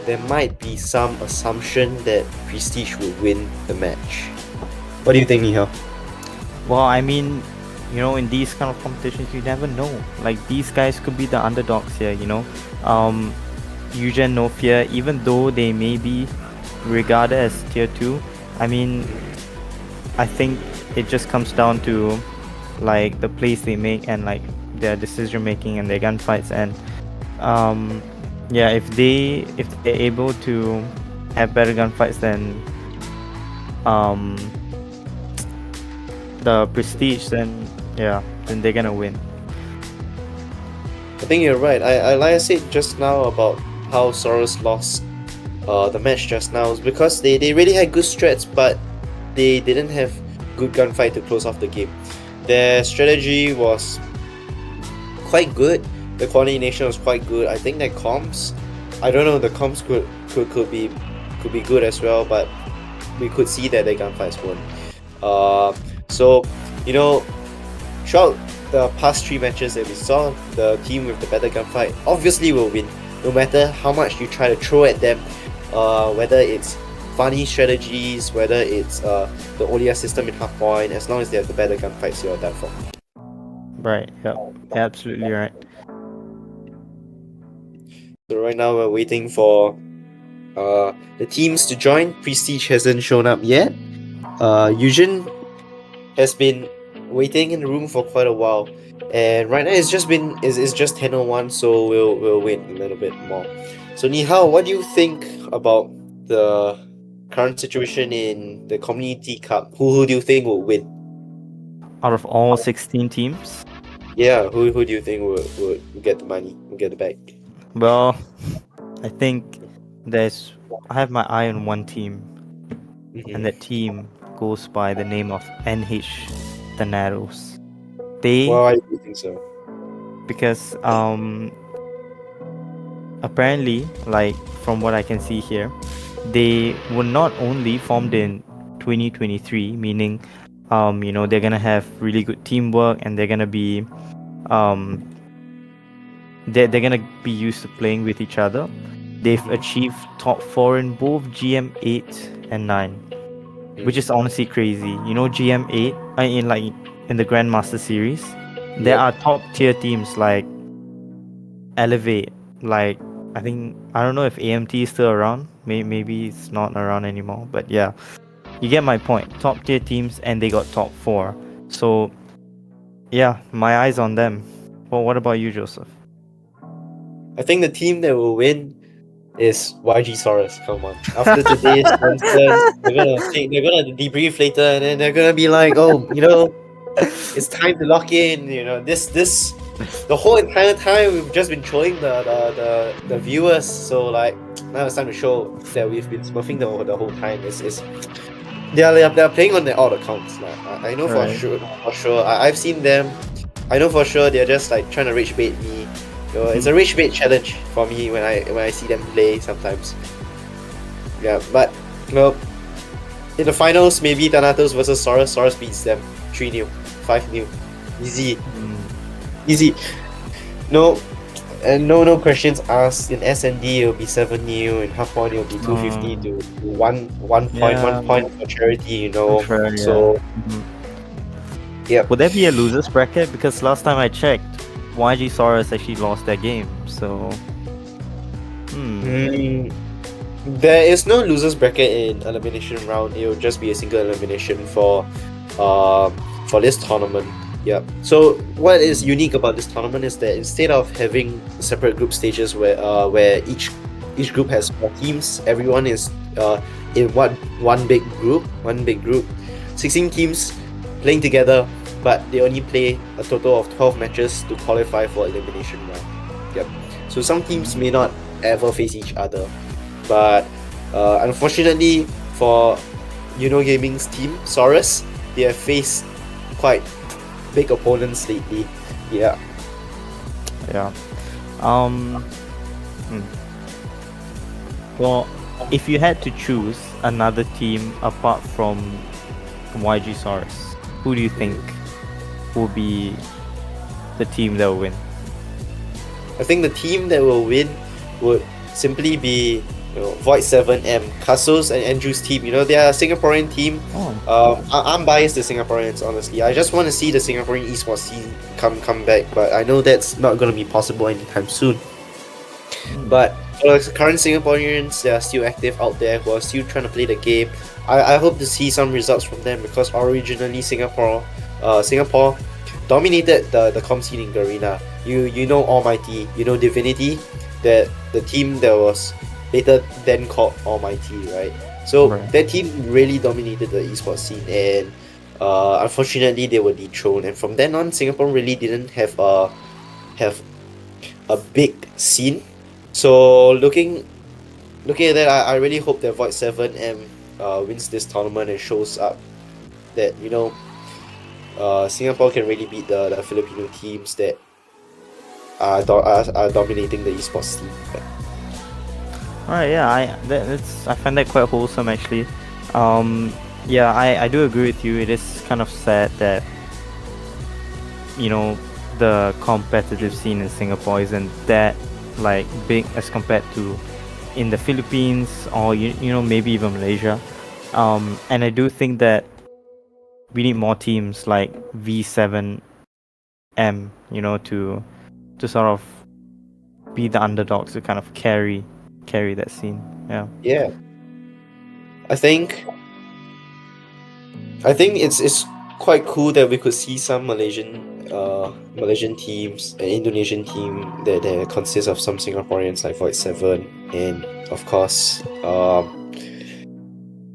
there might be some assumption that Prestige will win the match. What do you think, Nihal? Well, I mean, in these kind of competitions, you never know. Like, these guys could be the underdogs here, Yugen No Fear, even though they may be regarded as tier 2, I mean, I think it just comes down to, like, the plays they make and, like, their decision making and their gunfights. And, yeah, if they're able to have better gunfights than the Prestige, then they're gonna win. I think you're right. I like I said just now about how Saurus lost the match just now is because they really had good strats, but they didn't have good gunfight to close off the game. Their strategy was quite good. The coordination was quite good. I think their comms, I don't know, the comms could be good as well, but we could see that their gunfights won. So throughout the past 3 matches that we saw, the team with the better gunfight obviously will win, no matter how much you try to throw at them, whether it's funny strategies, whether it's the ODR system in half point. As long as they have the better gunfights, you're done for. Right, yep, absolutely right. So right now we're waiting for the teams to join. Prestige hasn't shown up yet. Yugen has been waiting in the room for quite a while, and right now it's just 10:01, so we'll wait a little bit more. So Nihao, what do you think about the current situation in the Community Cup? Who do you think will win? Out of all 16 teams, Yeah, who do you think would get the money, will get the bag? well, I think I have my eye on one team, and that team goes by the name of NH Thanatos. Why do you think so? Because apparently, like, from what I can see here, they were not only formed in 2023, meaning they're gonna have really good teamwork, and they're gonna be they're gonna be used to playing with each other. They've achieved top 4 in both GM8 and 9, which is honestly crazy. GM8 in the Grandmaster series, there are top tier teams like Elevate, like, I don't know if AMT is still around. Maybe it's not around anymore, but yeah, you get my point. Top tier teams, and they got top 4. So yeah, my eyes on them. Well, what about you, Joseph? I think the team that will win is YG Saurus. Come on. After today's nonsense, they're gonna debrief later, and then they're gonna be like, oh, it's time to lock in. The whole entire time we've just been trolling the viewers. So like, now it's time to show that we've been smurfing the whole time. They're playing on their odd accounts. I know for sure. I've seen them. I know for sure they're just like trying to rage bait me. It's a rage bait challenge for me when I see them play sometimes. Yeah, but in the finals, maybe Thanatos versus Saurus. Saurus beats them 3-0, 5-0, easy. No questions asked. In S&D it'll be 7-0. In half point it'll be 250 to 1 point for charity. Sure, yeah. So yeah. Would there be a losers bracket? Because last time I checked, YG Saurus actually lost their game. So, There is no losers bracket in elimination round. It will just be a single elimination for this tournament. Yeah. So what is unique about this tournament is that instead of having separate group stages where each group has 4 teams, everyone is in one big group, 16 teams playing together, but they only play a total of 12 matches to qualify for elimination round. Yep. So some teams may not ever face each other, but unfortunately for Yuno Gaming's team, Saurus, they have faced quite big opponents lately. Yeah. yeah. Well, if you had to choose another team apart from YG Saurus, who do you think will be the team that will win? I think the team that will win would simply be Void 7M, Casos and Andrew's team. They are a Singaporean team. I'm biased to Singaporeans, honestly. I just want to see the Singaporean esports scene come back, but I know that's not going to be possible anytime soon. But for the current Singaporeans that are still active out there, who are still trying to play the game, I hope to see some results from them, because originally Singapore dominated the comp scene in Garena. You know Almighty, you know Divinity, that the team that was later then called Almighty, right? So that team really dominated the esports scene, and unfortunately they were dethroned. And from then on, Singapore really didn't have a big scene. So looking at that, I really hope that Void 7M wins this tournament and shows up that Singapore can really beat the Filipino teams that are dominating the esports scene. Alright, yeah, I find that quite wholesome actually. Yeah, I do agree with you. It is kind of sad that the competitive scene in Singapore isn't that like big as compared to in the Philippines or maybe even Malaysia. And I do think that we need more teams like V7M, to sort of be the underdogs to kind of carry that scene. Yeah. I think it's quite cool that we could see some Malaysian teams, an Indonesian team that consists of some Singaporeans like Void 7, and of course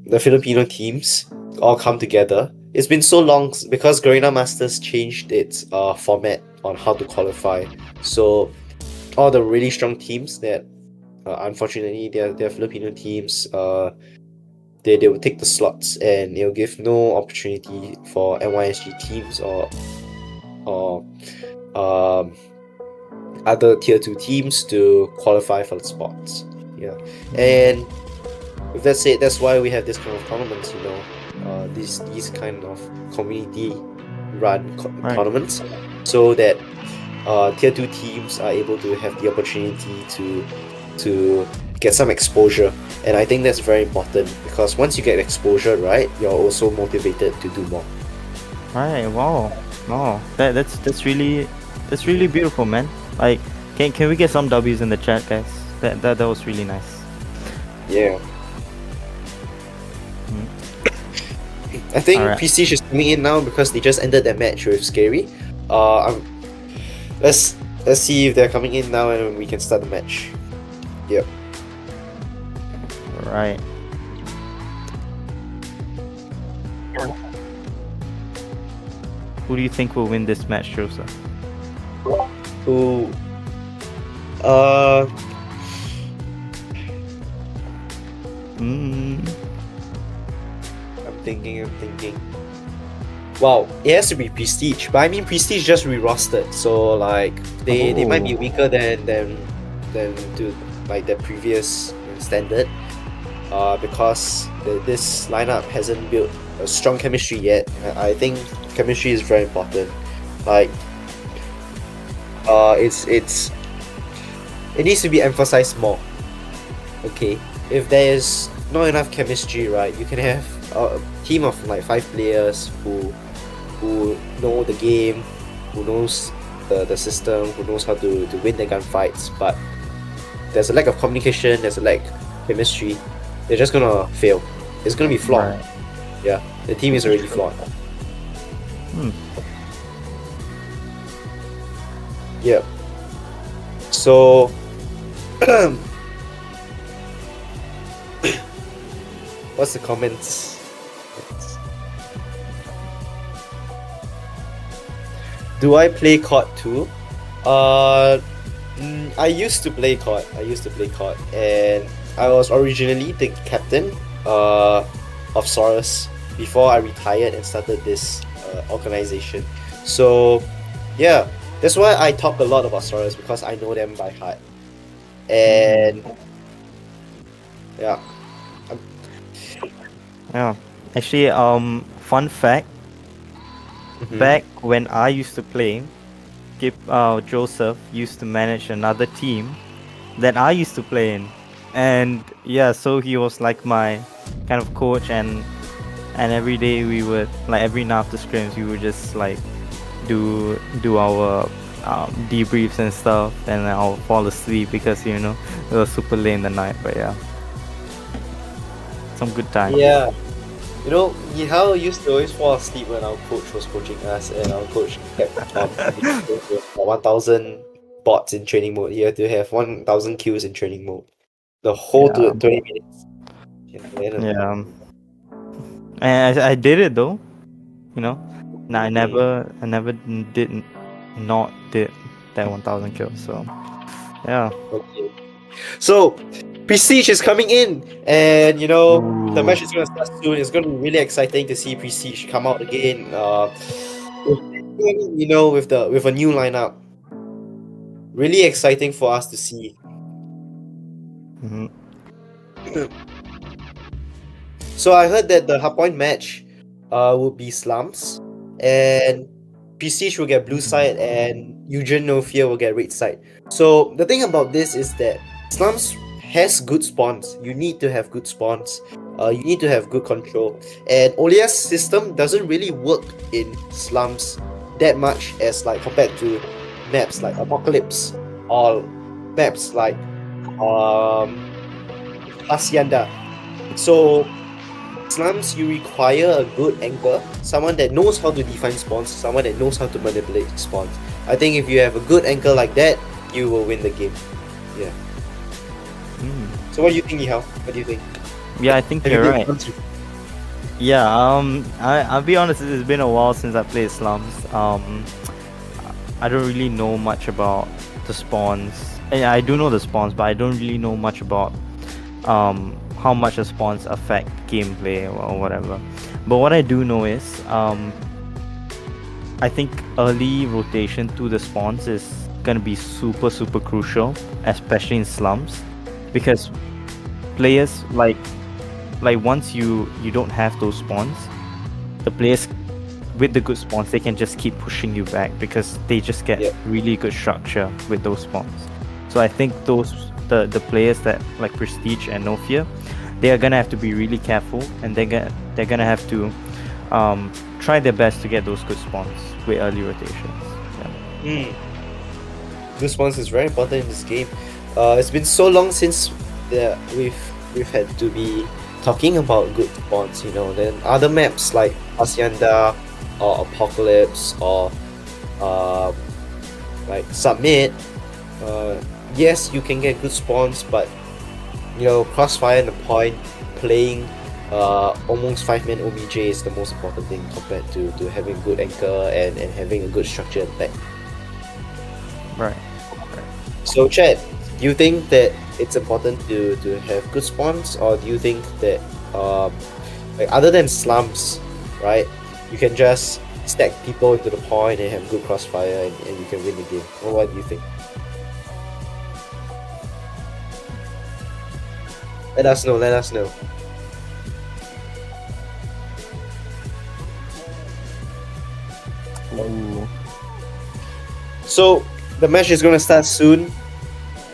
the Filipino teams all come together. It's been so long because Garena Masters changed its format on how to qualify. So all the really strong teams that unfortunately they're Filipino teams, they will take the slots, and it'll give no opportunity for NYSG teams or other tier 2 teams to qualify for the spots. Yeah. And with that said, that's why we have this kind of tournaments, these kind of community run tournaments, so that tier 2 teams are able to have the opportunity to get some exposure. And I think that's very important, because once you get exposure, right, you're also motivated to do more. Right. Wow. That's really beautiful, man. Like, can we get some W's in the chat, guys? That was really nice. Yeah. I think Prestige is coming in now because they just ended their match with SKAERI. Let's see if they're coming in now and we can start the match. Yep. Right. Who do you think will win this match, Joseph? Who? I'm thinking. Wow, it has to be Prestige, but I mean Prestige just re-rostered, so like they might be weaker than to like their previous standard, because this lineup hasn't built a strong chemistry yet. I think chemistry is very important. Like it needs to be emphasized more. Okay, if there is not enough chemistry, right, you can have a team of like 5 players who know the game, who knows the system, who knows how to win the gunfights, but there's a lack of communication, there's a lack of chemistry, they're just gonna fail. It's gonna be flawed. Right. Yeah, the team is already flawed. Hmm. Yeah. So what's the comments? Do I play COD too? I used to play COD. And I was originally the captain of Saurus before I retired and started this organization. So yeah, that's why I talk a lot about Saurus, because I know them by heart. And yeah. Yeah. Actually, fun fact. Mhm. Back when I used to play, Joseph used to manage another team that I used to play in, and yeah, so he was like my kind of coach, and every day we would, like, every night after scrims we would just like do our debriefs and stuff, and then I'll fall asleep because it was super late in the night. But yeah, some good times. Yeah. You know, Yihao used to always fall asleep when our coach was coaching us, and our coach kept 1,000 bots in training mode. You had to have 1,000 kills in training mode. The whole Yeah. 20 minutes. Yeah. And I did it though, No, I never did not did that 1,000 kills. So yeah. Okay. So, Prestige is coming in, and the Ooh. match is going to start soon. It's going to be really exciting to see Prestige come out again. With a new lineup. Really exciting for us to see. Mhm. So I heard that the hardpoint match would be Slums, and Prestige will get blue side, and Yugen No Fear will get red side. So the thing about this is that Slums has good spawns. You need to have good spawns. You need to have good control. And Olia's system doesn't really work in Slums that much as like compared to maps like Apocalypse or maps like Hacienda. So Slums, you require a good anchor, someone that knows how to define spawns, someone that knows how to manipulate spawns. I think if you have a good anchor like that, you will win the game. Yeah. So what do you think, Yihao? What do you think? Yeah, I think Have you're you right. been- Yeah, I'll be honest, it's been a while since I played Slums. I don't really know much about the spawns. Yeah, I do know the spawns, but I don't really know much about how much the spawns affect gameplay or whatever. But what I do know is I think early rotation to the spawns is gonna be super crucial, especially in Slums, because players like once you don't have those spawns, the players with the good spawns, they can just keep pushing you back because they just get really good structure with those spawns. So I think the players that like Prestige and No Fear, they are gonna have to be really careful, and they're gonna have to try their best to get those good spawns with early rotations. Yeah. Good spawns is very important in this game. It's been so long since we've had to be talking about good spawns. Then other maps like Hacienda or Apocalypse or like Submit. Yes, you can get good spawns, but Crossfire and the Point, playing almost 5-man OBJ is the most important thing compared to having good anchor and having a good structure and back. Right. So Chad, do you think that it's important to have good spawns, or do you think that like other than Slums, right, you can just stack people into the point and have good crossfire and you can win the game? Or what do you think? Let us know. Ooh. So the match is gonna start soon.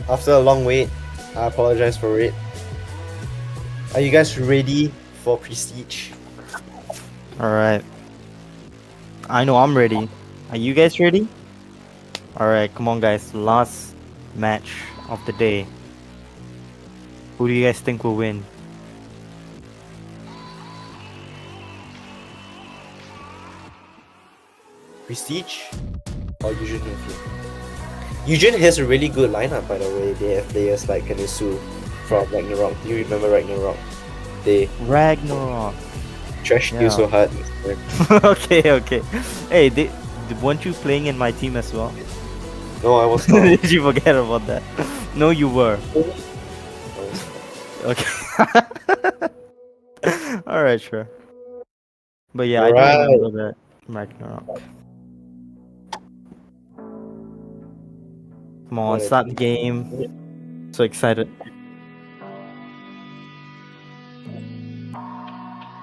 After a long wait. I apologize for it. Are you guys ready for Prestige? All right. I know I'm ready. Are you guys ready? Alright, come on guys. Last match of the day. Who do you guys think will win? Prestige or Yugen Nufia? Yugen has a really good lineup, by the way. They have players like Kanisu from Ragnarok. Do you remember Ragnarok? They Ragnarok. trashed you Yeah. so hard. Okay. Hey, weren't you playing in my team as well? No, I was not. Did you forget about that? No, you were. Okay. Alright, sure. But yeah, I Alright. don't remember that Ragnarok. Come on, Alright. start the game. So excited.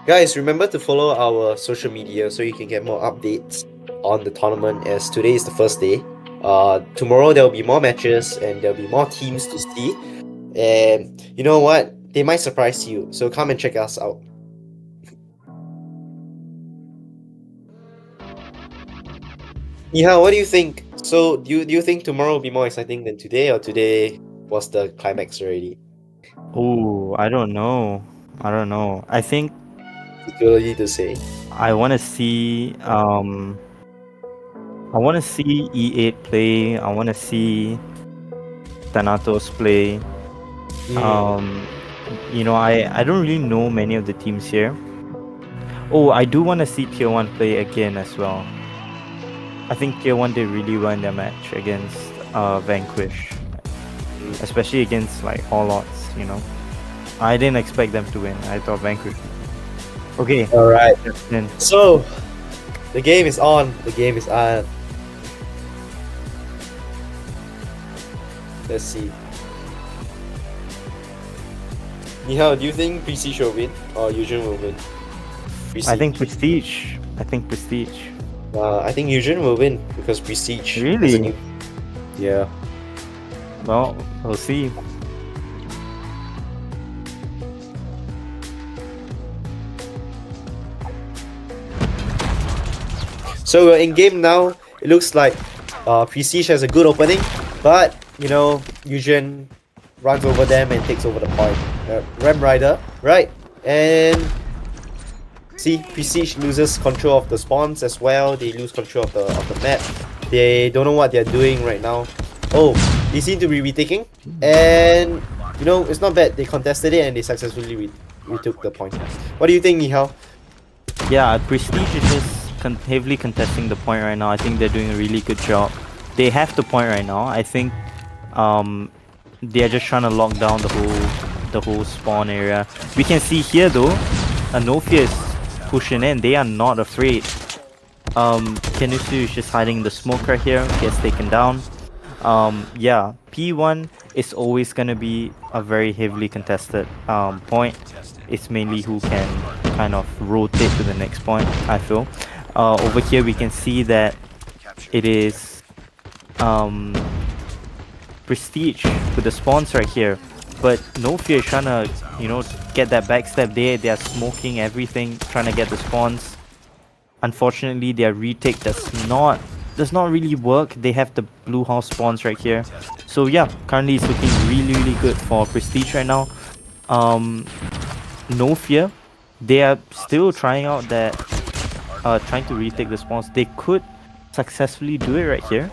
Guys, remember to follow our social media so you can get more updates on the tournament, as today is the first day. Tomorrow there will be more matches and there'll be more teams to see. And you know what? They might surprise you. So come and check us out. Yeah, what do you think? So do you think tomorrow will be more exciting than today, or today was the climax already? Oh, I don't know. I think It's too early to say. I want to see E8 play. I want to see Thanatos play. You know, I don't really know many of the teams here. Oh, I do want to see TierOne play again as well. I think TierOne did really well in their match against VANQUISH, especially against like all odds. You know, I didn't expect them to win. I thought VANQUISH. Okay, Alright. then So the game is on. The game is on. Let's see. Nihao, do you think Prestige will win or Yugen will win? I think Prestige. I think Prestige. I think Yugen will win because Prestige. is a Really? new- Yeah. Well, we'll see. So we're in game now. It looks like Prestige has a good opening, but you know, Yugen runs over them and takes over the point. Ram Rider, right? And see, Prestige loses control of the spawns as well. They lose control of the map. They don't know what they're doing right now. Oh, they seem to be retaking, and you know, it's not bad. They contested it and they successfully retook the point. What do you think, Nihao? Yeah, Prestige is just heavily contesting the point right now. I think they're doing a really good job. They have the point right now. I think they are just trying to lock down the whole spawn area. We can see here though, Nofia is pushing in. They are not afraid. Kenisu is just hiding in the smoke right here. Gets taken down. Yeah, P1 is always gonna be a very heavily contested point. It's mainly who can kind of rotate to the next point, I feel. Over here we can see that it is Prestige with the spawns right here, but Nofia is trying to, you know, get that backstep there. They are smoking everything, trying to get the spawns. Unfortunately, their retake does not really work. They have the blue house spawns right here. So yeah, currently it's looking really good for Prestige right now. Nofia, they are still trying out that trying to retake the spawns. They could successfully do it right here.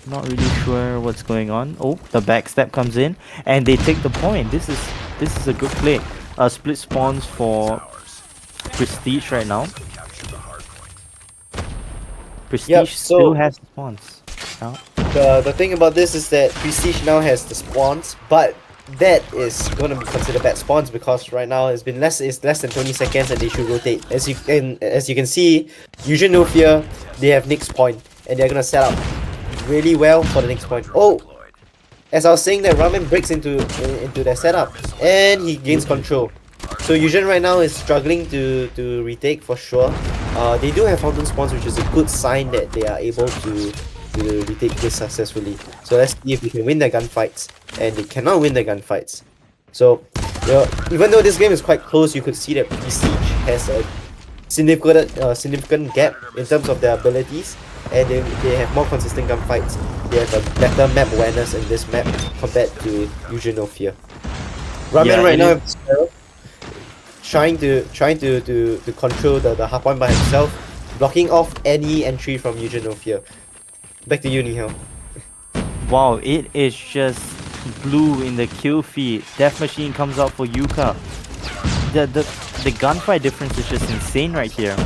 Not really sure what's going on. Oh, the backstep comes in and they take the point. This is a good play. Split spawns for Prestige right now. Prestige Yep, still so- has the spawns. Yeah. The thing about this is that Prestige now has the spawns, but that is gonna be considered bad spawns because right now it's less than 20 seconds and they should rotate. As you can see, Yugen Nofia, they have next point and they're gonna set up really well for the next point. Oh, as I was saying, that Ramen breaks into their setup and he gains control. So Yugen right now is struggling to retake for sure. They do have fountain spawns, which is a good sign that they are able to retake this successfully. So let's see if we can win their gunfights, and they cannot win their gunfights. So you know, even though this game is quite close, you could see that Prestige has a significant gap in terms of their abilities. and they have more consistent gunfights. They have a better map awareness in this map compared to YUGEN No Fear. Ramen Yeah, right it now is- is trying to control the hardpoint by himself, blocking off any entry from YUGEN No Fear. Back to you, Nihal. Wow, it is just blue in the kill feed. Death Machine comes out for Yuka. The gunfight difference is just insane right here.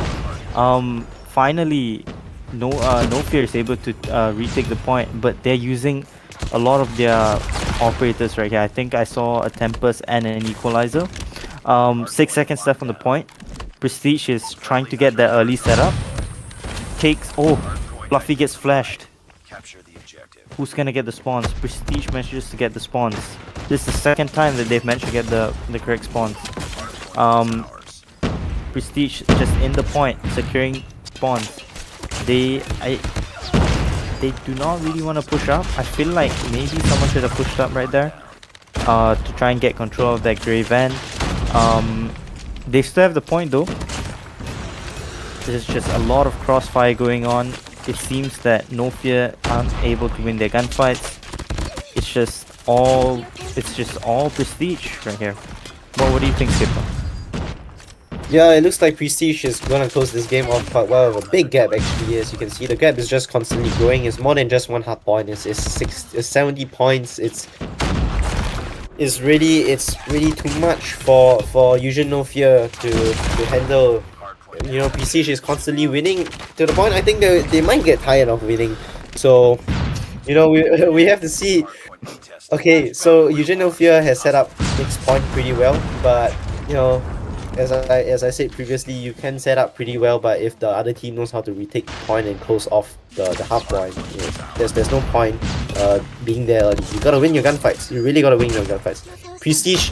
Finally, no Fear is able to retake the point, but they're using a lot of their operators right here. I think I saw a Tempest and an Equalizer. 6 seconds left on the point. Prestige is trying to get that early setup. Fluffy gets flashed. Capture the objective. Who's gonna get the spawns? Prestige manages to get the spawns. This is the second time that they've managed to get the correct spawns. Ours. Prestige just in the point, securing spawns. They do not really want to push up. I feel like maybe someone should have pushed up right there to try and get control of that grey van. They still have the point though. There's just a lot of crossfire going on. It seems that No Fear aren't able to win their gunfights. It's just all Prestige right here. But what do you think, Skipper? Yeah, it looks like Prestige is gonna close this game off quite well with a big gap actually. As you can see, the gap is just constantly growing. It's more than just one hard point. It's 70 points. It's really too much for YUGEN No Fear to handle. You know, Prestige is constantly winning to the point I think they might get tired of winning. So, you know, we have to see. Okay, so YUGEN No Fear has set up next point pretty well, but you know, as I said previously, you can set up pretty well, but if the other team knows how to retake the point and close off the half point, you know, there's no point being there early. You gotta win your gunfights. You really gotta win your gunfights. Prestige,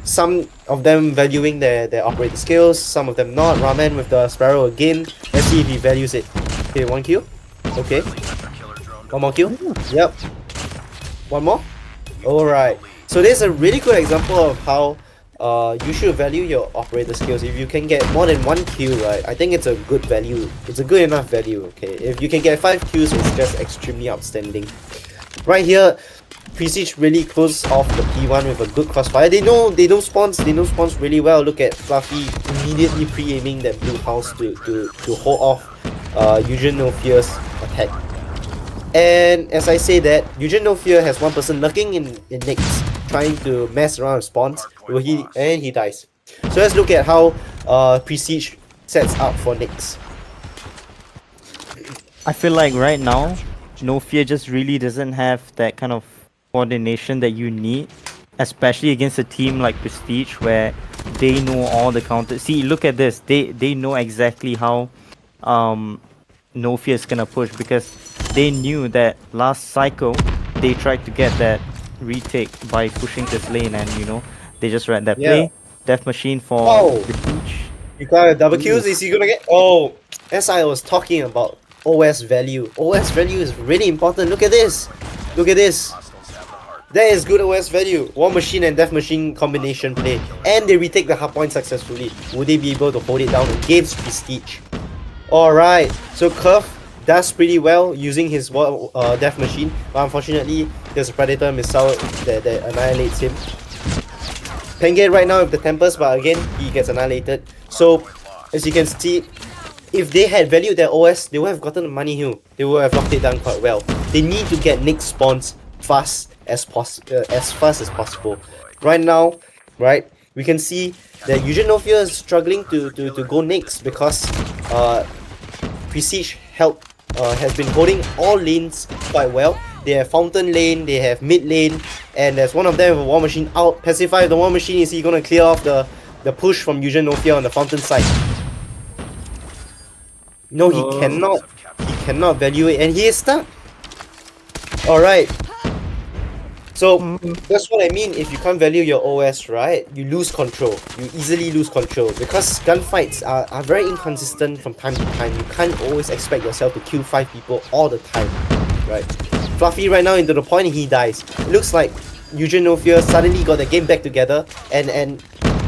some of them valuing their operator skills, some of them not. Ramen with the Sparrow again. Let's see if he values it. Okay, 1 kill. Okay. 1 more kill. Yep. 1 more. Alright. So there's a really good example of how you should value your operator skills. If you can get more than 1 kill, right, I think it's a good value. It's a good enough value, okay? If you can get 5 kills, it's just extremely outstanding. Right here, Prestige really closes off the P1 with a good crossfire. They know spawns really well. Look at Fluffy immediately pre-aiming that blue house to hold off YUGEN No Fear's attack. And as I say that, YUGEN No Fear has one person lurking in Nyx, trying to mess around with spawns. He dies. So let's look at how Prestige sets up for Nyx. I feel like right now, No Fear just really doesn't have that kind of coordination that you need, especially against a team like Prestige where they know all the counters. See, look at this. They know exactly how No Fear is gonna push, because they knew that last cycle they tried to get that retake by pushing this lane, and you know, they just read that play. Death Machine for Prestige. You got a double kills. Is he gonna get? Oh, as I was talking about OS value. OS value is really important. Look at this. Look at this. That is good OS value. War Machine and Death Machine combination play. And they retake the hard point successfully. Would they be able to hold it down against Prestige? Alright, so Curve does pretty well using his Death Machine. But unfortunately, there's a Predator missile that annihilates him. Pengate right now with the Tempest, but again, he gets annihilated. So, as you can see, if they had valued their OS, they would have gotten the money here. They would have locked it down quite well. They need to get Nyx spawns fast as fast as possible. Right now, right, we can see that YUGEN No Fear is struggling to go Nyx because Prestige has been holding all lanes quite well. They have Fountain Lane, they have Mid Lane, and there's one of them with a War Machine out. Pacify the War Machine. Is he gonna clear off the push from YUGEN No Fear on the Fountain side? No, he cannot. He cannot value it, and he is stuck. Alright. So, that's what I mean. If you can't value your OS, right, you lose control. You easily lose control. Because gunfights are very inconsistent from time to time. You can't always expect yourself to kill 5 people all the time, right? Fluffy right now into the point, he dies. It looks like YUGEN No Fear suddenly got the game back together, and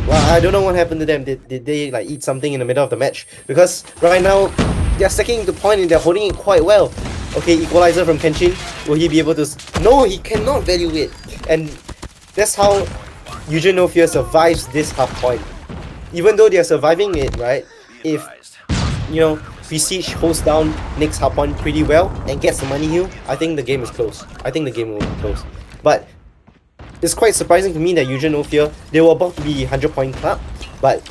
well, I don't know what happened to them. Did they like eat something in the middle of the match? Because right now, they're stacking the point and they're holding it quite well. Okay, equalizer from Kenshin. Will he be able to? No, he cannot value it. And that's how Yugen No Fear survives this half point. Even though they're surviving it, right? Be If advised. you know Prestige holds down next half point pretty well and gets the money heal, I think the game is close. I think the game will be close. But it's quite surprising to me that Yugen No Fear, they were about to be 100-point club, but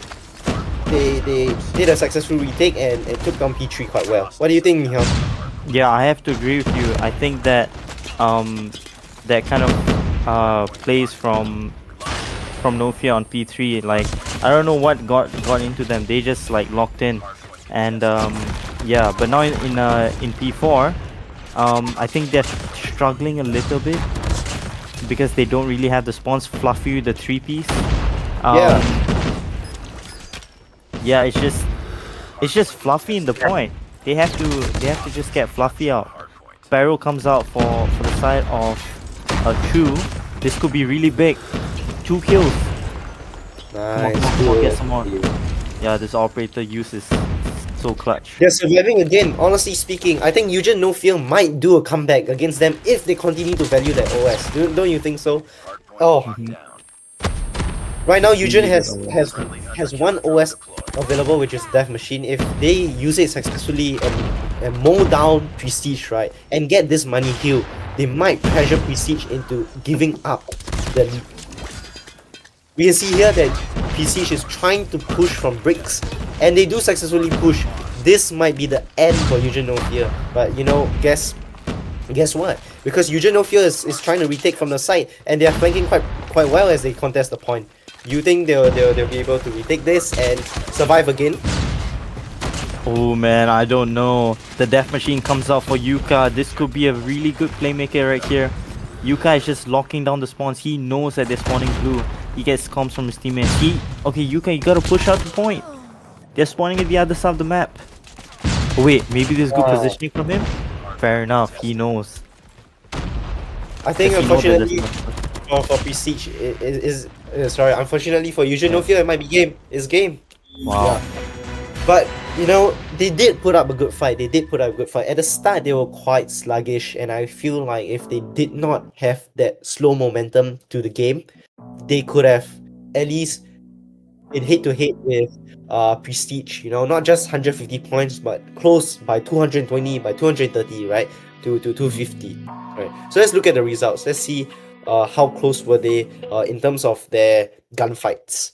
they did a successful retake and took down P3 quite well. What do you think, Mihal? Yeah, I have to agree with you. I think that that kind of plays from Nofia on P3. Like, I don't know what got into them. They just like locked in, and yeah. But now in P4, I think they're struggling a little bit because they don't really have the spawns. Fluffy with the 3-piece. Yeah, it's just Fluffy in the point. They have to just get Fluffy out. Sparrow comes out for the side of Chu. This could be really big. 2 kills. Nice. Come on, good. get some more. Yeah, this operator use is so clutch. They're surviving again. Honestly speaking, I think Yugen No Fear might do a comeback against them if they continue to value that OS. Don't you think so? Oh, right now Yugen has one OS available, which is Death Machine. If they use it successfully and mow down Prestige, right, and get this money heal, they might pressure Prestige into giving up the lead. We can see here that Prestige is trying to push from bricks, and they do successfully push. This might be the end for Yugen No Fear, but you know, guess what? Because Yugen No Fear is trying to retake from the side, and they are flanking quite well as they contest the point. You think they'll be able to retake this and survive again? Oh man, I don't know. The Death Machine comes out for Yuka. This could be a really good playmaker right here. Yuka is just locking down the spawns. He knows that they're spawning blue. He gets comms from his teammates. Okay, Yuka, you gotta push out the point. They're spawning at the other side of the map. Oh, wait, maybe there's good positioning from him? Fair enough, he knows. I think Does he know that unfortunately there's for Prestige sorry, unfortunately for Yugen No Fear, it might be game. It's game. Wow. Yeah. But you know, they did put up a good fight. At the start, they were quite sluggish, and I feel like if they did not have that slow momentum to the game, they could have at least been head to head with Prestige. You know, not just 150 points, but close by 220, by 230, right, to 250. Right. So let's look at the results. Let's see how close were they in terms of their gunfights.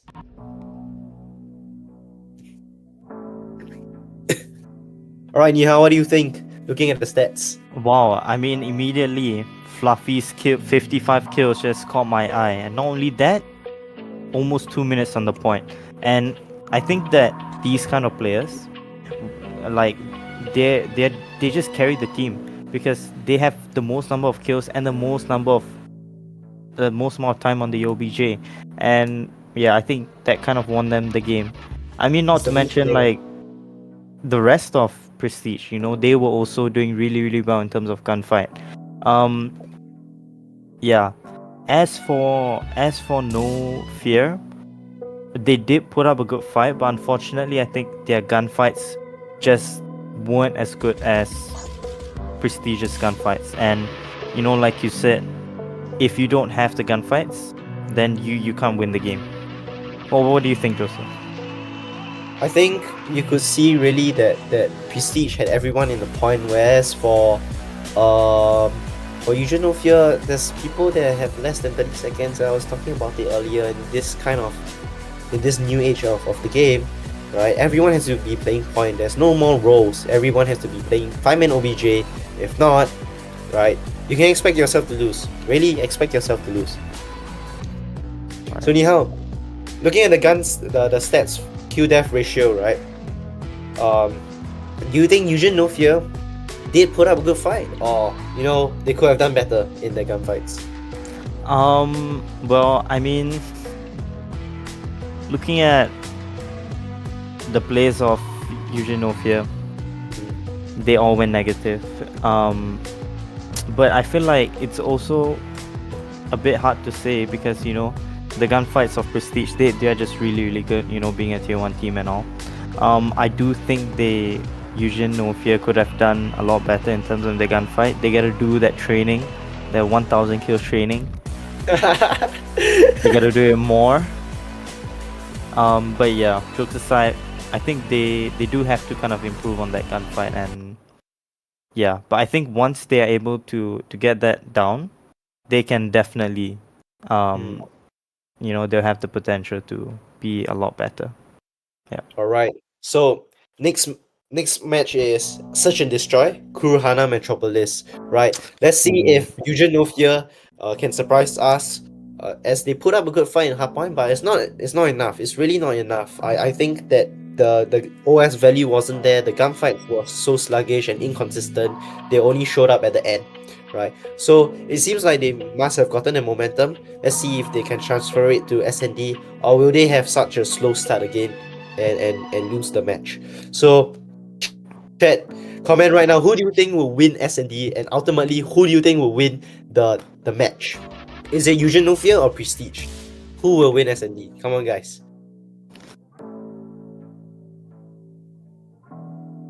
Alright, Niha, what do you think? Looking at the stats. Wow, I mean, immediately, Fluffy's 55 kills just caught my eye. And not only that, almost 2 minutes on the point. And I think that these kind of players, like, they just carry the team because they have the most number of kills and the most amount of time on the OBJ. And yeah, I think that kind of won them the game. I mean, not to mention, like, the rest of Prestige, you know, they were also doing really well in terms of gunfight. Yeah. As for No Fear, they did put up a good fight, but unfortunately I think their gunfights just weren't as good as Prestige's gunfights. And you know, like you said, if you don't have the gunfights, then you can't win the game. Well, what do you think, Joseph? I think you could see really that Prestige had everyone in the point, whereas for Yugen No Fear, there's people that have less than 30 seconds. I was talking about it earlier in this new age of the game, right? Everyone has to be playing point. There's no more roles. Everyone has to be playing 5-man OBJ. If not, right, you can expect yourself to lose. Really expect yourself to lose. Right. So Nihal, looking at the guns, the stats, kill death ratio, right? Do you think Yugen No Fear did put up a good fight, or you know, they could have done better in their gunfights? Well, I mean, looking at the plays of Yugen No Fear, they all went negative. But I feel like it's also a bit hard to say because, you know, the gunfights of Prestige, they are just really good, you know, being a tier 1 team and all. I do think they Yugen Nofia could have done a lot better in terms of the gunfight. They gotta do that training, that 1000 kill training. They gotta do it more. But yeah, jokes aside, I think they do have to kind of improve on that gunfight, and yeah. But I think once they are able to get that down, they can definitely, you know, they'll have the potential to be a lot better. All right. So next match is Search and Destroy, Kuruhana Metropolis. Right. Let's see if Yugen Nofia can surprise us. As they put up a good fight in hardpoint, but it's not enough. It's really not enough. I think that the OS value wasn't there. The gunfight was so sluggish and inconsistent. They only showed up at the end, right? So it seems like they must have gotten the momentum. Let's see if they can transfer it to SND, or will they have such a slow start again and lose the match? So chat, comment right now, who do you think will win SND, and ultimately who do you think will win the match? Is it Yugen Nofia or Prestige? Who will win SND? Come on, guys.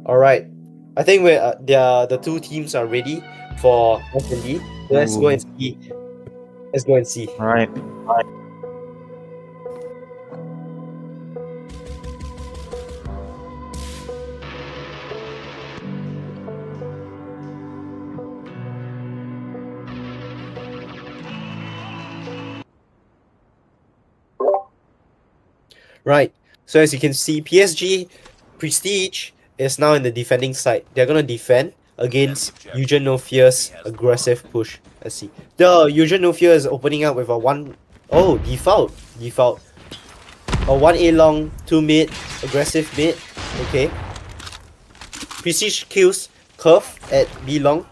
All right, I think the two teams are ready for SND. Let's go and see. Let's go and see. All right. Right. So as you can see, PSG Prestige is now in the defending side. They're gonna defend against Yugen Nofia's aggressive push. Let's see. The Yugen Nofia is opening up with a default. A 1A long, 2 mid, aggressive mid. Okay. Prestige kills Curve at B long.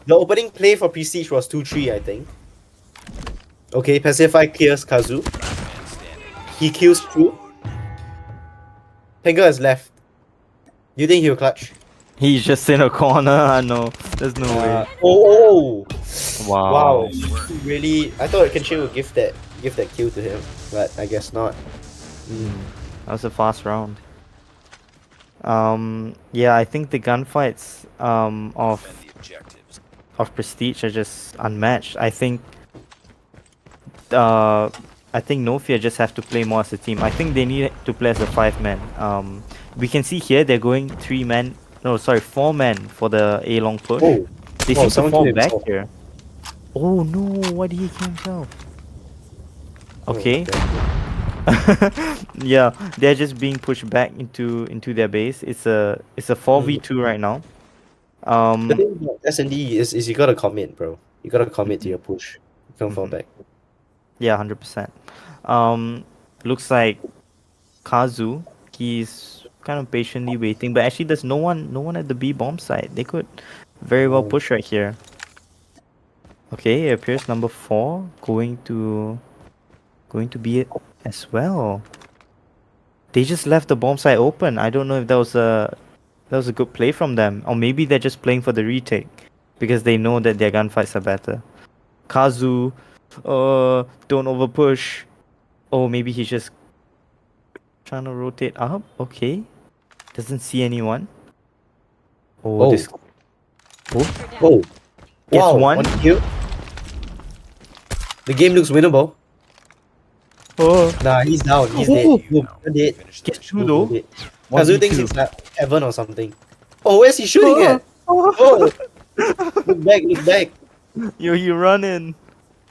The opening play for Prestige was 2-3, I think. Okay, Pacify clears Kazu. He kills True. Tenga is left. Do you think he'll clutch? He's just in a corner. I know. There's no way. Oh! Wow. Wow. Really, I thought Kenshin would give that kill to him, but I guess not. That was a fast round. Yeah, I think the gunfights of Prestige are just unmatched. I think Nofia just have to play more as a team. I think they need to play as a 5-man. We can see here they're going 4-man for the A long push. Oh. They seem to someone fall killed back himself. here. Oh no, why did he kill himself? Okay. Yeah, they're just being pushed back into their base. It's a 4v2 right now. The thing about S&D is you gotta commit, bro. You gotta commit to your push. You can't fall back. Yeah, 100%. Looks like Kazu, he's kind of patiently waiting, but actually there's no one at the B bomb site. They could very well push right here. Okay, it appears number 4 going to be it as well. They just left the bomb site open. I don't know if that was a good play from them, or maybe they're just playing for the retake because they know that their gunfights are better. Kazu, don't over push. Oh, maybe he's just trying to rotate up. Okay, doesn't see anyone. Oh. This Oh! Gets Wow, one. kill. The game looks winnable. Nah, he's down. He's dead. Boom, dead. Gets 2 though. Dead. Kazu thinks 1v2. it's like heaven or something. Oh, where's he shooting at? Oh! Look back. Yo, he running.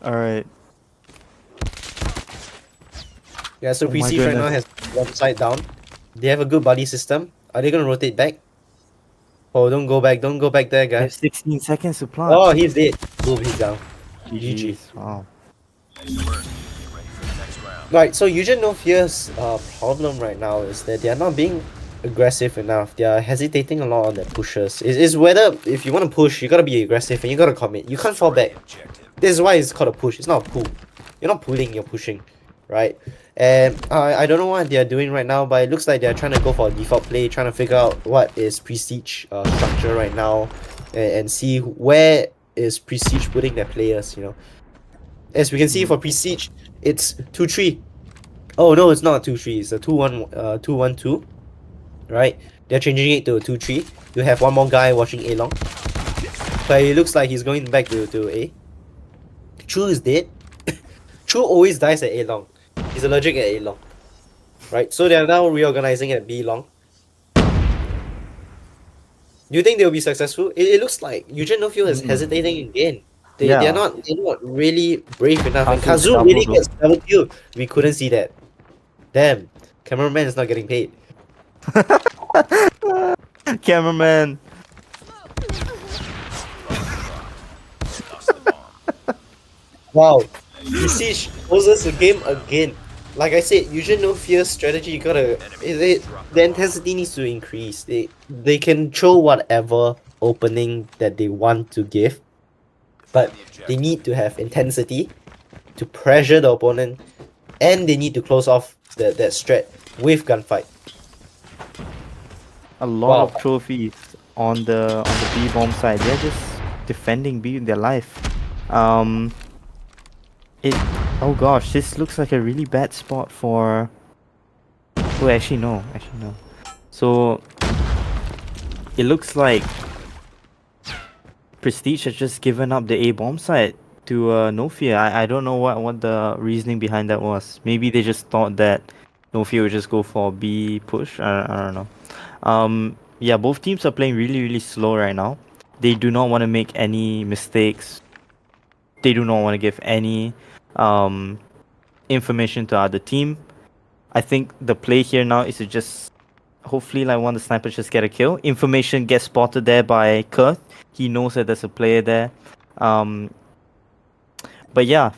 All right. Yeah, so Oh my Prestige right now goodness. has one side down. They have a good body system. Are they gonna rotate back? Oh, don't go back there, They have guys. 16 seconds to plant. Oh, he's dead. Boom, he's down. GG. GG's. Wow. Right, so Yugen Nofia's problem right now is that they are not being aggressive enough. They are hesitating a lot on their pushes. Is whether if you want to push, you gotta be aggressive and you gotta commit. You can't fall back. This is why it's called a push. It's not a pull. You're not pulling, you're pushing, right? And I don't know what they are doing right now, but it looks like they're trying to go for a default play, trying to figure out what is Prestige structure right now, and see where is Prestige putting their players. You know, as we can see for Prestige, it's 2-3. Oh no, it's not 2-3. It's a 2-1, 2-1-2. right? They're changing it to a 2-3. You have one more guy watching A long. But it looks like he's going back to A. Chu is dead. Chu always dies at A long. He's allergic at A long. Right? So they're now reorganizing at B long. Do you think they'll be successful? It looks like Eugen no Feel is hesitating again. They're not really brave enough. And Kazu Kazu really double gets double kill. We couldn't see that. Damn. Cameraman is not getting paid. Cameraman. Wow. Siege poses the game again. Like I said, Eugen no Fear strategy, you gotta... the intensity needs to increase. They can throw whatever opening that they want to give, but they need to have intensity to pressure the opponent, and they need to close off that strat with gunfight. A lot of trophies on the B bomb side. They're just defending B with their life. Oh gosh, this looks like a really bad spot for... Oh, actually no. So it looks like Prestige has just given up the A bomb side to Nofia. I don't know what the reasoning behind that was. Maybe they just thought that Nofia would just go for B push. I don't know. Yeah, both teams are playing really slow right now. They do not want to make any mistakes. They do not want to give any information to other team. I think the play here now is to just hopefully like one of the snipers just get a kill. Information gets spotted there by Kurth. He knows that there's a player there. But yeah,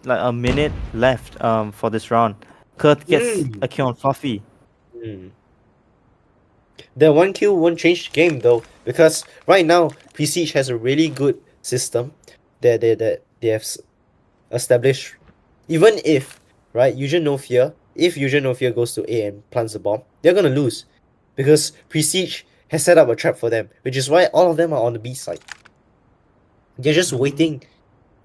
a minute left for this round. Kurth gets a kill on Fluffy. The 1 kill won't change the game though, because right now Prestige has a really good system that they have established. Even if, right, Eugen no Fear, if Eugen no Fear goes to A and plants a bomb, they're gonna lose, because Prestige has set up a trap for them, which is why all of them are on the B side. They're just waiting.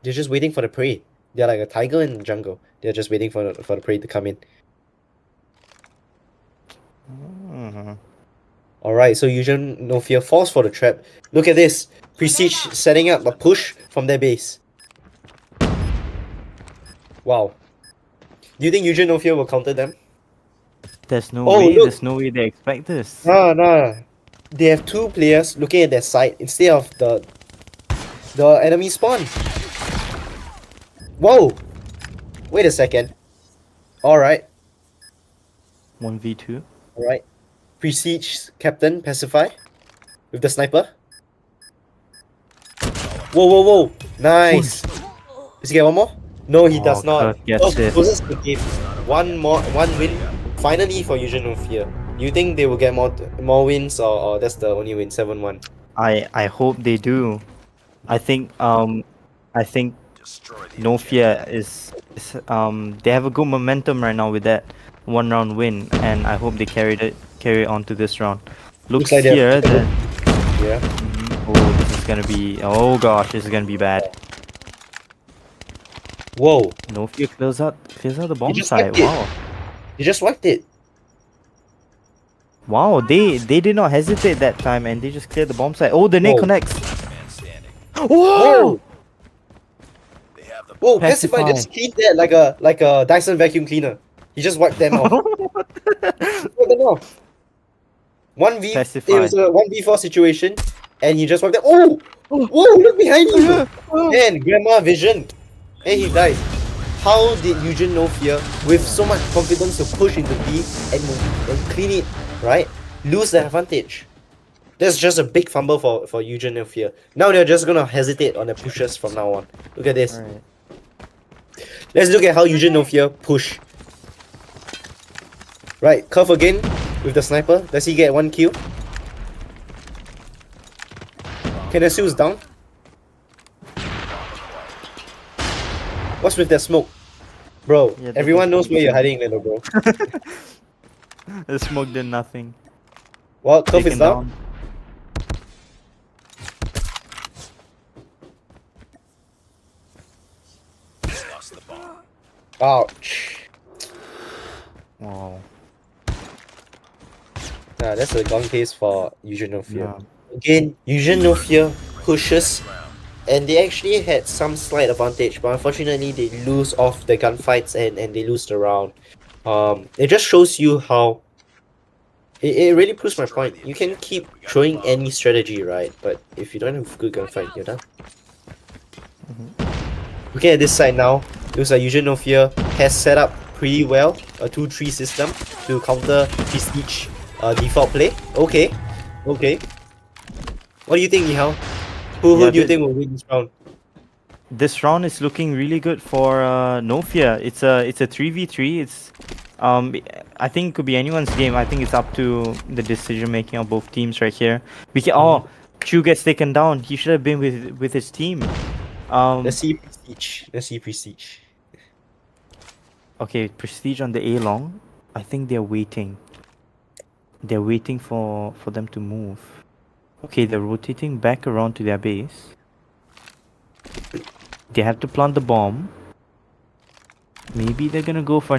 They're just waiting for the prey. They're like a tiger in the jungle. They're just waiting for the prey to come in. Alright, so Eugen no Fear falls for the trap. Look at this. Prestige setting up a push from their base. Wow. Do you think Eugen no Fear will counter them? There's no Oh, way. look. There's no way they expect this. Nah. They have two players looking at their side instead of the enemy spawn. Whoa! Wait a second. Alright. 1v2. Alright. Prestige Captain Pacify with the sniper. Whoa. Nice. Does he get one more? No, he does not. Kurth gets it. Closes the game. One win. Finally for Eugen no Fear. Do you think they will get more wins, or that's the only win? 7-1. I hope they do. I think No Fear is they have a good momentum right now with that 1 round win, and I hope they carry on to this round. Looks like here they're- that Yeah. oh, this is gonna be, oh gosh, this is gonna be bad. Whoa. No Fear clears out the bomb just side. wiped it. Wow. He just wiped it. Wow, they did not hesitate that time and they just cleared the bomb site. Oh, the nade Whoa. connects. Man standing. Whoa! They have the Whoa, Pacify Pacify. just cleaned that like a Dyson vacuum cleaner. He just wiped them off. Wiped them off. 1v. Pacify. It was a 1v4 situation, and he just wiped them. Oh! Whoa! Look behind you! Man, Grandma Vision, and he died. How did Eugen no Fear, with so much confidence to push into B and clean it, right, lose the advantage? That's just a big fumble for Eugen no Fear. Now they're just gonna hesitate on the pushes from now on. Look at this. Alright. Let's look at how Eugen no Fear push. Right, curve again with the sniper. Does he get 1 kill? Kenasu's down. What's with that smoke? Bro, Yeah, everyone knows where you're hiding, little bro. The smoke did nothing. Well, curve is Taken down. lost the bomb. Ouch. Wow. That's a gone case for Yugen No Fear. Yeah. Again, Yugen No Fear pushes, and they actually had some slight advantage, but unfortunately they lose off the gunfights and they lose the round. It just shows you how it really proves my point. You can keep throwing any strategy, right? But if you don't have good gunfight, you're done. Looking at this side now, looks like Yugen No Fear has set up pretty well a 2-3 system to counter Prestige default play. Okay. What do you think, Nihao? Who do you think will win this round? This round is looking really good for No Fear. It's a 3v3. It's I think it could be anyone's game. I think it's up to the decision making of both teams right here. We can Chu gets taken down. He should have been with his team. Let's see Prestige. Okay, Prestige on the A long. I think they're waiting. They're waiting for them to move. Okay, they're rotating back around to their base. They have to plant the bomb. Maybe they're gonna go for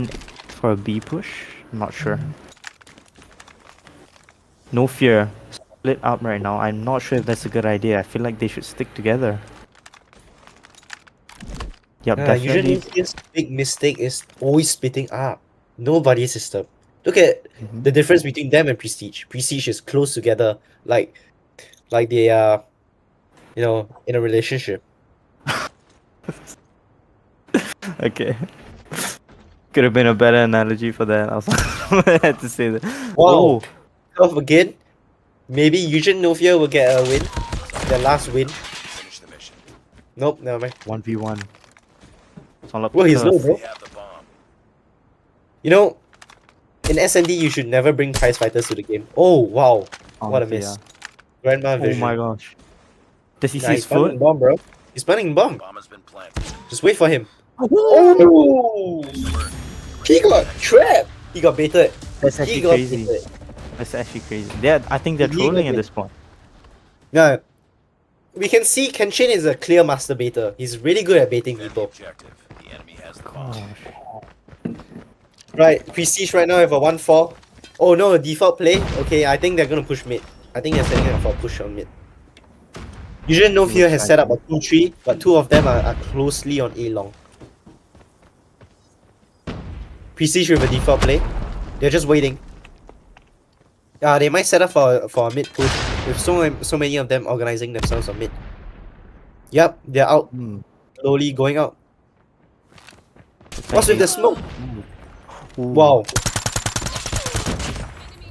a B push. I'm not sure. No Fear split up right now. I'm not sure if that's a good idea. I feel like they should stick together. Yep, definitely. Usually his big mistake is always splitting up. No buddy system. Look at the difference between them and Prestige. Prestige is close together, like they are, in a relationship. Okay. Could have been a better analogy for that. I had to say that. Wow. Tough again. Maybe Yugen No Fear will get a win. Their last win. Finish the mission. Nope, never mind. 1v1. It's all up Well, to he's low, Curve. bro. They have the bomb. You know, in SND, you should never bring TIE fighters to the game. Oh, wow. What a Honestly, miss. Grandma Oh vision. my gosh. Does he Nah, see he's his planting foot? bomb, bro. He's planting bomb. Bomb has been planted. Just wait for him. Oh! He got trapped. He got baited. That's He actually got crazy. baited. That's actually crazy. I think they're He trolling got at this point. Yeah. We can see Kenshin is a clear master baiter. He's really good at baiting Defend the people. objective. The enemy has the bomb. Right, Prestige right now have a 1-4. Oh no, default play. Okay, I think they're gonna push mid. I think they're setting up for a push on mid. Usually No Fear has set up a 2-3, but two of them are closely on A long. Prestige with a default play. They're just waiting. They might set up for a mid push with so many of them organizing themselves on mid. Yep, they're out. Slowly going out. What's with the smoke? Wow.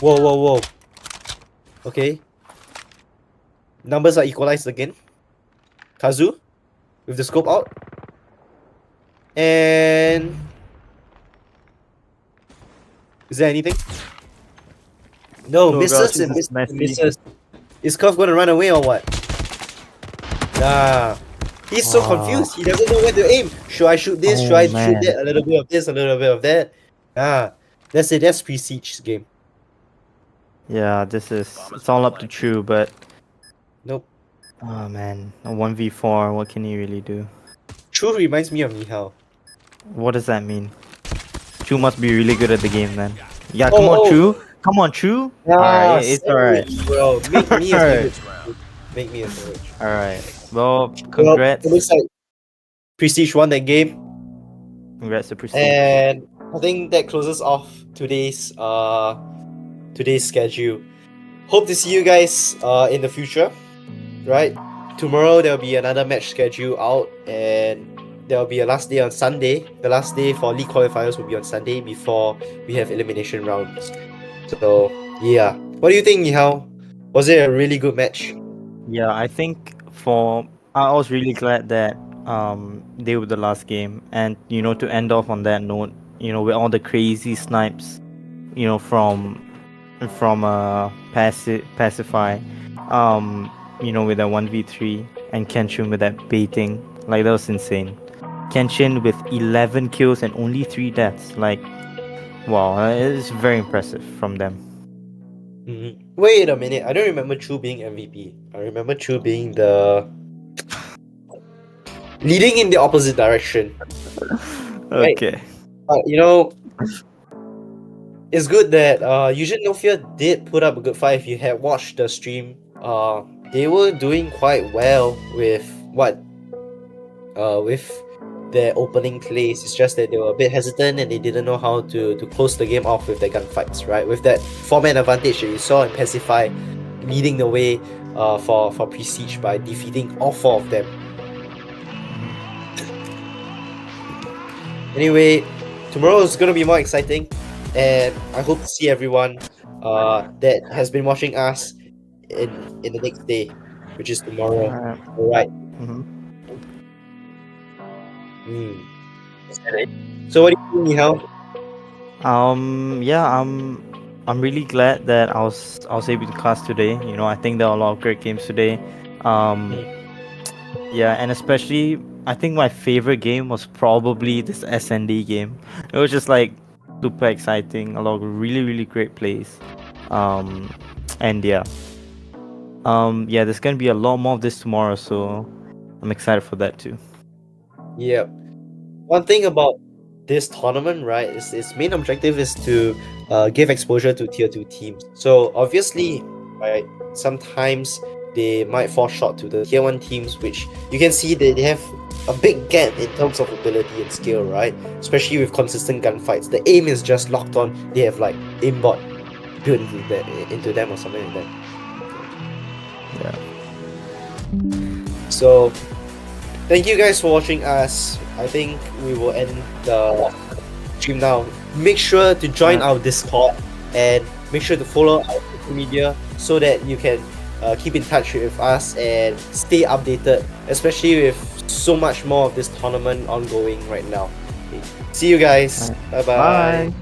Whoa. Okay. Numbers are equalized again. Kazu with the scope out. And is there anything? No, misses and misses. Is Curve gonna run away or what? Nah. He's so confused. He doesn't know where to aim. Should I shoot this? Should I shoot that? A little bit of this, a little bit of that. That's it. That's Presige's game. Yeah, it's all up to Chu, but Nope. oh man, a 1v4, what can he really do? True reminds me of Nihao. What does that mean? Chu must be really good at the game then. Yeah, Oh, come on, oh. Chu. Come on, Chu. Alright, it's alright. Bro, make me a Alright. sandwich. Make me a sandwich. Alright. Well, congrats. Well, it looks like Prestige won that game. Congrats to Prestige. And I think that closes off today's schedule. Hope to see you guys in the future. Right? Tomorrow there'll be another match schedule out, and there'll be a last day on Sunday. The last day for league qualifiers will be on Sunday before we have elimination rounds. So yeah. What do you think, Nihao? Was it a really good match? Yeah, I think I was really glad that they were the last game, and to end off on that note, with all the crazy snipes, from Pacify, with that 1v3, and Kenshin with that baiting, like that was insane. Kenshin with 11 kills and only 3 deaths, like wow, it's very impressive from them. Wait a minute, I don't remember Chu being MVP. I remember Chu being the leading in the opposite direction. Right. Okay. it's good that Yugen No Fear did put up a good fight. If you had watched the stream, they were doing quite well with with their opening plays. It's just that they were a bit hesitant and they didn't know how to close the game off with their gunfights, right? With that 4-man advantage that you saw in Pacify leading the way for Prestige by defeating all 4 of them. Anyway, tomorrow is going to be more exciting, and I hope to see everyone that has been watching us in the next day, which is tomorrow. Alright. Mhm. So what do you think, Nihal? Yeah, I'm really glad that I was able to cast today. You know, I think there are a lot of great games today. Yeah, and especially I think my favorite game was probably this SND game. It was just like super exciting, a lot of really great plays. And yeah. Yeah, there's gonna be a lot more of this tomorrow, so I'm excited for that too. Yeah. One thing about this tournament, right, is its main objective is to give exposure to tier 2 teams. So obviously, right, sometimes they might fall short to the tier 1 teams, which you can see that they have a big gap in terms of ability and skill, right? Especially with consistent gunfights. The aim is just locked on. They have like aimbot built into them or something like that. Yeah. So thank you guys for watching us. I think we will end the stream now. Make sure to join our Discord and make sure to follow our social media so that you can keep in touch with us and stay updated, especially with so much more of this tournament ongoing right now. Okay. See you guys. Bye-bye. Bye.